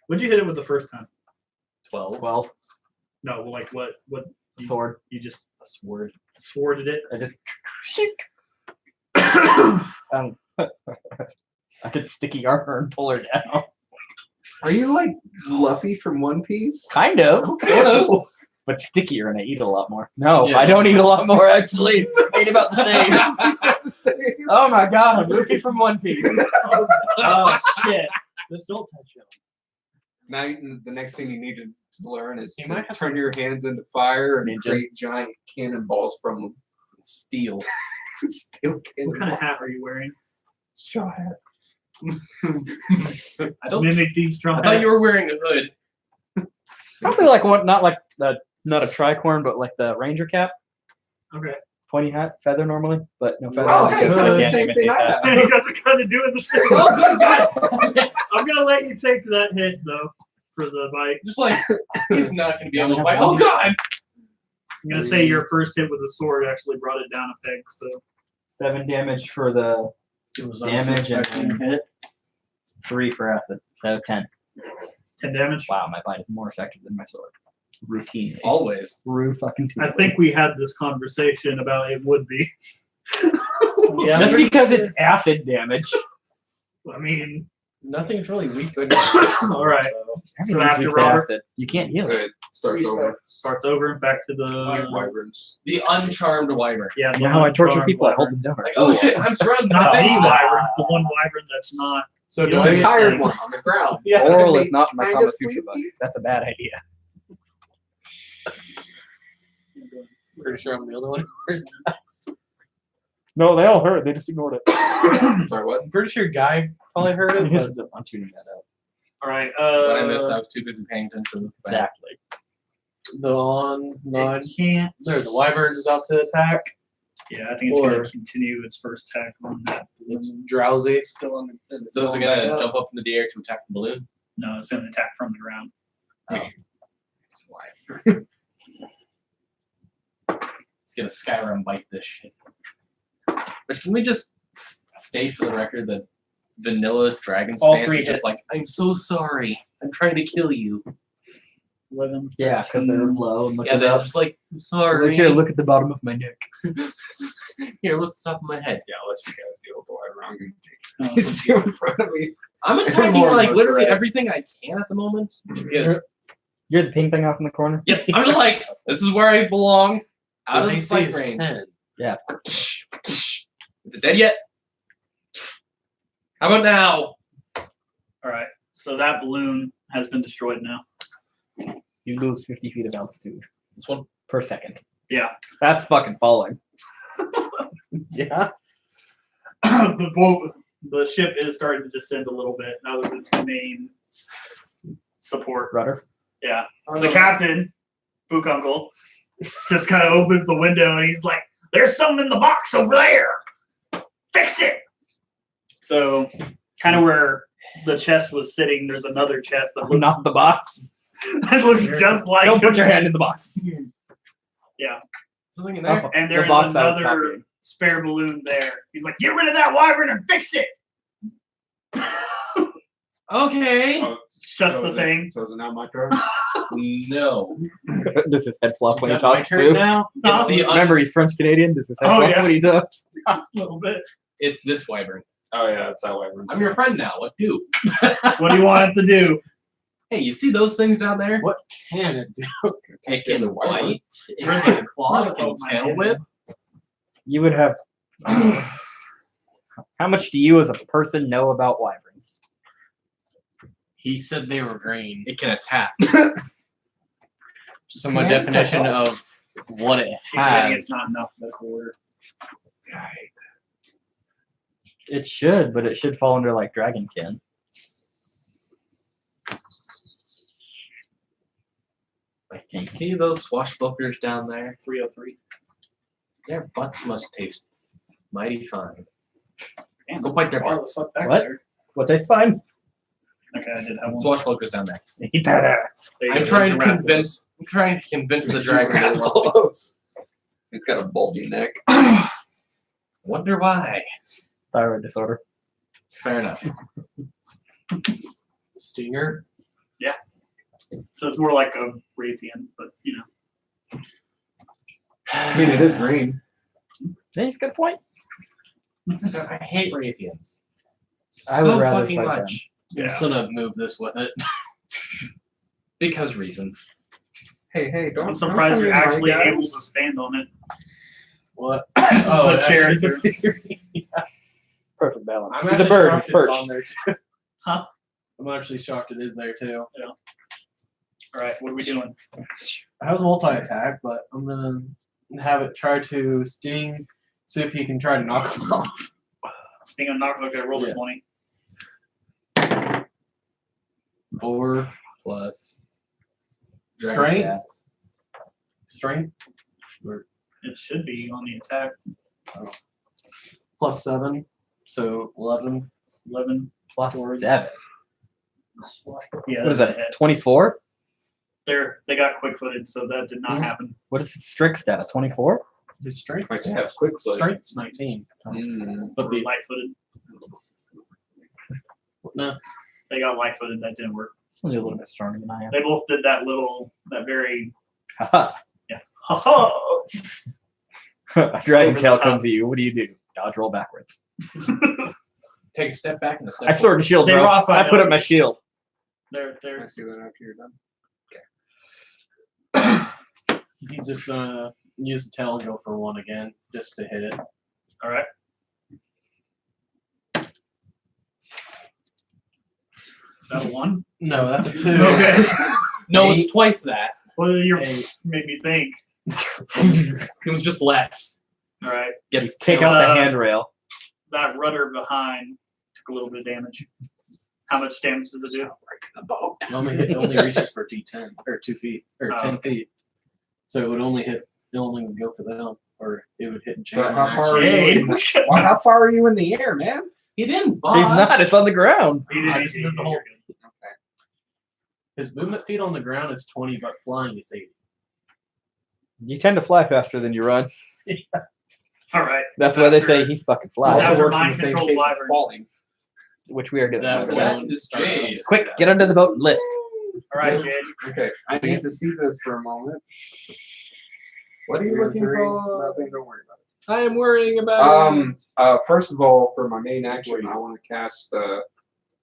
What'd you hit it with the first time? 12. 12. No, like what Sword. you just A sword. sworded it? I just. I could sticky armor and pull her down. Are you like Luffy from One Piece? Kind of. Sort of. But stickier, and I eat a lot more. No, Yeah. I don't eat a lot more, actually. I eat about the same. Same. Oh my god, I'm Luffy from One Piece. Oh, shit. Just don't touch him. Now, the next thing you need to learn is You to might have turn your hands into fire and Ninja. create giant cannonballs from them. Steel. Steel What cannonballs. kind of hat are you wearing? Straw hat. I don't. Mimic Deep Strong. I thought you were wearing a hood. Probably like one, not like the, not a tricorn, but like the ranger cap. Okay. Pointy hat, feather normally, but no feather. Oh, because hey, I kind of the can't same thing imitate I that. have. You guys are kind of doing the same. Oh, good God! I'm gonna let you take that hit though for the bite. Just like he's not going to be able to fight. Oh God! I'm gonna say your first hit with the sword actually brought it down a peg. So 7 damage for the It was damage unsuspecting and hit. 3 for acid. So 10. 10 damage. Wow, my bite is more effective than my sword. Routine. Always. Fucking I think we had this conversation about it would be. Yeah, just because it's acid damage. I mean, Nothing's really weak. all right. Everything's after weak to Robert? acid. You can't heal it. It starts over. Starts over. Back to the. Wyverns. The uncharmed wyvern. Yeah. You know how I torture uncharmed people? I hold wyvern. them down. Like, oh shit! I'm surrounded Not by the things. wyverns, the one wyvern that's not. So You do know, I The get tired things. one on the ground. Oral is not my Kinda Kama Sutra book. sleepy. That's a bad idea. pretty sure I'm the only one who heard. No, they all heard. They just ignored it. Sorry, what? I'm pretty sure Guy probably heard it. But I'm tuning that out. All right. When I missed, I was too busy paying attention to the back. Exactly. the on nine. It can't. There, the wyvern is out to attack. Yeah, I think it's going Or- to continue its first attack on that. It's drowsy. Still on the. So is it gonna jump up in the air to attack the balloon? No, it's going to attack from the ground. Oh. That's why. It's gonna Skyrim bite this shit. But can we just state for the record that vanilla dragon All stance three is just hit. like, I'm so sorry. I'm trying to kill you. 11. Yeah, because they're low and look Yeah, at they're that. just like, I'm sorry. Here, look at the bottom of my neck. Here, look at the top of my head. Yeah, I'll let you guys deal with the Wyvern. Oh, He's still in front of me. I'm attacking More like than literally that. everything I can at the moment. Because, You're the pink thing off in the corner? yeah, I'm just like, this is where I belong. Out of the AC sight is range. 10. Yeah. Is it dead yet? How about now? All right. So that balloon has been destroyed now. You lose 50 feet of altitude This one. per second. Yeah. That's fucking falling. Yeah. The boat, the ship is starting to descend a little bit. That was its main support. Rudder. Yeah. The captain, Fook Uncle, just kind of opens the window and he's like, "There's something in the box over there. Fix it." So, kind of where the chest was sitting, there's another chest that looks, Not the box. that looks just like Don't put it. your hand in the box. Something in there. And The there's box I was another copying. spare balloon there. He's like, "Get rid of that wyvern and fix it." Okay. Oh, Shuts so the is it- thing. So is it now my turn? No. This is head flop when he Is that my talks turn too. now? It's the Remember, he's French Canadian. This is head Oh, flop yeah. when he talks. A little bit. it's this wyvern. Oh yeah, it's that Wyvern. I'm your friend now. What do? What do you want it to do? Hey, you see those things down there? What can it do? It can the wyvern. bite. It can claw. It can Oh, my tail God. whip. You would have. How much do you, as a person, know about wyverns? He said they were green. It can attack. So my Yeah, definition that's of what it I think has. it's not enough for this order. It should, but it should fall under like Dragonkin. Like, you see those swashbucklers down there? 303. Their butts must taste mighty fine. Damn, Go fight their far the butts. fuck back What? there. What they find? Okay, I did have one. Swashbucklers down there. Eat that ass. There you I'm go, trying to there's your convince the dragon that it wants to. Close. It's got a bulgy neck. Wonder why. Thyroid disorder. Fair enough. Stinger. So it's more like a Raytheon, but you know. I mean, it is green. Yeah, he's got a point. I hate Raytheons. I would So rather fucking fight much. I'm just gonna move this with it. Because reasons. Hey, don't. I'm surprised don't you're come in, actually right, able guys? to stand on it. What? The actually, character. Perfect balance. I'm He's a actually bird. shocked He's it's perched. on there too. Huh? I'm actually shocked it is there too. All right, what are we doing? I have multi-attack, but I'm gonna have it try to sting, see if he can try to knock him off. Sting on knock. Okay, roll Yeah. the 20. 4 plus Dragon strength. stats. Strength It should be on the attack. plus 7, so 11. 11. Plus Or- 7. Yeah, What is that's that? the 24? hit. They got quick-footed, so that did not happen. What is his strict stat? A 24? His strength. Might have quick foot. Strength's 19. But But the light-footed. no, They got light-footed. That didn't work. He's only a little bit stronger than I am. They both did that very. Haha. Ha ha. A dragon Over the tail top. comes at you. What do? Dodge roll backwards. Take a step back and a step I sword and shield, They bro. raw fight I put up out. my shield. They're I see that after you're done. he's just gonna use the tail and go for 1 again, just to hit it. all right. Is that a 1? No, that's a 2. Okay. No, it's twice that. Well, you Eight. made me think. It was just less. All right. Get Take out the Uh, handrail. That rudder behind took a little bit of damage. How much damage does it do? It only reaches for D10 or 2 feet or Oh, 10 okay. feet. So it would only hit. It only would go for them, or it would hit Jade. But how far are Jade. you? Well, how far are you in the air, man? He didn't. He's Botch. not. It's on the ground. He didn't I just moved the whole. Okay. His movement feet on the ground is 20, but flying it's 80. You tend to fly faster than you run. All right. That's why they say After- he's fucking Is fly. that Also for works in the mind same control case of wyvern? falling. Which we are doing. That Look at one That is starts Jade. us. Quick, get under the boat and lift. All right, Jade. Okay, I need to see this for a moment. What are you You're looking very- for? Nothing, don't worry about I am worrying about it. First of all, for my main action, I want to cast So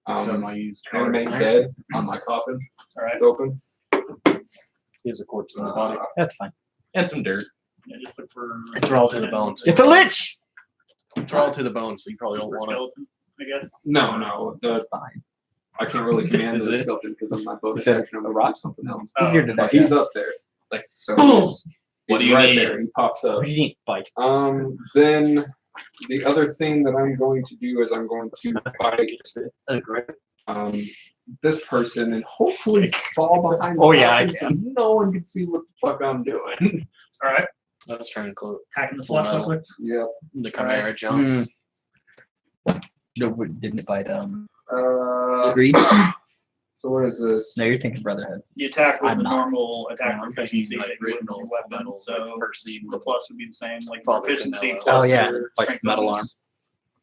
I used Animate Dead on my coffin. All right. It's open. He has a corpse in the body. That's fine. And some dirt. Yeah, just look for. It's all to the bones. It's a lich! It's all to the bones, so you probably don't For want it. skeleton, I guess. No, that's fine. I can't really command Is the it? skeleton because of my bonus Is it action. I'm gonna do something else. Oh, Easier to But digest. he's up there. Like, So boom! he's What do you right need? there. He pops up. What do you need? Bite. Then the other thing that I'm going to do is I'm going to fight this person and hopefully fall behind. Oh, yeah, I the so no one can see what the fuck I'm doing. All right. I was trying to close Hacking the Full flash metal. quickly. Yep. the Chimera jumps. No, didn't it bite Uh, Agreed? so what is this? No, you're thinking Brotherhood. You attack with I'm the not. normal attack I'm proficiency thinking like that you would with original your Full weapon, Metal, so like first seed. the plus would be the same, like Father proficiency Vanilla. plus Oh, yeah, your like strength metal bonus.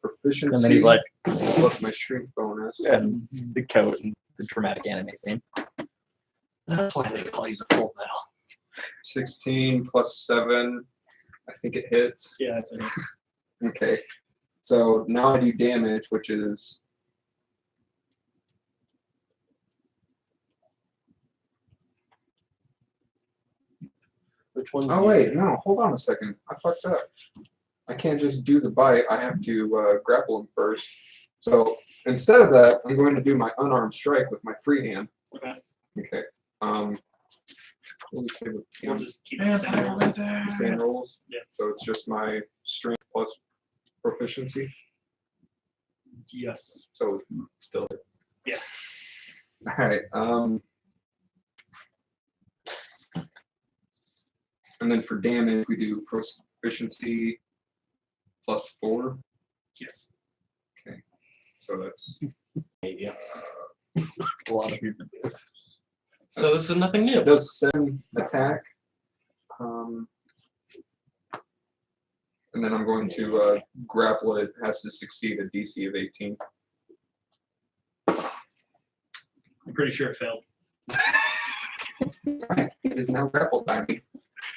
Proficiency. And then he's like, plus my strength bonus. and the coat and the dramatic anime scene. That's why they call you the Full Metal. 16 plus 7. I think it hits. Yeah, that's it. Okay. So now I do damage, which is Which one? oh wait, no, hold on a second. I fucked up. I can't just do the bite. I have to grapple him first. So instead of that, I'm going to do my unarmed strike with my free hand. Okay. Okay. Let me see what We'll just keep it the same. same rolls. Yeah. So it's just my strength plus proficiency. Yes. So still. Yeah. All right. And then for damage, we do proficiency +4. Yes. Okay. So that's Yeah. A lot of people. So this is nothing new. it does 7 attack. And then I'm going to grapple it. It has to succeed a DC of 18. I'm pretty sure it failed. Alright, it is now grappled by me.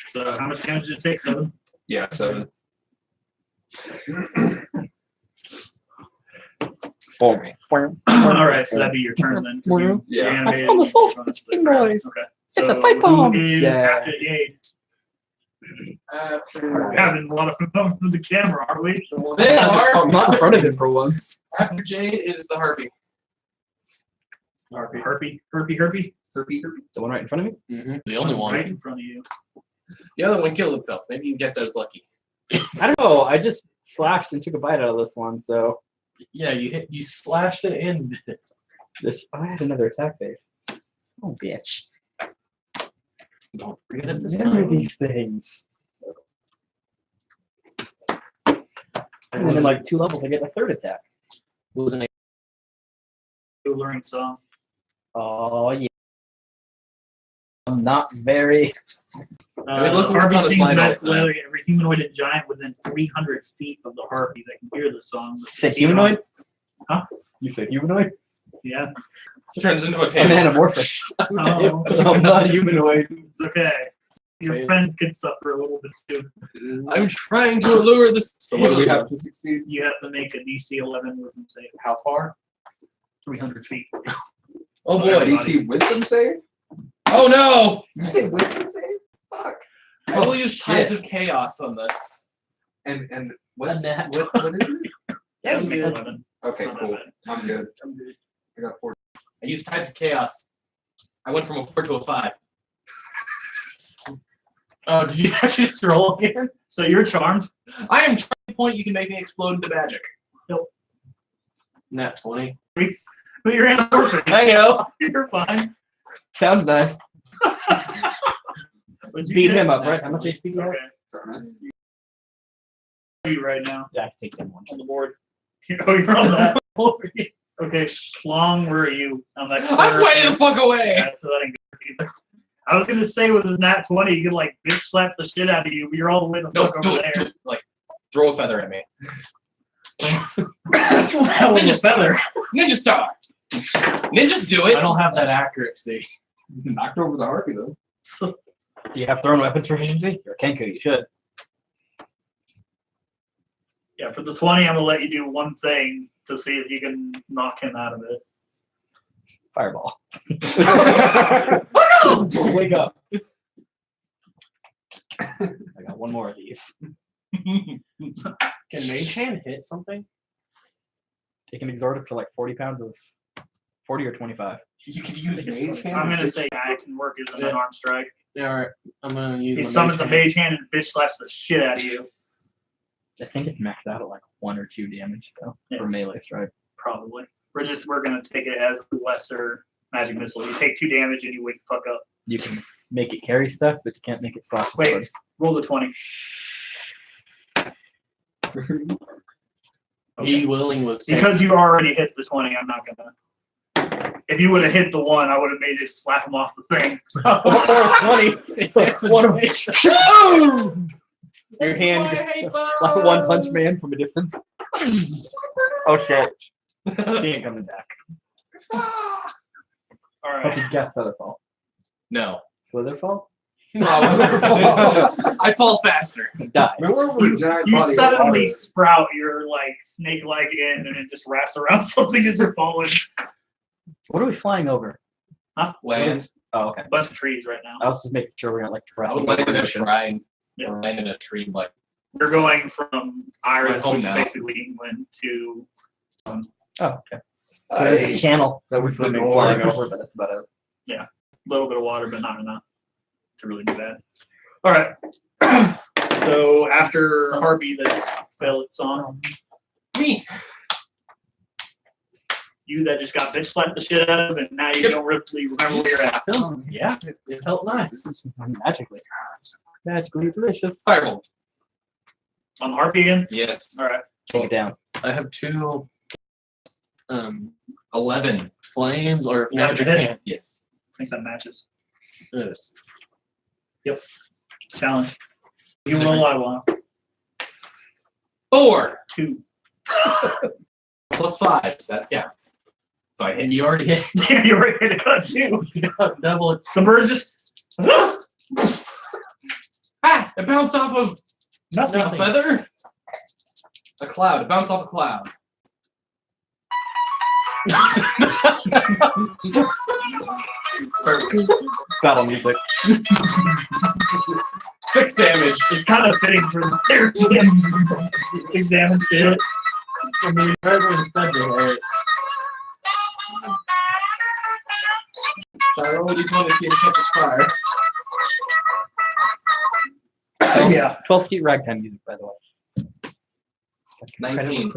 So how much damage did it take? 7? Yeah, 7. Oh, All right, so that'd be your turn then. 'cause you Yeah. animated I found the full in front of the fucking crowd. noise. Okay. It's So a pipe bomb. who is Yeah. after Jade? We're having a lot of fun with the camera, aren't we? They are. I'm not in front of it for once. After Jade, it is the Harpy. Herpy. The one right in front of me? The only one. Right in front of you. The other one killed itself. Maybe you can get those lucky. I don't know. I just slashed and took a bite out of this one, so Yeah, you slashed it in. this. I had another attack phase. Oh, bitch! Don't forget it this Remember time. these things. And then in like 2 levels, I get a 3rd attack. Wasn't it? Alluring song. Oh yeah. I'm not very. I mean, look what's Harpy on the sings slide all the magical time. melody. Every humanoid and giant within 300 feet of the harpy that can hear the song. Said humanoid? Huh? You said humanoid? Yeah. Turns into a I'm table. anamorphous. Oh. I'm not humanoid. It's okay. Your friends can suffer a little bit too. I'm trying to allure this. So what do we have to succeed? You have to make a DC 11 wisdom save. How far? 300 feet. Oh Sorry, boy. DC wisdom save? Oh no! You say wisdom save? Fuck. I will Oh, use Tides of Chaos on this. And what is nat it? Yeah, it'll be 11. Okay, Not that cool. bad. I'm good. I got 4. I used Tides of Chaos. I went from a 4 to a 5. Oh, did you actually just roll again? So you're charmed. I am trying to point you can make me explode into magic. Nope. Nat 20. But you're anamorphic. I know. You're fine. Sounds nice. What'd you Beat get? him up, right? How much HP do you have? Okay. You right now Yeah, I can take them one. on the board. Oh, you're on that. Okay, Schlong, where are you? On that corner? I'm way the fuck away! Yeah, so that ain't good either. I was gonna say with his nat 20, you could like bitch slap the shit out of you, but you're all the way the No, fuck do over it, there. do it. Like, throw a feather at me. That's one hell of a feather. Ninja Star! Ninjas do I it! don't have that accuracy. Knocked over the harpy though. Do you have thrown weapons proficiency? You're a Kenku, you should. Yeah, for the 20, I'm gonna let you do one thing to see if you can knock him out of it. Fireball. Wake up. I got one more of these. Can Mage Hand hit something? It can exert up to like 40 pounds of 40 or 25. You could use Mage hand? I'm gonna say I can work as an Yeah. unarmed strike. Yeah, alright. I'm gonna use He my summons a hand. mage hand and bitch slaps the shit out of you. I think it's maxed out at like 1 or 2 damage though Yeah. for melee strike. Probably. We're gonna take it as a lesser magic missile. You take 2 damage and you wake the fuck up. You can make it carry stuff, but you can't make it slash. the Wait, sword. roll the 20. He willing was Because you already hit the 20, I'm not gonna. If you would have hit the 1, I would have made it slap him off the thing. 20. That's a What a- choice. Your hand That's why I hate like One Punch Man bugs. from a distance. Oh shit. He ain't coming back. All Hope right. you guessed Featherfall. No. Slitherfall? I fall faster. Die. Remember when giant You body of suddenly water- sprout your like snake-like end, and it just wraps around something as you're falling. What are we flying over? Land. Oh, okay. A bunch of trees right now. I was just making sure we're not like I wrestling. would land in a ocean. shrine. Yeah. Or land in a tree like We're going from Iris, home which is now. basically England, to Oh, okay. So there's a channel that we're swimming flying over, but that's about it. a little bit of water, but not enough to really do that. All right. So after Harpy that just failed its song, me. you that just got bitch slapped the shit out of, and now you don't really remember where you're at. Yeah, it felt nice. Magically. Magically delicious. Firebolt. On Harpy again? Yes. All right. Take it down. I have two 11 flames or if You have magic to hit? hand. Yes. I think that matches. Yes. Challenge. You roll I want. 4 2. plus 5. That's yeah. So I hit. And you already hit. Yeah, you already hit a cut 2. Double it. The bird's just. Ah! It bounced off of Nothing. a feather. A cloud. It bounced off a cloud. Battle music. 6 damage. It's kind of fitting for the player to get 6 damage to hit. I mean, right when it's done, you hit. So I rolled a d20 to see if it catches fire. Yeah. 12 feet ragtime music, by the way. 19.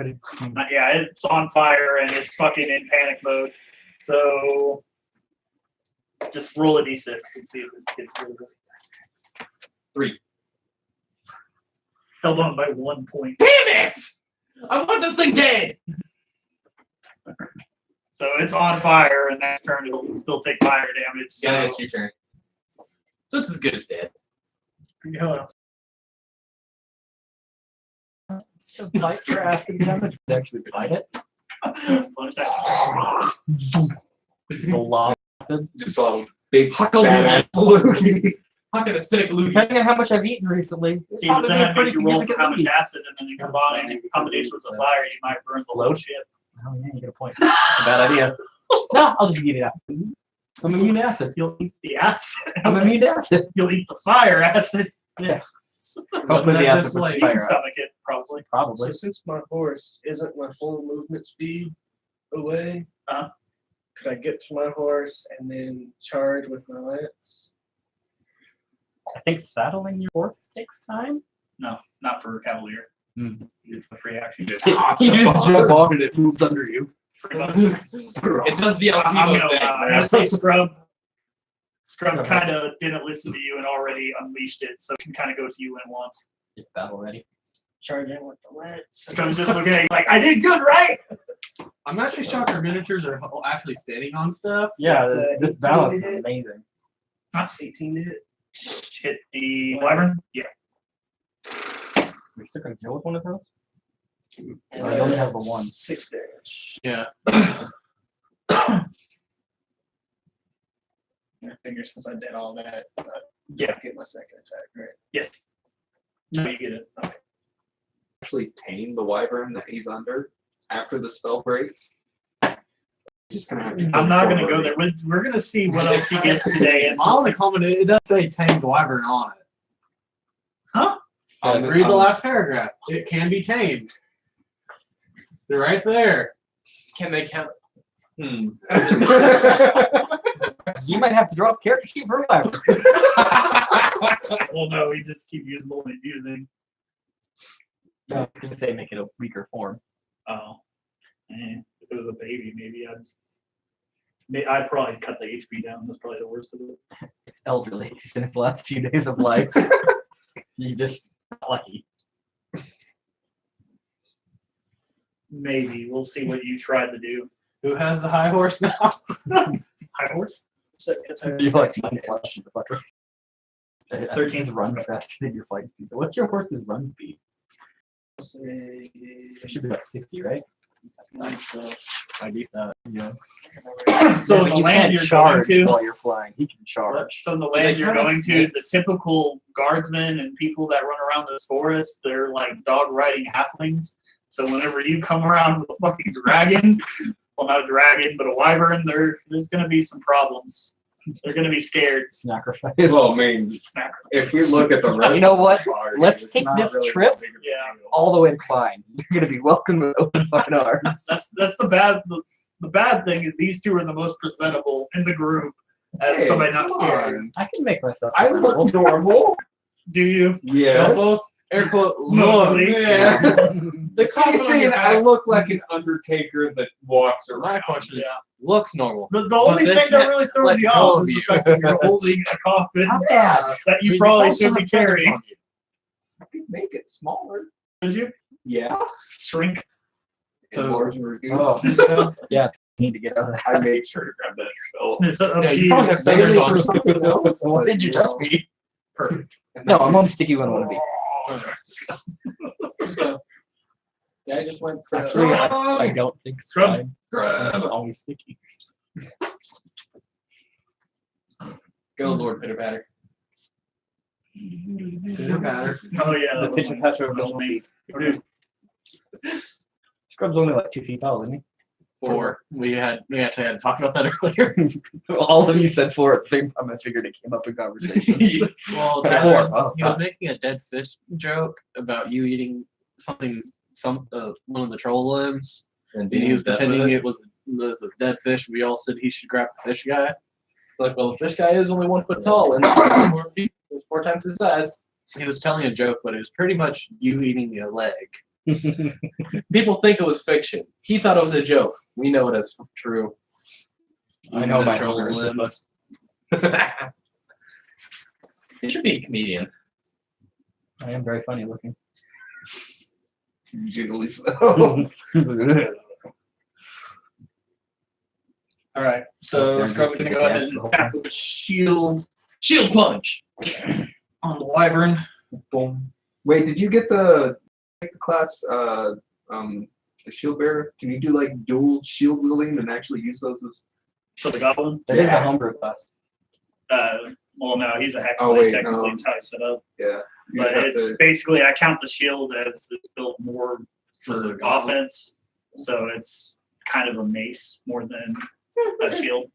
Yeah, it's on fire and it's fucking in panic mode. So just roll a d6 and see if it gets rid of it. 3. Held on by 1 point. Damn it! I want this thing dead. So it's on fire, and next turn it'll still take fire damage. So Yeah, it's your turn. So it's as good as dead. Yeah. Light for acid damage would actually fight it. Bonus action. It's a lot. Just a big Huckle badass loogie. fucking acidic loogie. Depending on how much I've eaten recently, it's See, but probably then a that pretty makes you roll for significant how much lead. acid, and then you combine in combination with the fire, you might burn the low shit. Oh yeah, you get a point. Bad idea. No, I'll just eat it out. I'm immune to acid. You'll eat the acid. I'm immune to acid. You'll eat the fire acid. Yeah. But Hopefully the that acid just, puts like, You fire can out. stomach it, probably. So Probably. since my horse isn't my full movement speed away, could I get to my horse and then charge with my lance? I think saddling your horse takes time. No, not for Cavalier. Hmm. It's a free action. You just You just jump off and it moves under you. Pretty much. It does the I'm Altivo gonna, thing. I'm gonna say Scrub. Scrub kind of didn't listen to you and already unleashed it, so it can kind of go to you in once. It's battle ready. Charging with the lance. Scrub's just looking at you like, I did good, right? I'm actually shocked our miniatures are actually standing on stuff. Yeah, It's, this 18 balance to is hit. amazing. 18 to hit. Hit the wyvern. Yeah. You're still gonna kill with one of those? And I only have the one. 6 damage. Yeah. I figure since I did all that, Yeah. get my second attack, right? Yes. No, you get it. Actually tame the wyvern that he's under after the spell breaks. Just gonna have to. I'm not gonna go there. We're gonna see what else he gets today. And On the comment, it does say tamed wyvern on it. Huh? Read the last paragraph. It can be tamed. They're right there. Can they count? You might have to drop character sheet for a while. well, no, we just keep using what he's using. I was gonna say make it a weaker form. Oh, if it was a baby, maybe I'd probably cut the HP down. That's probably the worst of it. It's elderly in its last few days of life. You just not lucky. Maybe we'll see what you tried to do. Who has the high horse now? High horse. Second attack. You're like one flush, you fucker. 13 runs faster than your flight speed. What's your horse's run speed? Say, It should be like 60, right? so. I beat that. Yeah. So Yeah, the but you land can't you're charge going to. while you're flying. He can charge. So the land you're kinda going to, the snakes. typical guardsmen and people that run around this forest, they're like dog riding halflings. So whenever you come around with a fucking dragon, well, not a dragon, but a wyvern, there's going to be some problems. They're going to be scared. Sacrifice. Well, I mean, Snack. if we look at the rest You know what? of the party, Let's it's take not this really trip that big of a Yeah. deal. all the way to Klein. You're gonna be welcome with open fucking arms. That's the bad. The bad thing is these two are the most presentable in the group as Hey, somebody not come scared. on. I can make myself. I presentable. look normal. Do you? Yes. Elbow, air quote, Mostly. look. Yeah. The coffin on Anything, your I back. look like an undertaker that walks My around. question is, Yeah. looks normal. The only they thing that can't really throws let you go off of is the you. fact that you're holding a coffin Stop that. that you probably should be carrying. I could make it smaller. Did you? Yeah. Shrink. Enlarge and reduce. Oh, yeah. Need to get out of I made sure to grab that spell. It's up Yeah, to you probably have feathers Maybe on for you. something else, Why but, did you trust know, me? Perfect. No, I'm on sticky when I want to be. Yeah, I just went. Actually, I don't think Scrub. Scribe Grab. is always sticky. Go, Lord Pitter Patter. Pitter Patter. Oh yeah, The that was pitcher me. patcher of That was double me. feet. Dude, Scrub's only like 2 feet tall, isn't he? 4. We actually had to talk about that earlier. All of you said 4 at the same time. I figured it came up in conversation. Well, Okay. Tyler, 4. Oh, he was making a dead fish joke about you eating one of the troll limbs, and he was pretending it was a dead fish. We all said he should grab the fish guy. Like, well, the fish guy is only 1 foot tall and 4 feet, 4 times his size. He was telling a joke, but it was pretty much you eating a leg. People think it was fiction. He thought it was a joke. We know it as true. I know The my troll's hunger is limbs. He should be a comedian. I am very funny looking. Jiggly so. all right. Oh, So Scrub gonna go ahead and attack with a shield punch on the wyvern. Boom. Wait, did you get the class the shield bearer? Can you do like dual shield wielding and actually use those as For the goblin. That is a homebrew class. Well, no, he's a hex Oh, blade, wait, technically. no. It's how it's set up. yeah. You But have it's to- basically, I count the shield as it's built more Was it a for goblin? offense. So it's kind of a mace more than a shield.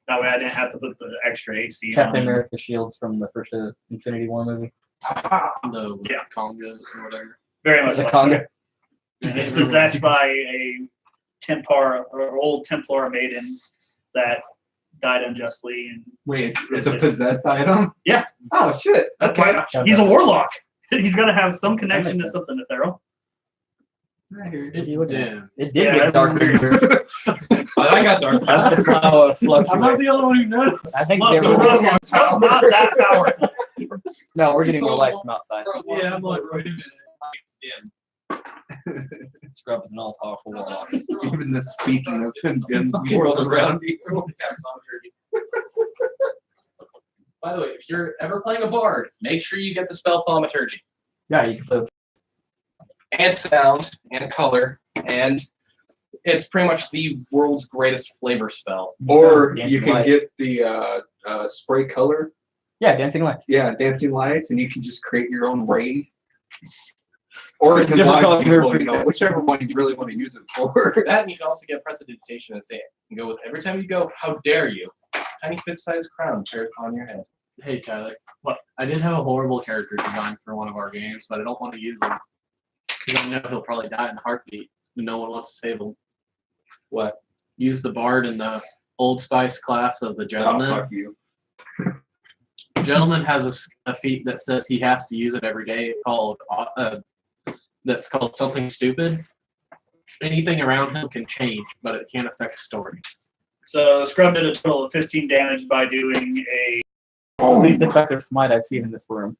That way I didn't have to put the extra AC Captain on. America shields from the first Infinity War movie. The Yeah. Conga or whatever. Very much The like Conga. that. It's possessed by a Templar or old Templar maiden that died unjustly. And Wait, it's a possessed item? Yeah. Oh shit. Okay. he's a warlock. He's gonna have some connection to makes sense. something to Thero. I hear you. It Yeah. did Yeah, get that was darker. I got dark. That's just how it fluctuates. I'm not the only one who noticed. I think Look, there the was- warlock is not that powerful. No, we're getting more light from outside. Yeah, I'm like, wait a minute. It's dim. Scrub is an all-powerful warlock. Even the speaking of the world around you. By the way, if you're ever playing a bard, make sure you get the spell Thaumaturgy. Yeah, you can play with And sound, and color, and it's pretty much the world's greatest flavor spell. Or Dancing you can lights. get the spray color. Yeah, dancing lights. Yeah, dancing lights, and you can just create your own rave. Or you can Different blind color people, for you know, you. whichever one you really want to use it for. That, and you can also get prestidigitation and say it. You can go with every time you go, how dare you? Tiny fist-sized crown paired on your head. Hey, Tyler. What? I did have a horrible character design for one of our games, but I don't want to use him. Because I know he'll probably die in a heartbeat, and no one wants to save him. What? Use the bard in the Old Spice class of the Oh, gentleman. fuck you. Gentleman has a feat that says he has to use it every day called that's called something stupid. Anything around him can change, but it can't affect the story. So Scrub did a total of 15 damage by doing a The least effective smite I've seen in this room.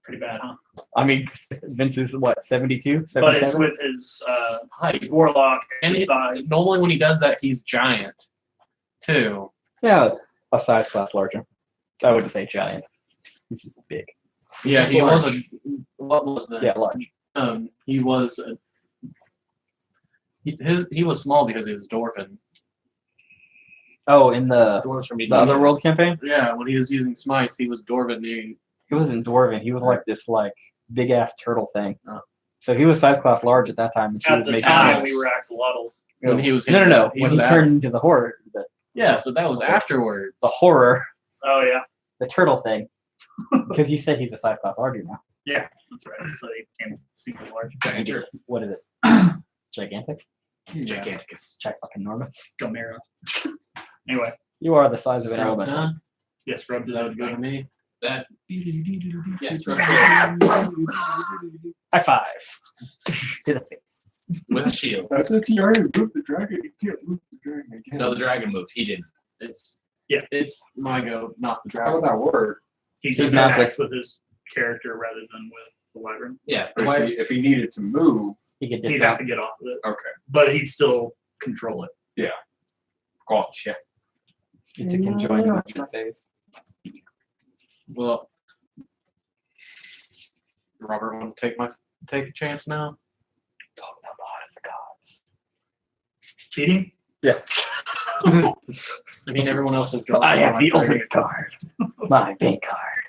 pretty bad, huh? I mean, Vince is what, 72? But it's 77? with his Height. warlock And his it, thighs. normally when he does that, he's giant, too. Yeah, a size class larger. I wouldn't say giant. This is big. Yeah, He's he was large. a. What was that? Yeah, large. He was. He was small because he was dwarven. Oh, in the Dwarves from the other world campaign, Yeah, when he was using smites, he was dwarven. he wasn't dwarven. He was like this big ass turtle thing. Oh. So he was size class large at that time. And she At was the making time, animals. we were axolotls. When he was no. He When was he out- turned into the horror, Yes, but that was afterwards. the horror, Oh, yeah. the turtle thing. Because you said he's a size class larger now. Yeah, that's right. So he became super large. Gigantic. What is it? Gigantic? Giganticus. Check fucking enormous. Gomera. Anyway, You are the size of an Scrub element. done? yes, Scrub did That that would go to me. That. Yes, High five. To the face. with a shield. That's it. You already moved the dragon. You can't move the dragon again. No, the dragon moved. He didn't. It's Yeah. It's my go, not the How would dragon. that work? He He's just not interacts with his character rather than with the wyvern. Yeah. But if he needed to move, He could He'd have to get off of it, okay. but he'd still control it. Gotcha. It's a conjoined motion phase. Well, Robert, want to take a chance now? Talk about the heart of the gods. Cheating? I mean, everyone else has gone. I have my the turn. ultimate card. My bank card.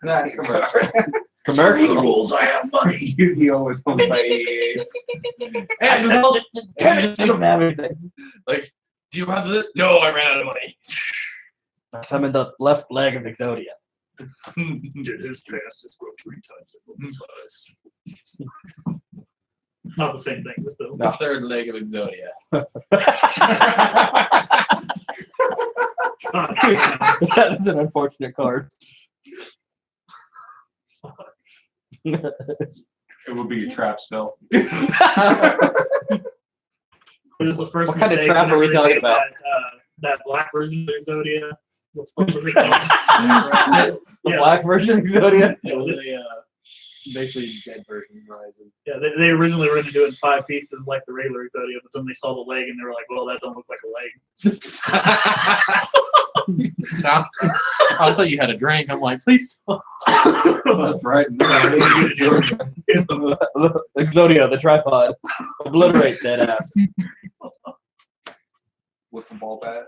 that commercial. Commercial. I have money. He always comes by. Hey, Mel, I don't have anything. like, do you have the? No, I ran out of money. I summoned the left leg of Exodia. Dude, his chest is grow 3 times the woman's size. Not the same thing, but still. The third leg of Exodia. God damn. That is an unfortunate card. It would be a trap spell. It was the first What kind of mistake trap are we whenever they talking made about? that black version of Exodia. What the fuck was it called? The Yeah. black version of Exodia. It was a basically dead version of Horizon. Yeah, they originally were going to do it in 5 pieces like the regular Exodia, but then they saw the leg and they were like, well, that don't look like a leg. I thought you had a drink. I'm like, please. That's right. Exodia, the tripod. Obliterate that ass. With the ball bat.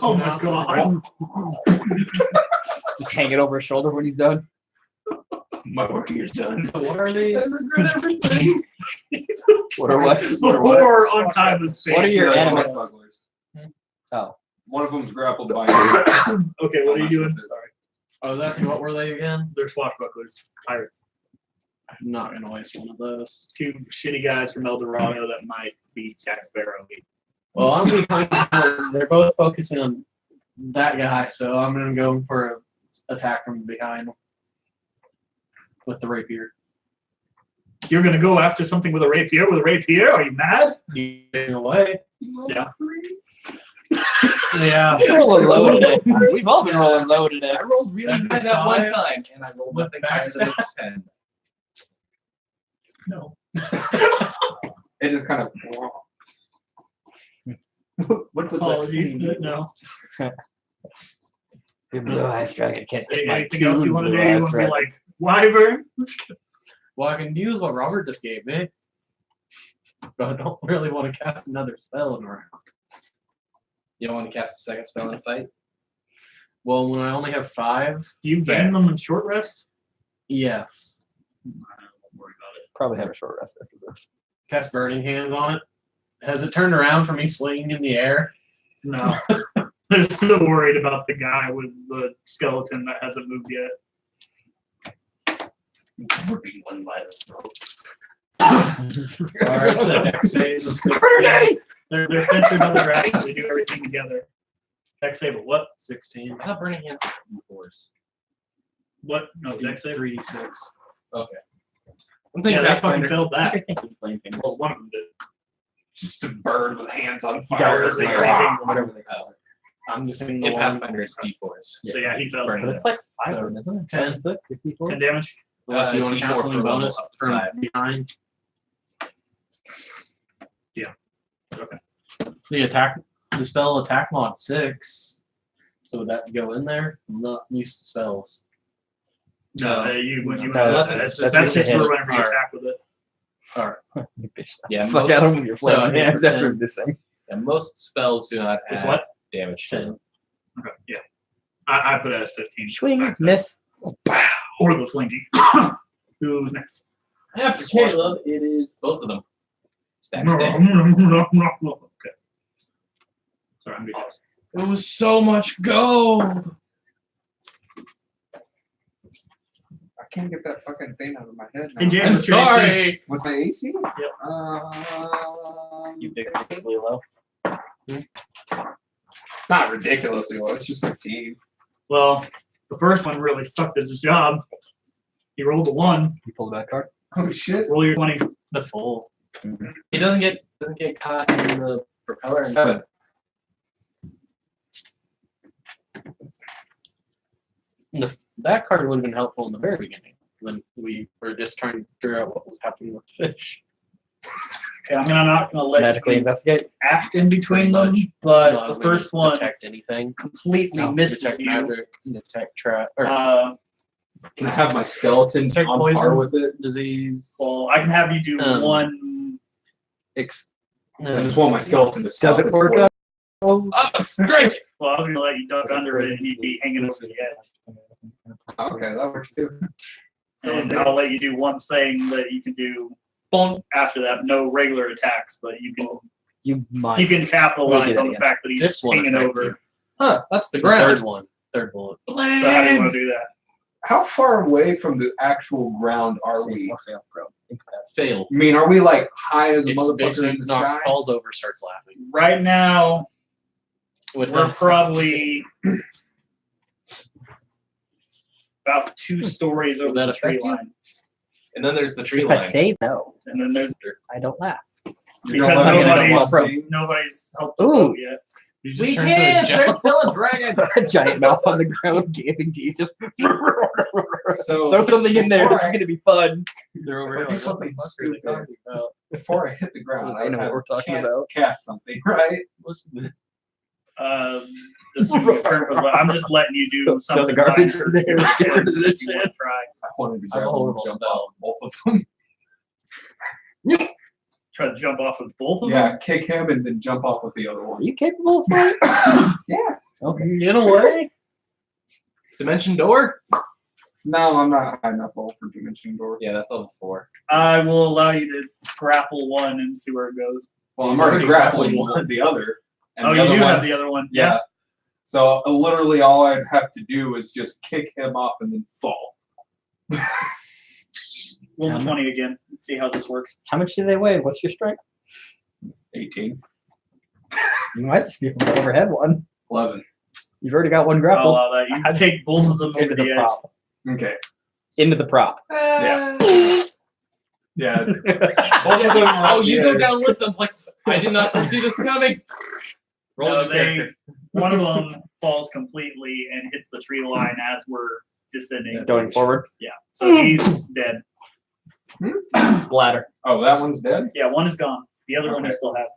Oh my god. Just hang it over his shoulder when he's done. My work here's done. What are these? What are what? The horror on Kaiba's face. What are your They're animals? swashbucklers. Oh. One of them's grappled by. Okay, what are you doing? Sorry. I was asking, what were they again? They're swashbucklers. Pirates. I'm not gonna waste one of those. 2 shitty guys from El Dorado that might be Jack Sparrow. Well, I'm behind. They're both focusing on that guy, so I'm gonna go for an attack from behind with the rapier. You're going to go after something with a rapier? With a rapier? Are you mad? Getting away. Yeah. Yeah. We're rolling low today. We've all been rolling low today. I rolled really high that one 5. time, and I rolled nothing higher than a 10. No. It just kind of. What was Apologies. that? No. The blue eyes dragon can't hit my Anything else you want to do? blue You eyes want to be dragon. like, wyvern? Well, I can use what Robert just gave me, but I don't really want to cast another spell in a round. You don't want to cast a second spell in a fight? Well, when I only have 5, Do you gain them in short rest? yes. I don't worry about it. Probably have a short rest after this. Cast Burning Hands on it. Has it turned around for me swinging in the air? No. They're still worried about the guy with the skeleton that hasn't moved yet. We're being one by the throat. All right, so next save of 16. They're fenced on the dragons. They do everything together. Dex save of what? 16. I thought Burning Hands were force. What? No, dex save. 3d6. I'm Yeah, thinking they that fucking failed that. Flame fingers. Well, one of them did. Just a bird with hands on Yeah, fire. it's like Whatever they call it. I'm just thinking in the one. Pathfinder it's D4s. So yeah, he failed. But it's like 5 of them, isn't it? 10. 6, 64? 10 damage. Unless you want to D4 count something per level bonus up to from 5. behind. Yeah. Okay. The spell attack mod 6. So would that go in there? I'm not used to spells. No, No. when you No, that's that's just hit. for whenever you Alright. attack with it. Alright. You bitch. Yeah, Fuck most, out of your so I flame hit hands for after 10. this thing. yeah, most spells do not It's add what? damage to them. Okay. Yeah. I put it as 15. Swing, Back to- miss. Or the flanky. Who's next? After Caleb, it is both of them. Stack Okay. Sorry, I'm good. It was so much gold. I can't get that fucking thing out of my head now. Hey, James, I'm what's your AC? sorry. What's my AC? You ridiculously low. Not ridiculously low. It's just 15. Well, the first one really sucked at his job. He rolled a 1. You pull the back card. Oh shit. Roll your 20. The full. He doesn't get caught in the propeller. 7. That card would have been helpful in the very beginning when we were just trying to figure out what was happening with the fish. Okay, I'm not gonna let Magically you investigate. act in between Pretty them, much. but Not the we first can one detect anything. completely No, misses detect you. magic, detect trap, or Can I have my skeleton Detect on poison. par with it? disease. Well, I can have you do Um, 1. I just want my skeleton to Does stop it its work poison. out? Oh, strike! Well, I was gonna let you duck under it, and you'd be hanging over the edge. Okay, that works too. And I'll let you do one thing that you can do. Boom. After that, no regular attacks, but you You can capitalize that on the again. fact that he's This one hanging affect over. you. Huh, that's the The ground. third one. Third bullet. So how do you want to do that? How far away from the actual ground are we? Fail. I mean, are we like high as a It's motherfucker basically in the knocked, sky? falls over, starts laughing. Right now, With we're that- probably about 2 stories over Would that the tree affect you? line. And then there's the tree If I line. say no, And then there's I don't laugh. You don't because let me know nobody's what I'm nobody's helped the Ooh. boat yet. You just We turn into a can't! giant- There's still a dragon! A giant mouth on the ground, gaping teeth. Just So throw something in there. This before is gonna be fun. They're over Or here do like, what the something fuck are they stupid. talking about? Before I hit the ground, I I know know what we're talking chance about. to cast something, right? Assuming your turn, but I'm just letting you do Throw the something garbage minor in there. if you Get rid of this want to shit. try. I wanted to I'm a grab horrible and jump spell. off both of them. Try to jump off of both of them. Yeah, kick him and then jump off with the other Are one. you capable of flying? Yeah. Okay. Get away. Dimension door? No, I'm not high enough roll for Dimension Door. Yeah, that's level 4. I will allow you to grapple one and see where it goes. Well, He's I'm already already grappling grappling the other. And Oh, the you other do have one's- the other one. Yeah. So literally all I'd have to do is just kick him off and then fall. Roll the 20 again. Let's see how this works. How much do they weigh? What's your strength? 18. You might just be able to overhead one. 11. You've already got one I'll grappled. allow that. You take both of them over Into the the edge. prop. Okay. Into the prop. Yeah. Yeah. Oh, you go down with them. Like, I did not foresee this coming. Roll No, the character. one of them falls completely and hits the tree line as we're descending. Going forward. Yeah. So he's dead. Bladder. Oh, that one's dead? Yeah, one is gone. The other one you Okay. still have.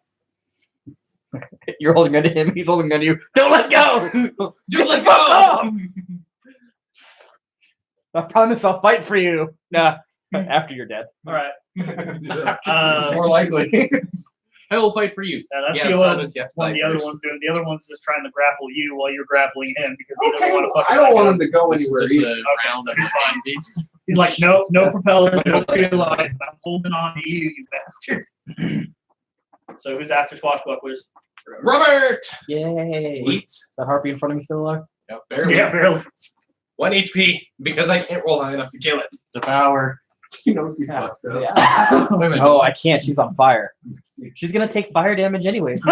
You're holding on to him. He's holding on to you. Don't let go. Dude, let's Fuck go! off! I promise I'll fight for you. Nah. After you're dead. All right. More likely. I will fight for you. That's Yeah, the one, promise you have to one fight the other first. one's doing. The other one's just trying to grapple you while you're grappling him because he Okay, doesn't want to fucking I don't let want go. him to go This anywhere is just either. a round so of he's fine. fine beast. He's like, no propellers, no tree lines. I'm holding on to you, you bastard. So who's after Swashbucklers? Robert! Yay. Eat. Is that harpy in front of me still alive? No, barely. Yeah, barely. 1 HP because I can't roll high enough to kill it. Devour. You know, you fucked up. Yeah. Wait a minute. Oh, I can't. She's on fire. She's gonna take fire damage anyways.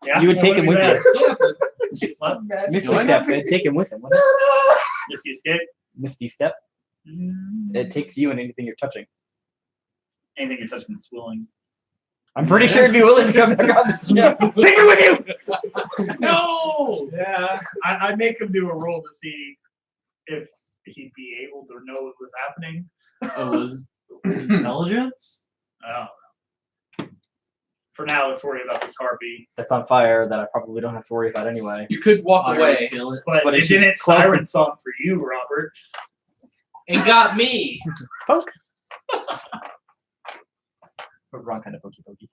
Yeah, You would take him with you. Yeah, but She's left. Misty No, I'm step. not- It'd take him with him. wouldn't Misty escape. it? Misty step. It takes you and anything you're touching. Anything you're touching is willing. I'm pretty sure he'd be willing to come back on the ship. Take me with you. no! Yeah, I'd make him do a roll to see if he'd be able to know what was happening. It was intelligence? I don't know. For now, let's worry about this harpy. That's on fire that I probably don't have to worry about anyway. You could walk away. Kill it. But But it is she didn't close siren and- song for you, Robert. It got me. Poke. Wrong kind of pokey pokey.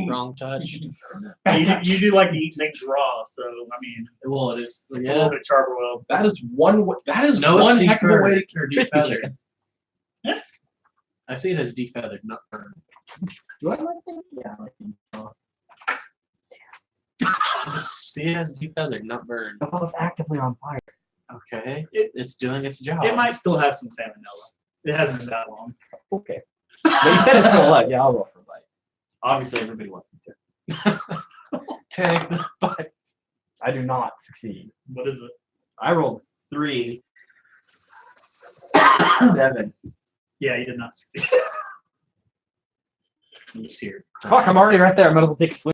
Wrong touch. You do like to eat things raw, so I mean, Well, it is. it's a little bit Charborough. That is that is No, one it's heck of a way to or Crispy defeathered. chicken. I see it as defeathered, not burned. Do I like them? Yeah, I like them. I see it as defeathered, not burned. They're both actively on fire. Okay. It's doing its job. It might still have some salmonella. It hasn't been that long. Okay. But you said it's still alive. Yeah, I'll roll for a bite. Obviously, everybody wants me to. Take the bite. I do not succeed. What is it? I rolled 3. 7. Yeah, you did not succeed. I'm just here. Fuck, I'm already right there. I might as well take a swing.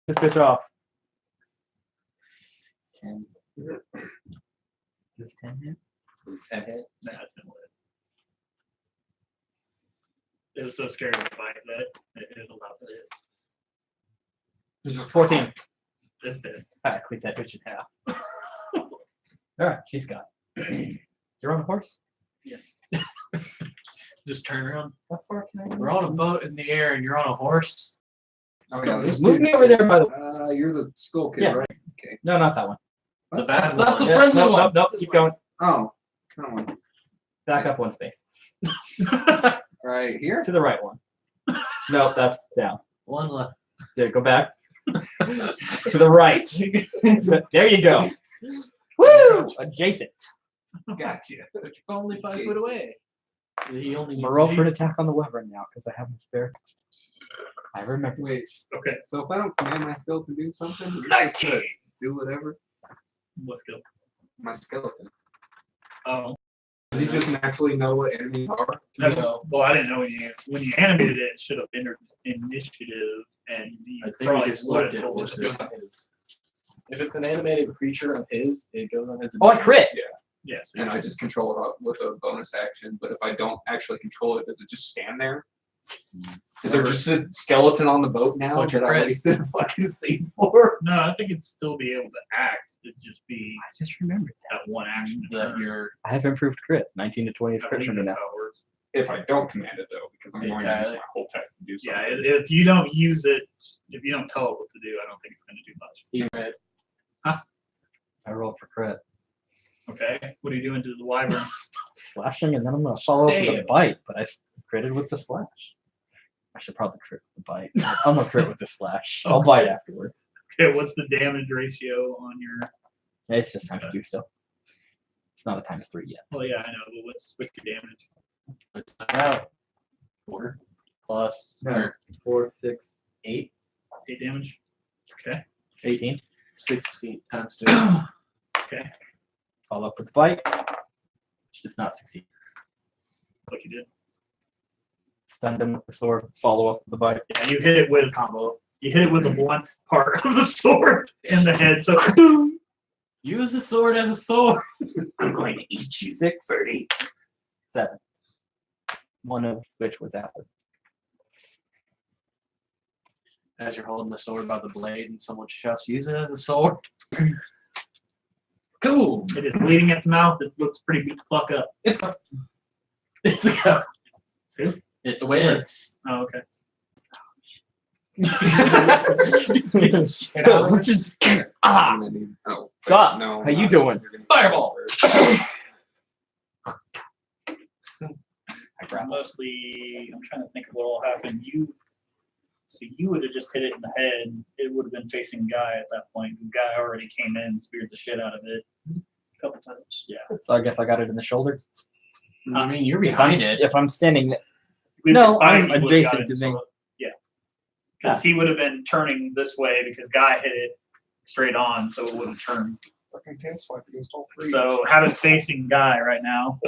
This bitch off. 10. Does 10 hit? 10 hit. Nah, it's been lit. It was so scary to fight that it allowed it. 14. It's dead. Alright, clean that bitch in half. Alright, she's got. You're on a horse? Just turn around. How far can I go? We're on a boat in the air and you're on a horse. Oh, yeah, this Move dude- me over there by the. You're the skull kid, Yeah. right? No, not that one. The bad That's one. the friendly no, one. no, keep going. Oh, come on. Back up one space. Right here? To the right one. No, that's down. One left. There, go back. To the right. There you go. Woo! Adjacent. Gotcha. But you're only 5 foot away. He only I'm needs gonna roll to for be- an attack on the wyvern now because I have a spare. I remember. Wait, Okay. so if I don't command my skill to do something, is it just to do whatever? What skill? My skeleton. Oh. Does he just naturally know what enemies are? No. Well, I didn't know when you animated it. It should have entered initiative, and you I think probably we just would looked have at told what's us. goes on his. If it's an animated creature of his, it goes on his. Oh, I crit. Yes. And I just control it with a bonus action. But if I don't actually control it, does it just stand there? Is there just a skeleton on the boat now Bunch of that I crits. wasted a fucking thing for? No, I think it'd still be able to act. It'd just be I just remembered. that one action. That you're. I have improved crit. 19 to 20 is I crit believe for me that's now. how it works. If I don't command it though, because I'm going to use Okay. my whole tech to do Yeah, something. if you don't use it, if you don't tell it what to do, I don't think it's going to do much. I rolled for crit. Okay, what are you doing to the wyvern? Slashing, and then I'm gonna follow up with a Damn. bite, but I critted with the slash. I should probably crit with the bite. I'm gonna crit with the slash. I'll bite afterwards. Okay, what's the damage ratio on your? It's just times 2 still. It's not a times 3 yet. Well, yeah, I know, but what's your damage? Now, 4 plus No. or 4, 6, 8. 8 damage. Okay. 18. 16 times 2. Okay, Follow up with the bite. Which does not succeed. like you did. Stunned him with the sword. Follow up with the bite. Yeah, you hit it with a combo. You hit it with the blunt part of the sword in the head. So Use the sword as a sword. I'm going to eat you. 6, 7. One of which was acid. As you're holding the sword by the blade and someone shouts, use it as a sword. Cool. It is bleeding at the mouth. It looks pretty beat the fuck up. It's fine. It's a Who? It's Wins. Oh, okay. Ah! I'm gonna need- oh, wait, Sup? no, How you not- doing? you're gonna- Fireball. I grab Mostly, I'm trying to think of what all happened. You would have just hit it in the head. It would have been facing Guy at that point. The guy already came in and speared the shit out of it a couple times. Yeah. So I guess I got it in the shoulder. I mean, you're If I'm, behind it. if I'm standing, If No, I- I'm he would've adjacent got it, to so- me. Yeah. Because he would have been turning this way because Guy hit it straight on, so it wouldn't turn. Fucking tail swipe against all three. So have it facing Guy right now.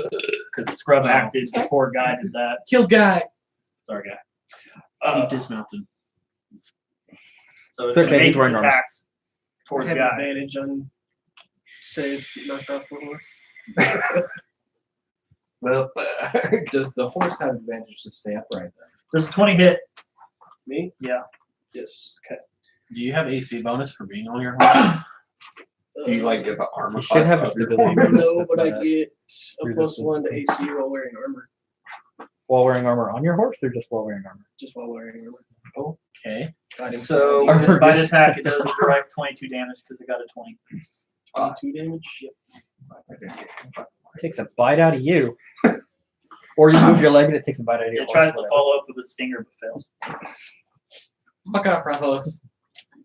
Because Scrub acted before Guy did that. Kill guy. Sorry, Guy. He dismounted. So It's it's okay, okay, he's make wearing its armor. attacks I towards have Guy. advantage on save knocked off before. well, Does the horse have advantage to stay upright then? Does a 20 hit? Me? Yeah. Yes. Okay. Do you have AC bonus for being on your horse? do you like get the armor You should class have a of your stability horse? bonus. No, but I That's get a Read plus this 1 to AC while wearing armor. while wearing armor on your horse or just while wearing armor? Just while wearing armor. Okay. Got him. So Armor with bite just- attack, it does a direct 22 damage because it got a 20. 22 damage. Yep. It takes a bite out of you. Or you move your leg and it takes a bite out of your It horse. tries to whatever. follow up with its stinger but fails. Fuck off, Rathalos.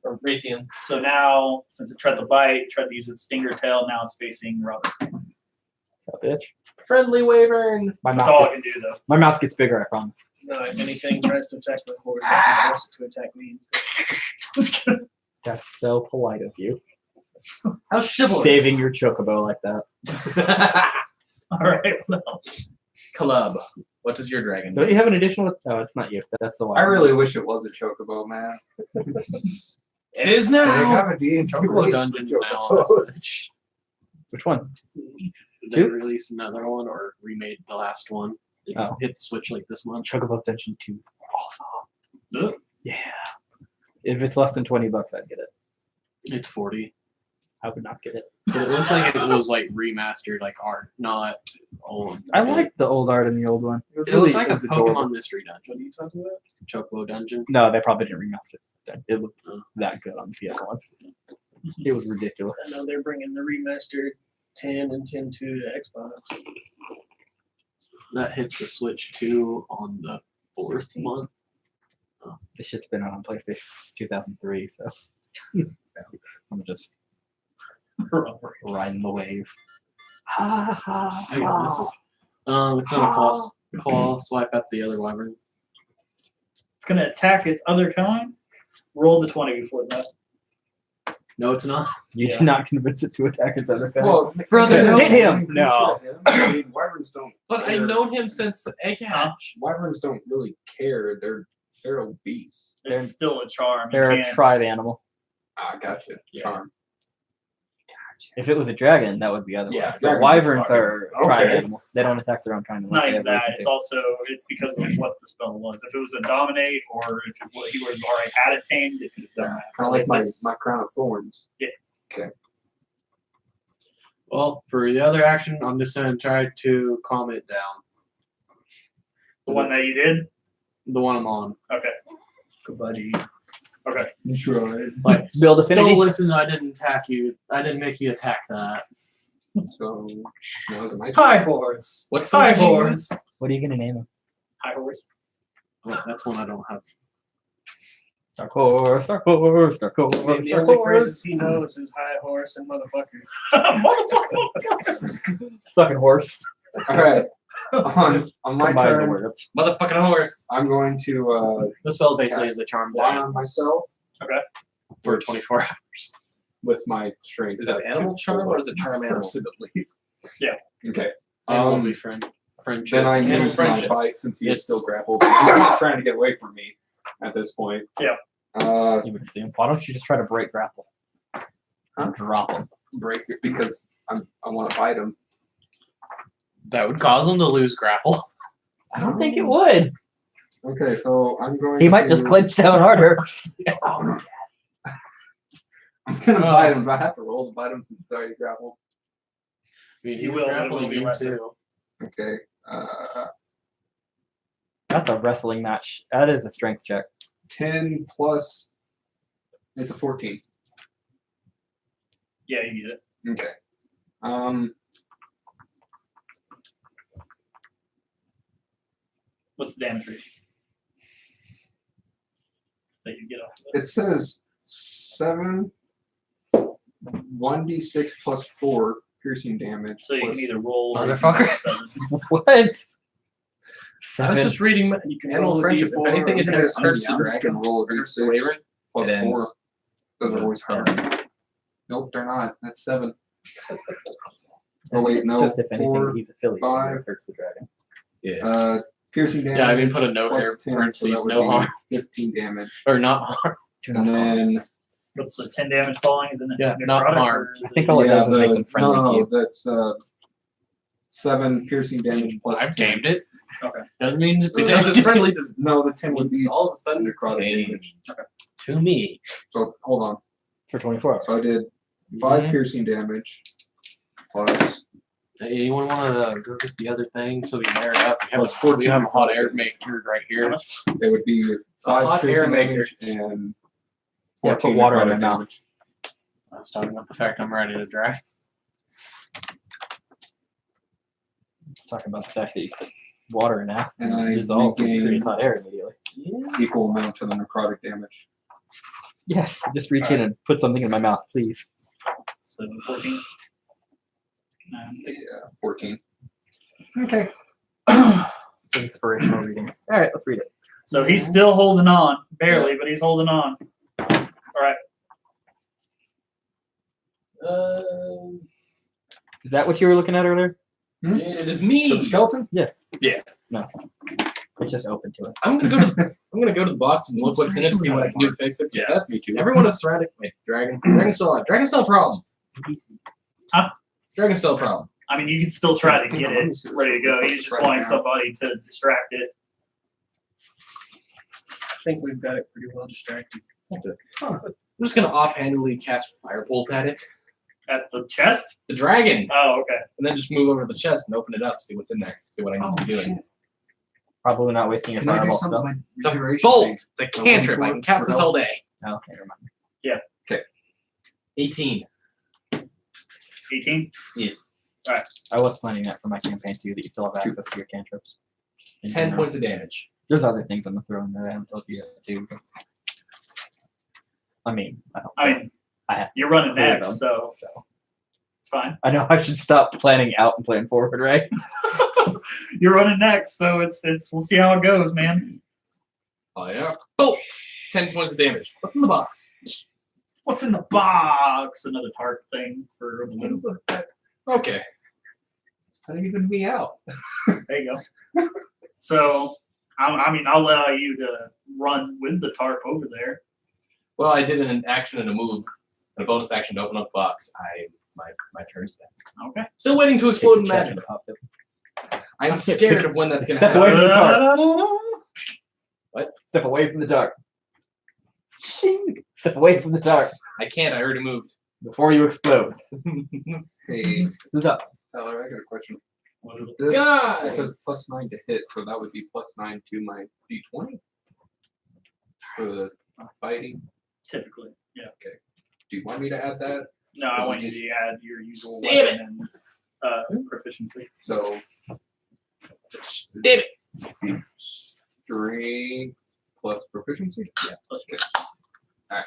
Or Raytheon. So now, since it tried to bite, tried to use its stinger tail, now it's facing Robert. So, bitch. Friendly Wyvern. My That's all mouth, I can do though. my mouth gets bigger, I promise. No, if anything tries to attack my horse, I can force it to attack me instead. That's so polite of you. How chivalrous. Saving your chocobo like that. All right. Well, Club. What does your dragon Don't do? you have an additional? No, it's not you. That's the one. I really wish it was a chocobo, man. It is They now. have a D&D Chocobo release Dungeons for now on the chocobos. Switch. Which one? Did they Two? release another one or remade the last one? It Oh. hit the Switch like this month. Chocobo's Dungeon 2. Is it? Yeah. If it's less than $20, I'd get it. It's 40. I would not get it. But it looks like it was like remastered, like art, not old. I like the old art in the old one. It looks like a was adorable. Pokemon Mystery Dungeon. What are you talking about? Chocobo Dungeon. No, they probably didn't remaster it. It looked that good on the PS1. It was ridiculous. I know they're bringing the remastered 10 and 10.2 to Xbox. That hits the Switch 2 on the 4th 16. month. This shit's been out on PlayStation since 2003, so I'm just riding the wave. Ha ha I got this one. It's on a claw swipe at the other wyvern. It's gonna attack its other kind. Roll the 20 before that. No, it's not. You Yeah. do not convince it to attack its other guy. Well, Brother, no. Hit him. No. I mean, wyverns don't. But care. I've known him since Egg Hatch. Wyverns don't really care. They're feral beasts. It's still a charm. You They're a can't- tribe animal. Ah, gotcha. Charm. If it was a dragon, that would be otherwise. Yeah, But dragon wyverns fucking- are tribe okay. animals. They don't attack their own kind It's unless not they even have reason that. to. It's also because of what the spell was. If it was a dominate, or if he was already had it tamed, it could have done that. Kind of like my, It's- my crown of thorns. Well, for the other action, I'm just gonna try to calm it down. the one that you did. The one I'm on. Okay. Good buddy. Okay. Sure. Like, Build affinity. don't listen. I didn't attack you. I didn't make you attack that. So now is it my turn? High horse. What's High my horse. What are you gonna name him? High horse. Oh, that's one I don't have. Dark horse, dark horse, dark horse, The dark only horse. phrases he knows is high horse and motherfucker. Motherfucker. Fucking horse. All right. On my Combine the turn, words. Motherfucking horse. I'm going to The spell basically Yes. is a charm fly down on myself for 24 hours. with my strength. Is it animal charm or is it charm animal? First, at least. Yeah. Okay. Animal Um, be friendship. Then I Animal use my friendship. bite since he Yes. is still grappled. He's not trying to get away from me at this point. Yeah. You would assume. Why don't you just try to break grapple? And drop him. Break it because I want to bite him. That would cause him to lose grapple. I don't think it would. Okay, so I'm going. He might just clench down harder. I'm gonna bite him, but I have to roll to bite him since it's already grappled. I mean, He he's will, but it grappling will be you lesser. too. Okay. That's a wrestling match. That is a strength check. 10 plus. It's a 14. Yeah, you get it. Okay. What's the damage ratio that you get off of it? It says 7, 1d6 plus 4 piercing damage. So you plus- can either roll or you can Motherfucker. roll 7. What? I was 7. just reading. You can Animal roll a friendship. If D4, anything, it Okay, hurts I'm the just gonna roll a hurts the d6 wyvern. plus It ends. 4. Those are always cards. Nope, they're not. That's 7. Oh wait, It's no. just if anything, 4, he's affiliated. 5. It hurts the dragon. Yeah. Piercing damage. Yeah, I mean, put a note plus here. 10, Parentheses, so that no would harm. be 15 damage. Or not harm. And then What's the 10 damage falling? Is it Yeah, not necrotic, harm. or is I think it- all it does is make them friendly to no, you. that's 7 piercing damage plus I've 10. tamed it. Okay. Doesn't mean it's Because it's friendly. Does No, the 10 would be all of a sudden necrotic tamed damage. to me. So hold on. For 24 hours. So I did 5 Mhm. piercing damage plus Anyone want to go get the other thing so we can air it up? We have, Plus 14 we have a hot air maker right here. it would be 5 hot air piercing maker. damage and Yeah, put 14 water in necrotic their mouth. damage. I was talking about the fact I'm ready to dry. Let's talk about the fact that you put water in acid And and I it dissolves and regain- creates hot air immediately. Equal amount to the necrotic damage. Yes, just reach in and put something in my mouth, please. So 14. Yeah, 14. Okay. Inspirational reading. All right, let's read it. So he's still holding on, barely, but he's holding on. All right. Is that what you were looking at earlier? It is So me. the skeleton? It's just open to it. I'm gonna go to the box and look what's in it, see what I can do to fix it. Yeah, That's me too. everyone is surrounded. Wait, Dragon's still alive. Dragon's still a problem. Huh? Dragon's still a problem. I mean, you can still try to get it ready to go. You're just wanting somebody to distract it. I think we've got it pretty well distracted. I'm just gonna offhandedly cast Firebolt at it. At the chest? The dragon, Oh, okay. and then just move over to the chest and open it up, see what's in there, see what I need to be doing. Probably not wasting your Can I do fireball something stuff. with It's a regeneration bolt. thing? It's a cantrip. I can cast this all day. Oh, okay, never mind. 18. 18? Yes. I was planning that for my campaign too, that you still have access to your cantrips. In 10 general. points of damage. There's other things I'm gonna throw in there I haven't told you yet too. But I mean, I mean, I have you're running clear next, them, so so it's fine. I know I should stop planning out and plan forward, right? You're running next, so it's we'll see how it goes, man. Oh, yeah. Bolt! 10 points of damage. What's in the box? What's in the box? Another tart thing for the little. Okay. How do you even me out? There you go. So, I mean, I'll allow you to run with the tarp over there. Well, I did an action and a move, and a bonus action to open up the box. My turn's done. Okay. Still waiting to explode in Take your chest magic. and pop it. I'm scared of when that's going to Step away happen. from the tarp. What? Step away from the dark. Shing. Step away from the dark I can't. I already moved. before you explode. Hey, Who's up? Tyler, I got a question. What is it? This, God. it says +9 to hit, so that would be +9 to my d20 for the fighting. Typically, yeah. Do you want me to add that? No, I Is it want you just- to add your usual Damn weapon and proficiency. So Damn it. strength plus proficiency. Yeah. Plus Okay.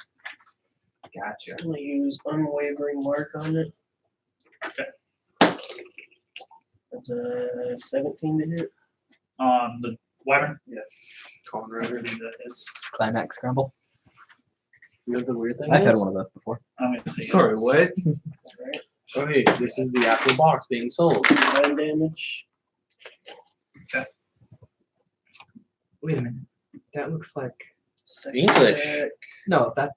Gotcha. I'm gonna use unwavering mark on it. Okay. That's a 17 to hit. the weapon. Conrad. Really that is. Climax scramble. You know the weird thing I've had is? one of those before. I'm gonna see. Sorry, what? Alright. Okay, this is the actual box being sold. 9 damage. Wait a minute. That looks like Second English. attack, no. That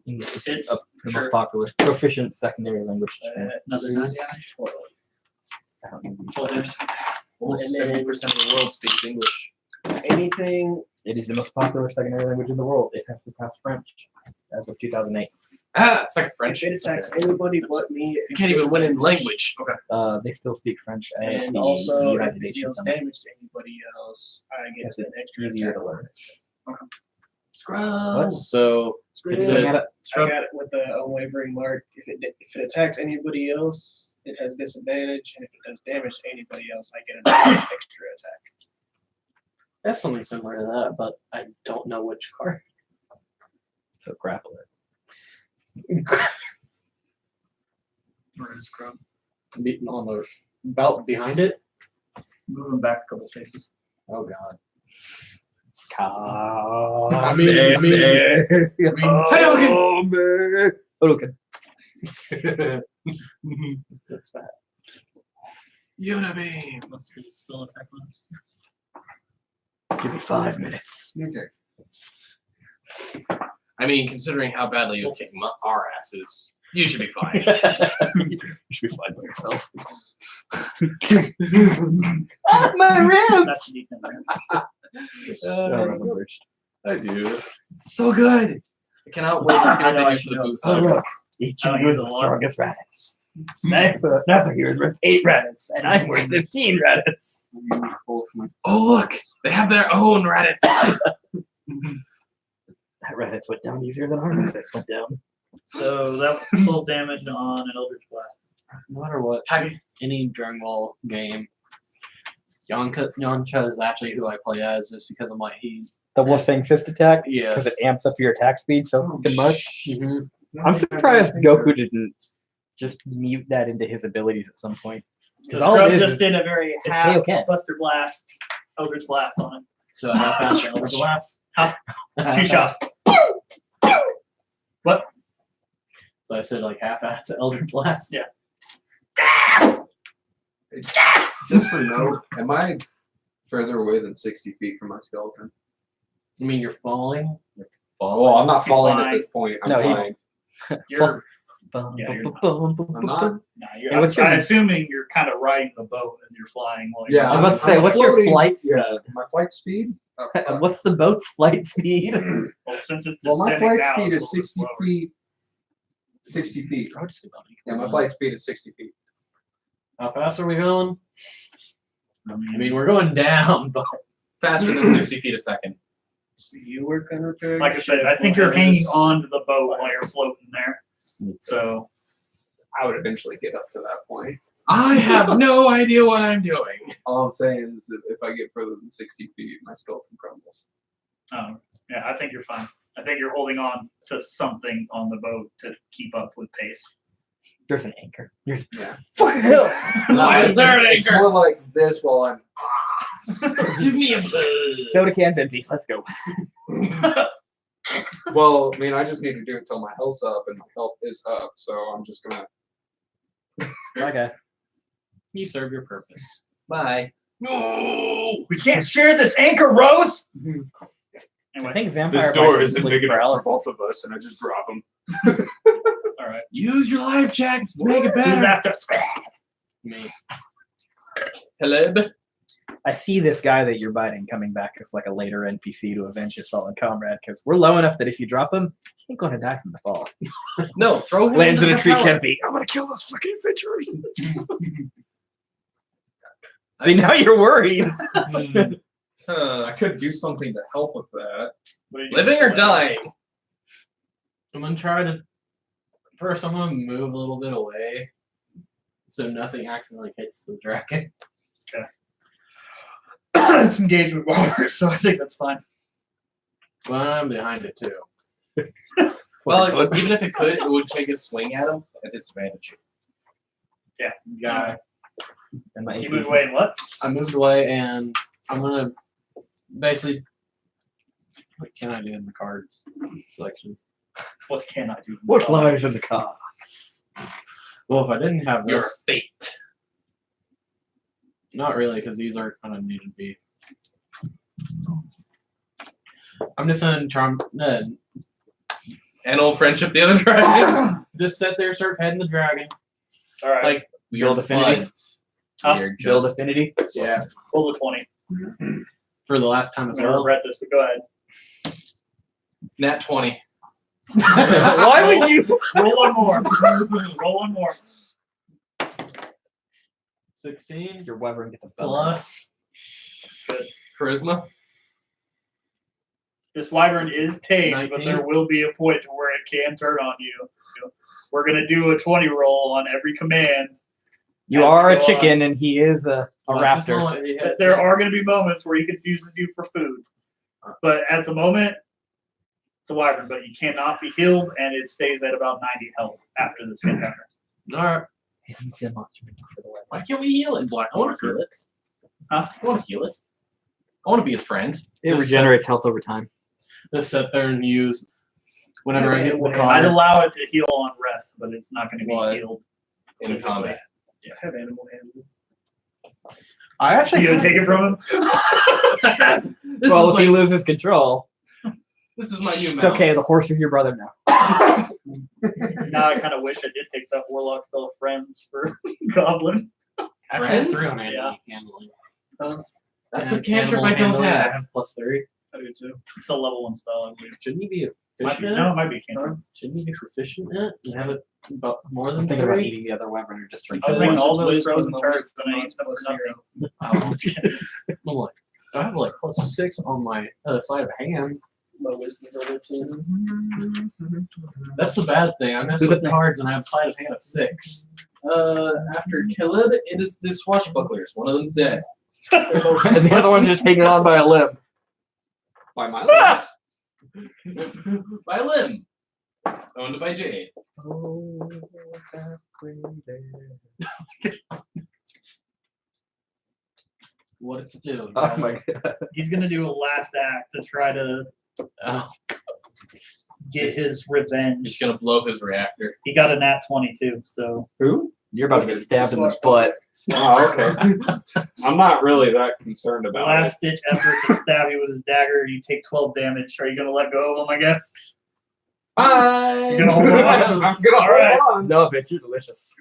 English is It's- the sure. most popular proficient secondary language. Another 9 damage. 12. I don't know. Well, there's Almost And then- 70% of the world speaks English. Anything It is the most popular secondary language in the world. It has surpassed French as of 2008. Ah, it's like if French. it attacks anybody but me, You can't even win in language. They still speak French. And the also, if United it Nations deals Summit, damage to anybody else, I get because an it's extra easier attack. to learn. Scrubs. So, Screw It's it. Looking at it, I got it with the unwavering mark. If it attacks anybody else, it has disadvantage, and if it does damage to anybody else, I get an extra attack. I have something similar to that, but I don't know which card. so grapple it. where is Scrub? On the belt behind it. Moving back a couple spaces. oh god. I That's bad. Unibeam. What's his spell attack bonus? Give me 5 minutes. Okay. I mean, considering how badly you've kicked our asses, you should be fine. You should be fine by yourself. My ribs! That's a decent round. I do. It's so good. I cannot wait to see I what know, they I do should for the know. boost. Oh, look. Each Oh, of you is he's the a lot. strongest rabbits. Never here is worth 8 rabbits, and I'm worth 15 rabbits. Oh, look. They have their own Reddit. That rabbits went down easier than our rabbits went down. So that was full damage on an Eldritch Blast. No matter what, any Dragon Ball game, Yamcha is actually who I play as, just because I'm like The Wolfang Fist attack, yes. because it amps up your attack speed so fucking much. Mhm. I'm surprised Goku didn't just mute that into his abilities at some point. So 'Cause all Scrub it is just is- did a very it's half Kaioken. Buster Blast, Eldritch Blast on it. So how fast the Eldritch Eldritch Blast. How 2 shots. So I said like half-assed Eldritch Blast. Yeah. Just for note, am I further away than 60 feet from my skeleton? You mean you're falling? Oh, I'm not He's falling flying. at this point. I'm No, he- flying. You're, Bum, Yeah, you're bum, bum, I'm bum, not. bum. nah, And you're what's your- I'm assuming you're kind of riding the boat as you're flying. While Yeah, I was you're about to say, I'm what's your floating. flight speed? Yeah, my flight speed. Oh, fuck. What's the boat's flight speed? well, since it's Well, my descending flight now, speed it's is a little 60 slower. feet. 60 feet. I would say about Yeah, my equal. flight speed is 60 feet. How fast are we going? I I mean, we're going down, but Faster than 60 feet a second. So you work on repairing. like I the said, ship I think while you're I hanging just- on to the boat while you're floating there. So I would eventually get up to that point. I have no idea what I'm doing. All I'm saying is that if I get further than 60 feet, my skeleton crumbles. yeah, I think you're fine. I think you're holding on to something on the boat to keep up with pace. There's an anchor. You're Yeah. fucking hell. Why is there an It's anchor? more like this while I'm. Give me a buzz. Soda can's empty. Let's go. Well, I mean, I just need to do it until my health's up, and my health is up, so I'm just gonna. Okay. you serve your purpose. Bye. No. We can't share this anchor, Rose. I Anyway, think vampire This door bites isn't sleep big enough for paralysis. both of us, and I just drop them. all right. Use your life jackets to make it Who's better. after? Me. Caleb. I see this guy that you're biting coming back as like a later NPC to avenge his fallen comrade because we're low enough that if you drop him, he ain't gonna die from the fall. No, throw him Lands in into a tree the can't be. I'm gonna kill those fucking adventurers. See, tower. now you're worried. I could do something to help with that. What are you Living doing? or dying? I'm gonna try to. First, I'm gonna move a little bit away, so nothing accidentally hits the dragon. It's engagement Robert, so I think that's fine. Well, I'm behind it too. Well, even if it could, it would take a swing at him at disadvantage. Guy. And my You AC moved is- away and what? I moved away, and I'm gonna basically. What can I do in the cards selection? What can I do? What lies in the cards? Well, if I didn't have Your this, fate. not really, because these are kind of need to be. I'm just gonna try. An old friendship, the other dragon. Just sit there, start heading the dragon. All right. Like Build affinity. buds. Huh? We're Build just- affinity. Yeah, Roll the 20. for the last time I'm as gonna well. regret this, but go ahead. Nat 20. Why would you? Roll one more. Roll one more. 16 Your wyvern gets a bonus. plus. Good. Charisma. This wyvern is tame, but 19. there will be a point to where it can turn on you. We're gonna do a 20 roll on every command. You As we are a go chicken, and he is a Well, at this raptor. moment, he had- There are gonna be moments where he confuses you for food, but at the moment, it's a wyvern. But you cannot be healed, and it stays at about 90 health after this encounter. All right. Isn't too much for the wyvern. Why can't we heal it, Black? I want to heal it. Huh? I want to heal it. I want to be its friend. It Just regenerates health over time. Just sit there and use whenever I hit the I'd card. allow it to heal on rest, but it's not going to be What? healed. In Physically. combat. I have animal handling. I Are actually you gonna take it from him? This Well, is if he my, loses control, this is my new it's mount. okay. The horse is your brother now. Now I kind of wish I did take that warlock spell of friends for goblin. actually have Friends? 3 on Yeah. handling. That's And a cantrip animal I don't handling, I have. have +3. I do too. It's a level 1 spell, I believe. Shouldn't you be Might proficient be, in no, it? it might be a cantrip. Shouldn't you be proficient in it? You have it about more I'm than thinking about 3? eating the other wyvern or just I was drinking. thinking all It's those wisdom, frozen the charts, wisdom and I ain't odds spent plus for nothing. I'm like, I have like +6 on my other side of hand. My wisdom over 2. That's the bad thing. I mess Who's with up next? cards and I have side of hand of 6. After Caleb, it is the swashbucklers. One of them's dead. And the other one's just hanging on by a limb. By my lips. By Lim. Owned by Jade. What it's doing. Oh my god. He's gonna do a last act to try to Oh, get his revenge. He's gonna blow his reactor. He got a nat 22, so Who? You're about to get stabbed in the butt. Oh, okay. I'm not really that concerned about it. Last ditch effort to stab you with his dagger. You take 12 damage. Are you gonna let go of him? I guess. Bye. You're gonna hold on. I'm gonna All right. hold on. No, bitch, you're delicious.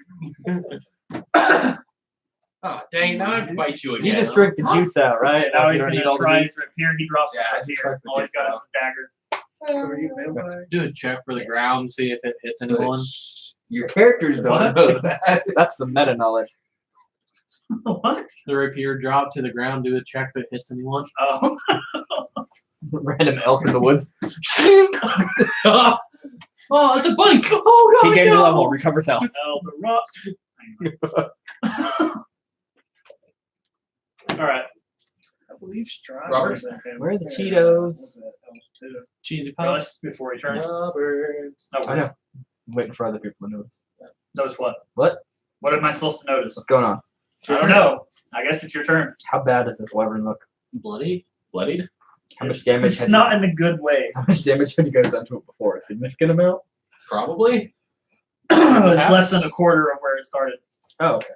Oh, dang, now I have to bite you again. You just drink the juice out, right? Now You he's don't need gonna all the try meat. his rip here. He drops Yeah, it right just here. like the All he's got is juice his dagger. So are you vampire? Do a check for the ground, see if it hits anyone. Your characters don't What? know that. That's the meta knowledge. What? The rapier drop to the ground, do a check if it hits anyone. Oh. Random elk in the woods. Oh, it's a bunny! Oh god! He gains a no! level, recovers health. Oh, the rock. All right. I believe Strahd Robert? was a vampire. Where are the Cheetos? Was an elf too. Cheesy Russ, puffs. before he turns. Roberts. No, I know. I'm waiting for other people to notice. Notice what? What? What am I supposed to notice? What's going on? I don't know. I guess it's your turn. How bad does this wyvern look? Bloody? Bloodied? How much damage? It's not in a good way. How much damage had you guys done to it before? A significant amount? Probably. It's less than a quarter of where it started. Oh, okay.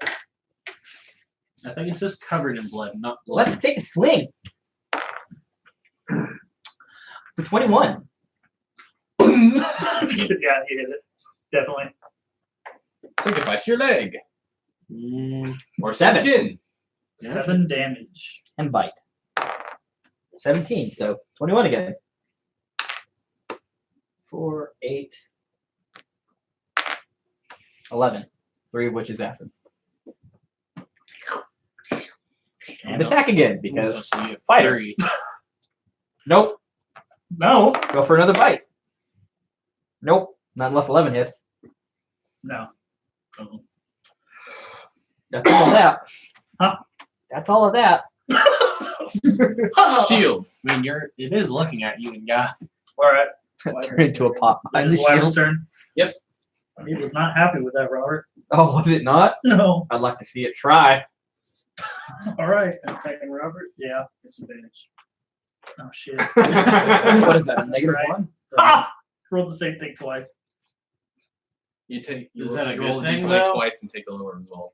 I think it's just covered in blood, not blood. Let's take a swing. For 21. Yeah, he hit it. Definitely. Take it bite your leg. Or 7. skin. 7 damage. And bite. 17, so 21 again. 4, 8, 11. 3 of which is acid. And attack again, because fighter. Nope. No. Go for another bite. Nope. Not unless 11 hits. No. That's all of that. Huh? That's all of that. Shield. I mean, it is looking at you and got. All right. Turn into a pop It behind is the Wyvern's shield. turn. Yep. He was not happy with that, Robert. Oh, was it not? No. I'd like to see it try. All right. Attacking Robert. Yeah. Disadvantage. Oh, shit. What is that, a That's negative right. 1? Ha! Rolled the same thing twice. You take you Is that a roll good thing, D20 though? twice and take a lower result.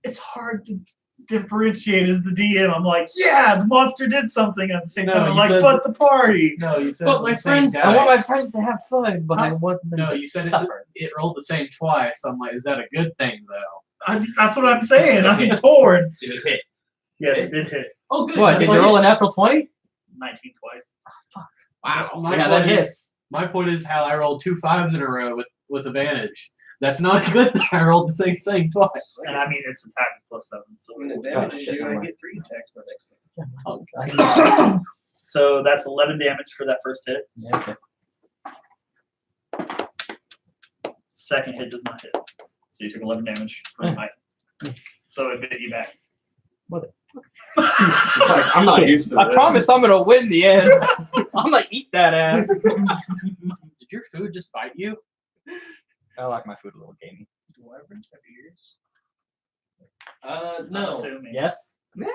It's hard to differentiate as the DM. I'm like, yeah, the monster did something. At the same No, time, I'm you like, said- but the party. No, you said But it was my the same friends- dice. I want my friends to have fun, but I want them No, to you said suffer. it rolled the same twice. I'm like, is that a good thing though? That's what I'm saying. I'm torn. Did it hit? Yes, it did hit. Oh, good. What, That's did like you roll it. a natural 20? 19 twice. Wow. My Yeah, point that is, hits. my point is how I rolled 2 5s in a row with advantage. That's not a good thing. I rolled the same thing twice. And I mean, it's attacks plus 7. So, When it Oh, damages shit, you, never I mind. get 3 attacks by next time. Oh, God. so that's 11 damage for that first hit. Yeah, okay. Second hit does not hit. So you took 11 damage from the bite. So it bit you back. Like, I'm not used to I this. promise I'm gonna win the end. I'm gonna eat that ass. Did your food just bite you? I like my food a little gamey. Do wyverns have ears? I'm No. assuming. Yes? I mean,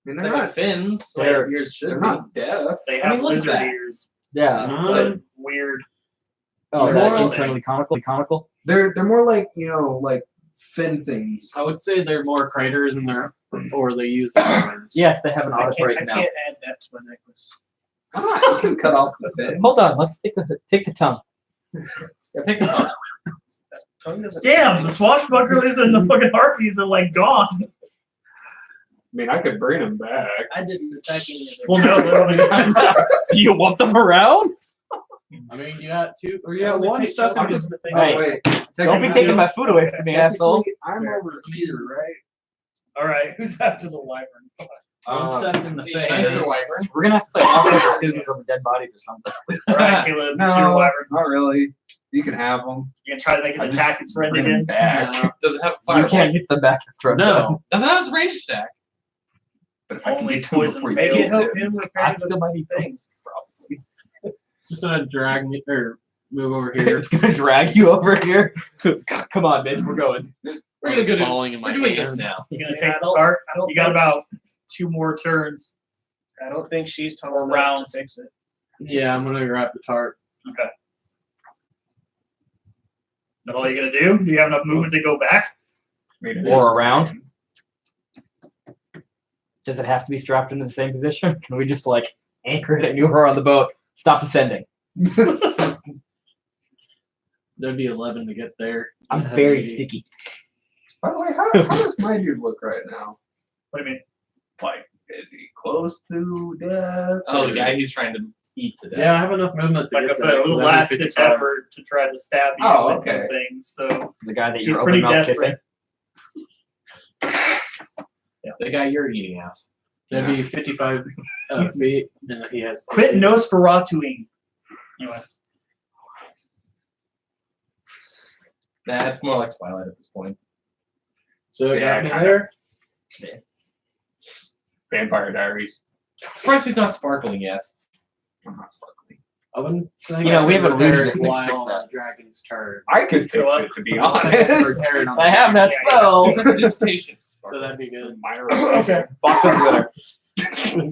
They they're have not, fins. So They're- yours should they're be. not deaf. They I have mean, look at lizard that. ears. Yeah. But weird. Oh, They're that more internally conical. They're more like, you know, like fin things. I would say they're more craters in their, or they use their horns. Yes, they have an I auditory can't canal. add that to my necklace. Ah, you can cut off the fin. Hold on, let's take the tongue. Yeah, pick them up. Tongue doesn't. Damn, the swashbucklers and the fucking harpies are like gone. I mean, I could bring them back. I didn't attack any of them. Well, no, Do you want them around? I mean, you got 2, or you Yeah, got one one stuff stuff. I'm just Hey, wait. Don't be Technically- taking my food away from me, asshole. technically, I'm over here, right? All right, who's after the wyvern? One stuff in the face. Nicer wyvern. We're gonna have to play rock, paper, scissors over dead bodies or something. All right, Caleb, it's your No, wyvern. not really. You can have them. You can try to make it I just attack its friend bring 'em again. back. Does it have a You fireball? can't get them back after I'm done. No. Does it have a range attack? But if I can Only get two poison before you Maybe fails. it kill helped them. him repair I the still might eat them. thing. It's just gonna drag me or move over here. It's gonna drag you over here. Come on, bitch, we're going. We're We're gonna just do falling in my We're doing this hands. now. You're gonna Yeah, take the tart. I don't You got think- about 2 more turns. I don't think she's tall Or enough rounds. to fix it. Yeah, I'm gonna grab the tart. Okay. That's all you're gonna do? Do you have enough movement to go back? Or around? Does it have to be strapped into the same position? Can we just like anchor it at New Horror on the boat? Stop descending. There'd be 11 to get there. I'm It has very 80. sticky. By the way, how does my dude look right now? What do you mean? Like, is he close to death? Oh, the guy who's trying to eat to death. Yeah, I have enough movement to Like I get said, there, it was a 'cause that'd last be ditch 55. effort to try to stab you Oh, and okay. do things. So The guy that he's you're pretty open mouth desperate. kissing. The guy you're eating out. That'd be 55 feet, and he has. Quit Nosferatuing. Anyway, That's more like Twilight at this point. So it Yeah, got me kinda. there. Vampire Diaries. Surprised he's not sparkling yet. I'm not sparkling. I wouldn't say You know, we I have an would prepare illusionist that while can fix that. a dragon's turn. I could fix So, it, to be I honest. prepared on I have that Yeah, spell. Prestidigitation. So that'd be good. Minor Okay. Box of glitter.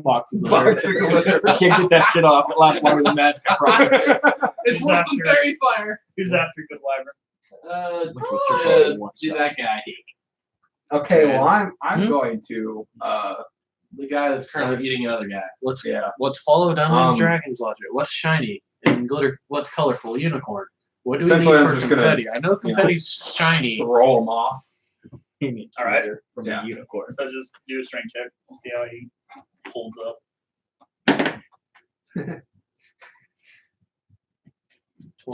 Box of Box of glitter. I can't get that shit off. It lasts longer than magic. I promise. It's Who's worse than after- fairy fire. who's after Good Wyvern? Which was strictly one Do shot. that guy. Okay, well, I'm Hmm? going to. The guy that's currently eating another guy. Let's Yeah. let's follow down Um, the dragon's logic. What's shiny and glitter? What's colorful? Unicorn. What do we Essentially, need I'm for just gonna, confetti? I know confetti's shiny. throw him off. All right. From Yeah. the unicorn. So just do a strength check. We'll see how he holds up.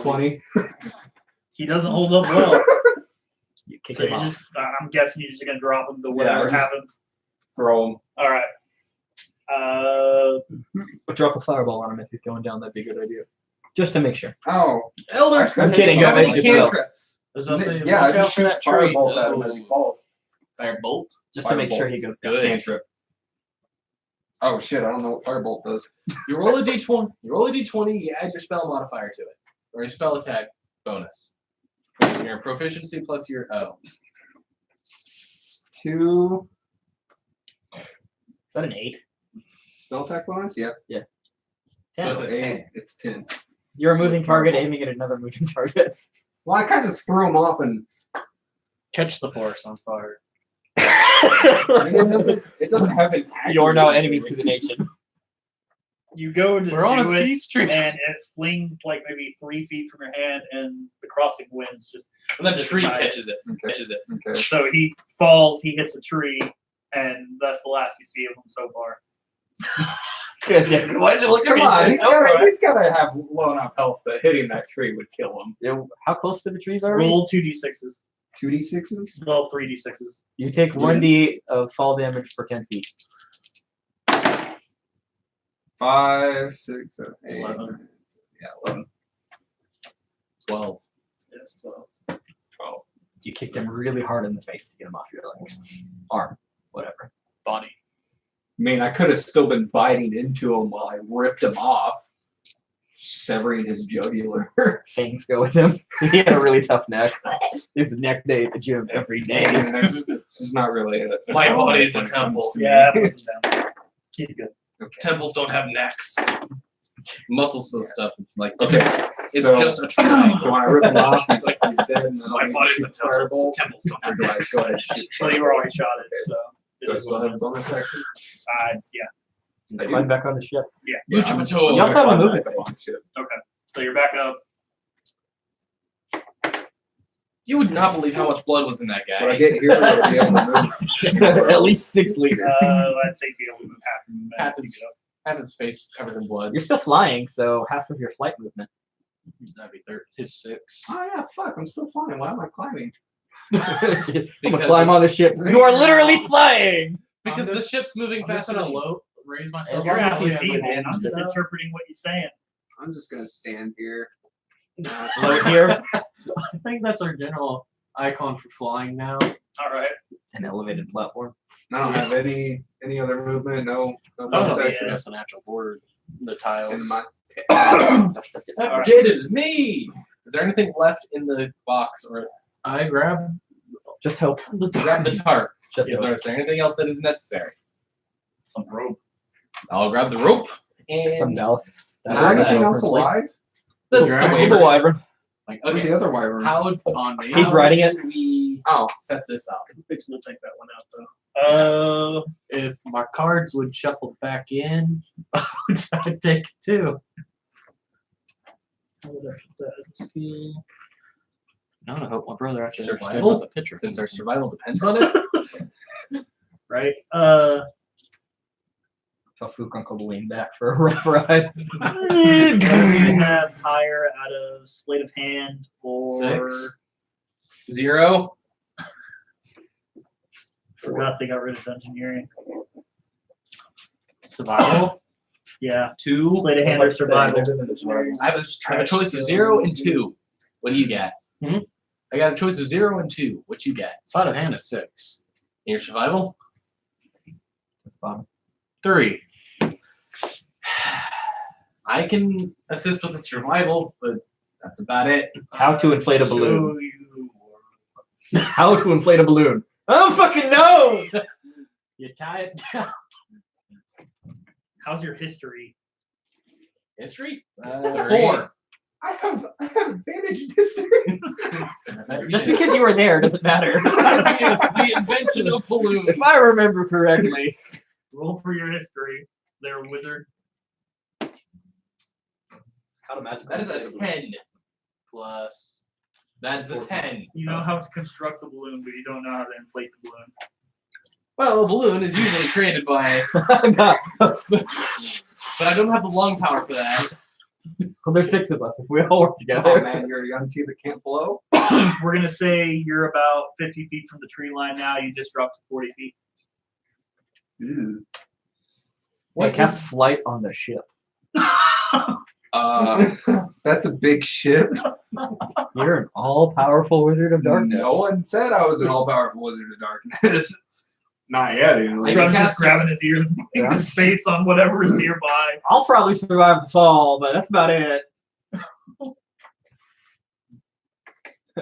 20. He doesn't hold up well. You kick So him you off. just, I'm guessing you're just gonna drop him to Yeah, whatever just- happens. Throw him. All right. Drop a fireball on him as he's going down. That'd be a good idea. Just to make sure. Oh. Elder. I'm kidding, How I many make it spell. cantrips? As I was saying, Yeah, watch out just for shoot that tree. firebolt at him as he falls. Firebolt. Just to make sure he goes down. Good. Cantrip. Oh shit, I don't know what firebolt does. You roll a d20. You roll a d20. You add your spell modifier to it, or your spell attack bonus. Your proficiency plus your 2 Is that an 8? spell attack bonus? Yeah. So So it's a 10. 8. It's 10. You're a moving target aiming at another moving target. Well, I kind of just threw him off and Catch the forest on fire. I mean, it doesn't have an You're now accuracy enemies to the rating. nation. You go to We're on do a it, peace tree. and it flings like maybe 3 feet from your hand, and the crossing winds just. And then the tree Right. catches it. Okay. Catches it. Okay. So he falls, he hits a tree, and that's the last you see of him so far. Good. Yeah. Why'd you look at Come me? on, It's alright. he's gotta have low enough health that hitting that tree would kill him. Yeah, how close to the trees are we? Roll 2d6s. 2d6s? Well, 3d6s. You take 1d of fall damage for 10 feet. 5, 6, 7, 8. 11. Yeah, 11. 12. Yes, well. You kicked him really hard in the face to get him off your like arm, whatever. Body. I mean, I could have still been biting into him while I ripped him off, severing his jugular. Fangs go with him. He had a really tough neck. His neck day at the gym every day. And there's not really a My problem body's a when it comes temple. to Yeah, me. that was down. He's good. Okay. Temples don't have necks. Muscles and stuff. It's like Okay. it's so, just a triangle. So when I rip him off, he's dead. And then My I need to body's shoot a temple. fireball. Temples don't Or have do I necks. go ahead and shoot Well, you were already fireball? shot it, so. it Do I is still what have it is. bonus action? Yeah. Climb back on the ship. Yeah. Lucha I'm- Patrol. You also have a I'm movement back up on ship. So you're back up. You would not believe how much blood was in that When I guy. get here, I'll be able to move. At least 6 liters. I'd say you'd be able to move half of him. Half his- Half his face covered in blood. You're still flying, so half of your flight movement. That'd be his 6. Oh yeah, fuck! I'm still flying. Why am I climbing? I'm gonna Because climb on the ship. You are literally flying. Because the ship's moving I'm just faster gonna than you. raise myself. You're As out long with as he's me, able man. I'm just to. interpreting what you're saying. I'm just gonna stand here. Float here. I think that's our general icon for flying now. All right. An elevated platform. I don't have any other movement. No Oh, bonus yeah. action That's a natural board. The in tiles. my. That stuff gets That Alright. did it is me. Is there anything left in the box, or I grab Just hope. grab the tarp? Just hope. Is there anything else that is necessary? Some rope. I'll grab the rope and Some analysis. Is there anything else alive? the dragon. dragon. Evil wyvern. Like, Where's okay, the other wyvern? How on me. He's riding it. do we Oh, set this up? I'm fixing to take that one out though. If my cards would shuffle back in, I'd take it too. How would I put that as a skill? No, I hope my brother actually understood Survival? about the picture. Since our survival depends on it. Right? So Fook Uncle to lean back for a rough ride. What do you have higher out of Sleight of Hand or 6. 0. forgot they got rid of Dungeoneering? Survival. Yeah. 2. Sleight of Hand or Survival. I have a choice of 0 and 2. What do you get? Hmm? I got a choice of 0 and 2. What you get? Sleight of hand is 6. In your survival? Bottom. 3. I can assist with the survival, but that's about it. How to inflate a balloon. Show you. How to inflate a balloon. I don't fucking know. You tie it down. How's your history? History? 4. 4. I have advantage in history. Just because you were there doesn't matter. The invention of balloons. If I remember correctly. Roll for your history. There, wizard. How to magic. That is a 10 plus. That's a 10. You know how to construct the balloon, but you don't know how to inflate the balloon. Well, a balloon is usually created by, Well, but I don't have the lung power for that. there's 6 of us. If we all work Oh together. man, you're a young tea that can't blow. We're gonna say you're about 50 feet from the tree line now. You just dropped to 40 feet. What cast flight on the ship? That's a big ship. You're an all-powerful wizard of darkness. No one said I was an all-powerful wizard of darkness. Not yet, anyway. Scrub's just grabbing his ears and putting his face on whatever is nearby. I'll probably survive the fall, but that's about it.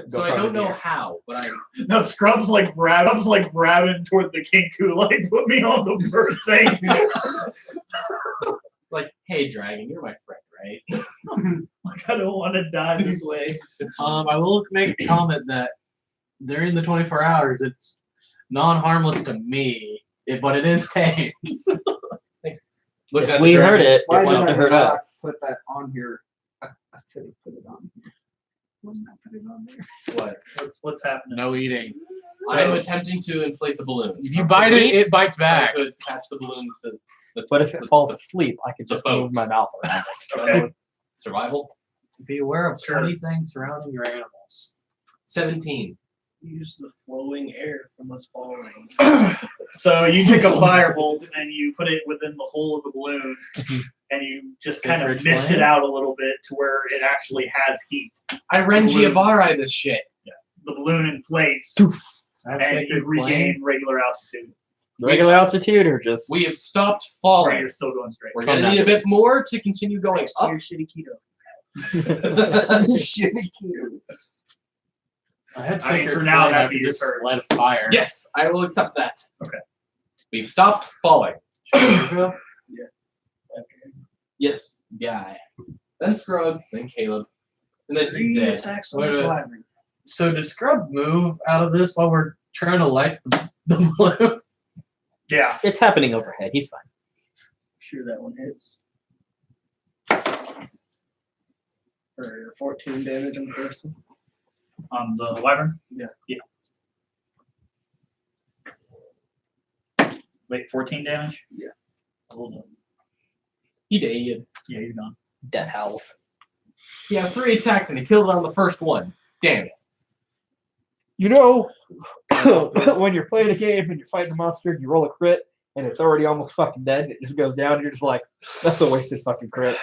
So I don't know how, but I No, Scrub's like grabbing toward the Kinku, like put me on the bird thing. like, hey, dragon, you're my friend, right? Like I don't want to die this way. I will make a comment that during the 24 hours, it's non-harmless to me, but it is tame. Look If at we the heard dragon. it, Why it wants did to I hurt not us. put that on here? I said put it on here. Why didn't I put it on there? What? What's happening? No eating. I'm attempting to inflate the balloon. If you bite it, it bites Trying back. to attach the balloon to the. But if it falls asleep, I could just boat. move my mouth around it. Okay. Survival. Be aware of Sure. funny things surrounding your animals. 17. Use the flowing air from us falling. So you take a firebolt and you put it within the hole of the balloon, and you just kind of Sacred mist flame? it out a little bit to where it actually has heat. I Rengiavari this shit. The balloon inflates, I have and sacred you regain regular altitude. Regular altitude or just We have stopped Right, falling. you're still going straight. We're gonna need a bit more to continue going Thanks to up. your shitty keto. Shitty cute. I had I mean, sacred for now, flame, that'd I be could your just turn. light a fire. Yes, I will accept that. Okay. We've stopped falling. Sugar? Yes, guy. Then Scrub, then Caleb, and then he's 3 dead. attacks on Wait a this minute. wyvern. So does Scrub move out of this while we're trying to light the balloon? Yeah. it's happening overhead. He's fine. Sure that one hits. For 14 damage on the first one. On the wyvern? Yeah. Yeah. Wait, 14 damage? Yeah. Hold on. He did. Yeah, he's gone. Death howls. He has 3 attacks and he killed it on the first one. Damn it. You know, when you're playing a game and you're fighting a monster, you roll a crit and it's already almost fucking dead, and it just goes down, and you're just like, that's a wasted fucking crit.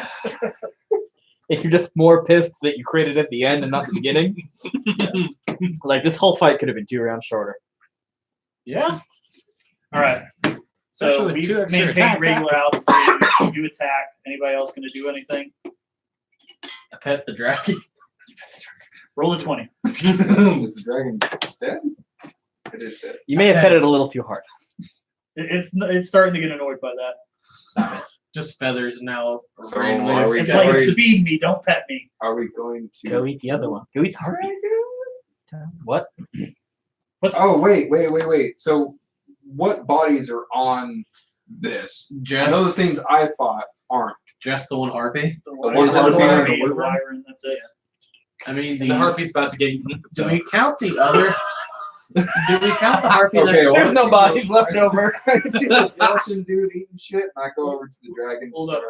If you're just more pissed that you critted at the end and not the beginning, like this whole fight could have been 2 rounds shorter. Yeah. All right. So Especially with we've 2 extra maintained attacks regular altitude. You attack. Anybody else going to do anything? I pet the dragon. Roll a 20. Is the dragon dead? It is dead. You may have petted it a little too hard. It's starting to get annoyed by that. Stop it. just feathers now. So randomly are or we It's something. like going- feed me, don't pet me. Are we going to? Go eat the other one. Go eat the harpies. What? Oh wait. So what bodies are on this? I know the Just, things I fought aren't. just the one harpy. The one wyvern, just the the harpy, wyvern? the wyvern, that's it. I mean, The harpy's about to get eaten. Do we count the other? Do we count the harpy? Okay, that, well, There's no bodies left over. I see the Russian dude eating shit, and I go over to the dragon. Hold up.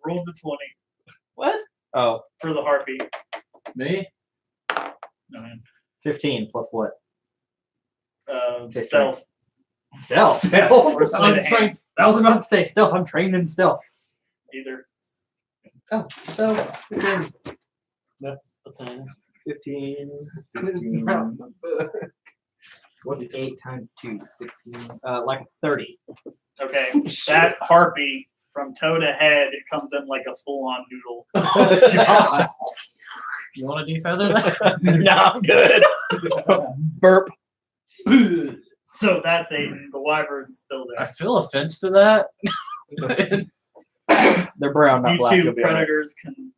Roll the 20 What? Oh, for the harpy. Me? No, 15 plus what? Okay, stealth. Stealth. Or sleight I'm of hand. trying- I was about to say stealth. I'm trained in stealth. Either. Oh, so again, That's the thing. 15. What's 8 times 2? 16. Like 30. Okay, that harpy from toe to head, it comes in like a full-on noodle. You want to defeather that? No, I'm good. Burp. So that's 8, and the wyvern's still I there. feel offense to that. They're brown, not You black. two you'll be all right. predators can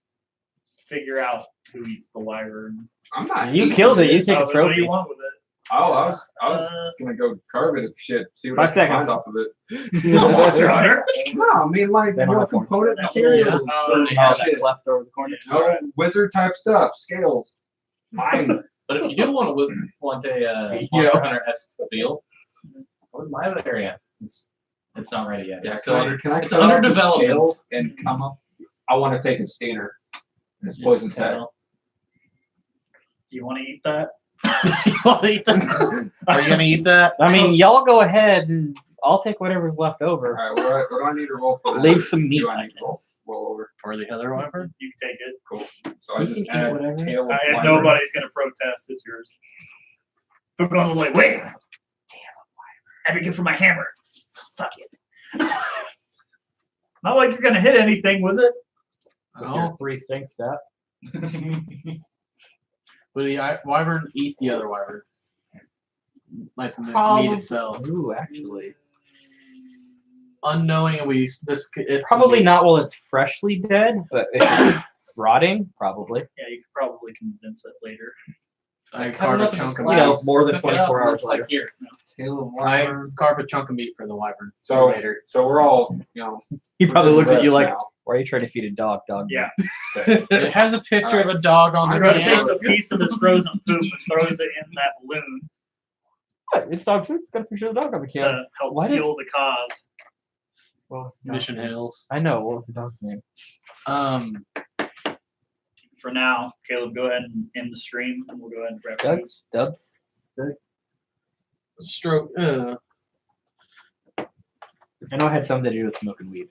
figure out who eats the wyvern. I'm not. You eating killed it. You take a What do trophy. you want with it? Oh, I was Uh, gonna go carve it of shit. See what 5 I can seconds. find off of it. Monster Hunter. No, I mean like They don't more have horns. component Yeah. materials Oh, for yeah. Oh, shit. that's left over the corner. No wizard type stuff, scales. Mine. But if you do want a Monster Hunter-esque feel, where's my other area? It's not ready yet. Yeah, It's still under. can I it's cut under off the development. scales and come up? I want to take a stainer. And it's poison tag. Do you want to eat that? You wanna eat that? Are you gonna eat that? I mean, y'all go ahead and I'll take whatever's left over. All right, what do I need to roll for? Leave that? some meat, Do I I need to roll over? For the other wyvern? You can take it. Cool. So I You just can eat add whatever. tail of I, wyvern. nobody's gonna protest. It's yours. Who goes away? Wait. Damn, I be good for my hammer. Fuck it. Not like you're gonna hit anything with it. With your 3 stink step. Will the wyvern eat the other wyvern? Like the Probably. meat itself. Ooh, actually. Unknowing it Probably not while it's freshly dead, but if it's rotting, probably. Yeah, you could probably convince it later. I Cut carve it a up into chunk of You know, meat. more than Cook it up, 24 and hours it's like later. here. Tail of I wyvern. carve a chunk of meat for the wyvern. So later. so we're all He probably within looks at you rest like, now. why are you trying to feed a dog? Yeah. It has a picture of a dog on the Scrub gonna can. takes a piece of his frozen poop and throws it in that balloon What? It's dog food. It's got a picture of the dog on the can. to help Why fuel does- the cause. What was the dog's Mission name? Hills. I know. What was the dog's name? For now, Caleb, go ahead and end the stream, and we'll go ahead and wrap it up. Stubbs? Stroke. I know it had something to do with smoking weed.